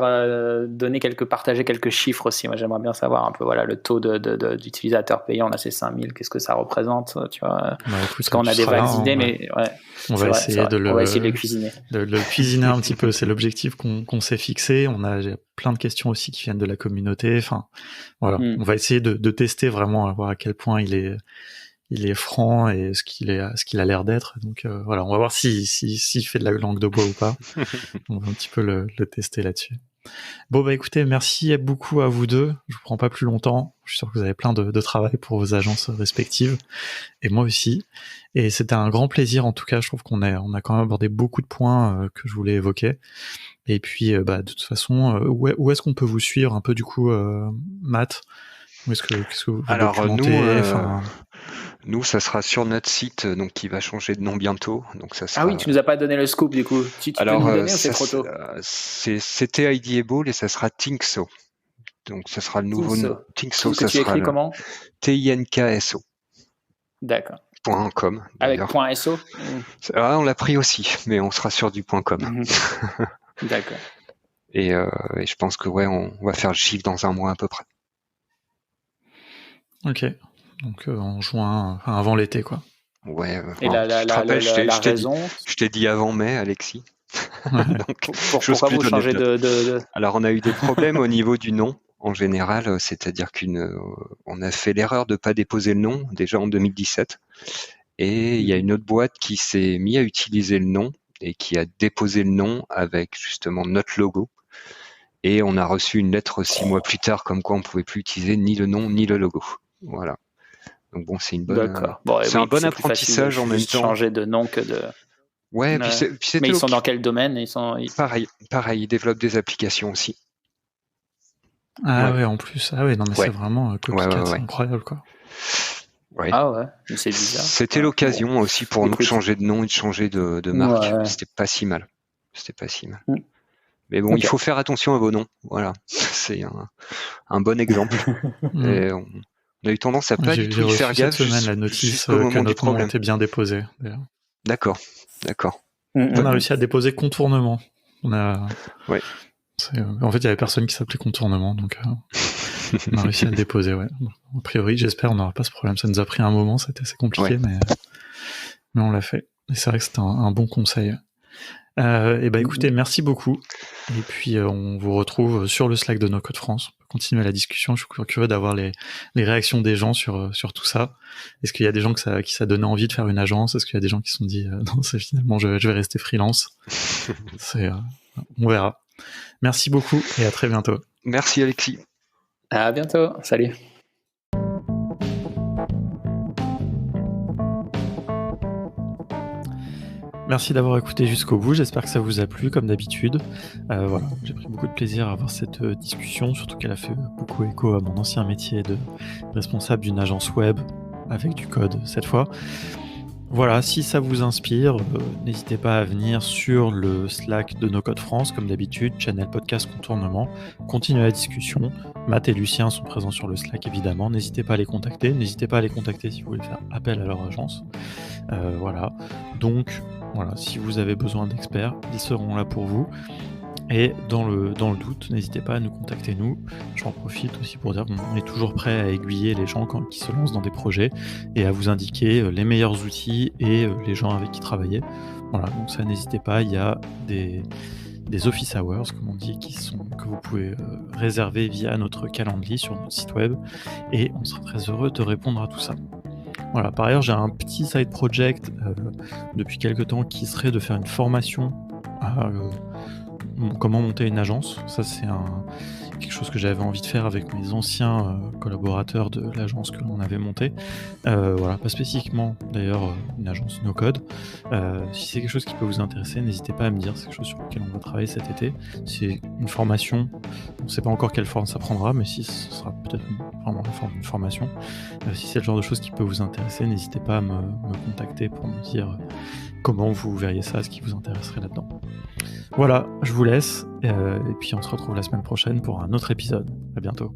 partager quelques chiffres aussi. Moi, j'aimerais bien savoir un peu le taux d'utilisateurs payants. On a ces 5000. Qu'est-ce que ça représente, tu vois? Parce qu'on a des vagues idées, mais on va essayer de le cuisiner. De le cuisiner un petit peu. C'est l'objectif qu'on s'est fixé. J'ai plein de questions aussi qui viennent de la communauté. Enfin, voilà. On va essayer de tester vraiment, à voir à quel point il est franc et ce qu'il a l'air d'être. Donc voilà, on va voir s'il fait de la langue de bois ou pas. On va un petit peu le tester là-dessus. Bon, bah écoutez, merci beaucoup à vous deux. Je vous prends pas plus longtemps. Je suis sûr que vous avez plein de travail pour vos agences respectives. Et moi aussi. Et c'était un grand plaisir, en tout cas. Je trouve qu'on a quand même abordé beaucoup de points que je voulais évoquer. Et puis, de toute façon, où est-ce qu'on peut vous suivre un peu, du coup, Matt? Qu'est-ce que vous documentez? Nous, ça sera sur notre site, donc qui va changer de nom bientôt. Donc ça sera... Ah oui, tu nous as pas donné le scoop du coup. Tu peux nous donner ou c'est trop tôt? C'était Ideable et ça sera Thinkso. Donc ça sera le nouveau nom. Thinkso, ça sera comment? TINKSO. D'accord. .com. Avec .so. On l'a pris aussi, mais on sera sur du .com. D'accord. Et je pense que on va faire le chiffre dans un mois à peu près. Ok. Donc en juin, avant l'été, quoi. Ouais. Et la raison. Je t'ai dit avant mai, Alexis. Ouais. Donc, pourquoi vous changez de... Alors on a eu des problèmes au niveau du nom en général, c'est-à-dire on a fait l'erreur de pas déposer le nom déjà en 2017, et il y a une autre boîte qui s'est mis à utiliser le nom et qui a déposé le nom avec justement notre logo. Et on a reçu une lettre 6 mois plus tard comme quoi on pouvait plus utiliser ni le nom ni le logo. Voilà. Donc bon, c'est une bonne. D'accord. Bon, c'est un bon apprentissage en même temps. Changer de nom que de. Ouais. Puis mais ils sont dans quel domaine? Pareil, ils développent des applications aussi. Ah ouais, en plus. Ah ouais, non mais c'est vraiment copycat, c'est incroyable quoi. Ouais. Ah ouais, mais c'est bizarre. C'était l'occasion aussi pour nous de changer de nom et de changer de marque. Ouais. C'était pas si mal. Mais bon, il faut faire attention à vos noms. Voilà, c'est un bon exemple. Et on a eu tendance à pas du tout y faire gaffe. Cette semaine la notice que notre nom était bien déposé. D'accord. On a réussi à déposer contournement. Ouais. En fait, il y avait personne qui s'appelait contournement, donc on a réussi à le déposer. Ouais. A priori, j'espère, on n'aura pas ce problème. Ça nous a pris un moment, c'était assez compliqué, mais on l'a fait. Et c'est vrai que c'était un bon conseil. Écoutez, merci beaucoup. Et puis on vous retrouve sur le Slack de No Code France. On peut continuer la discussion. Je suis curieux d'avoir les réactions des gens sur tout ça. Est-ce qu'il y a des gens qui ça donnait envie de faire une agence? Est-ce qu'il y a des gens qui se sont dit non, c'est finalement je vais rester freelance? On verra. Merci beaucoup et à très bientôt. Merci Alexis. À bientôt. Salut. Merci d'avoir écouté jusqu'au bout, j'espère que ça vous a plu comme d'habitude. Voilà, j'ai pris beaucoup de plaisir à avoir cette discussion, surtout qu'elle a fait beaucoup écho à mon ancien métier de responsable d'une agence web avec du code cette fois. Voilà, si ça vous inspire, n'hésitez pas à venir sur le Slack de No Code France, comme d'habitude, channel podcast Contournement. Continuez la discussion. Matt et Lucien sont présents sur le Slack, évidemment. N'hésitez pas à les contacter. N'hésitez pas à les contacter si vous voulez faire appel à leur agence. Voilà. Donc, voilà, si vous avez besoin d'experts, ils seront là pour vous. Et dans le doute, n'hésitez pas à nous contacter nous. J'en profite aussi pour dire qu'on est toujours prêt à aiguiller les gens qui se lancent dans des projets et à vous indiquer les meilleurs outils et les gens avec qui travailler. Voilà, donc ça n'hésitez pas, il y a des office hours, comme on dit, que vous pouvez réserver via notre calendrier sur notre site web et on sera très heureux de répondre à tout ça. Voilà, par ailleurs, j'ai un petit side project depuis quelques temps qui serait de faire une formation à comment monter une agence. Ça, c'est quelque chose que j'avais envie de faire avec mes anciens collaborateurs de l'agence que l'on avait montée. Voilà, pas spécifiquement d'ailleurs une agence no-code. Si c'est quelque chose qui peut vous intéresser, n'hésitez pas à me dire. C'est quelque chose sur lequel on va travailler cet été. C'est une formation. On ne sait pas encore quelle forme ça prendra, mais si ce sera peut-être vraiment la forme d'une formation. Si c'est le genre de choses qui peut vous intéresser, n'hésitez pas à me contacter pour me dire comment vous verriez ça, ce qui vous intéresserait là-dedans. Voilà, je vous laisse, et puis on se retrouve la semaine prochaine pour un autre épisode. À bientôt.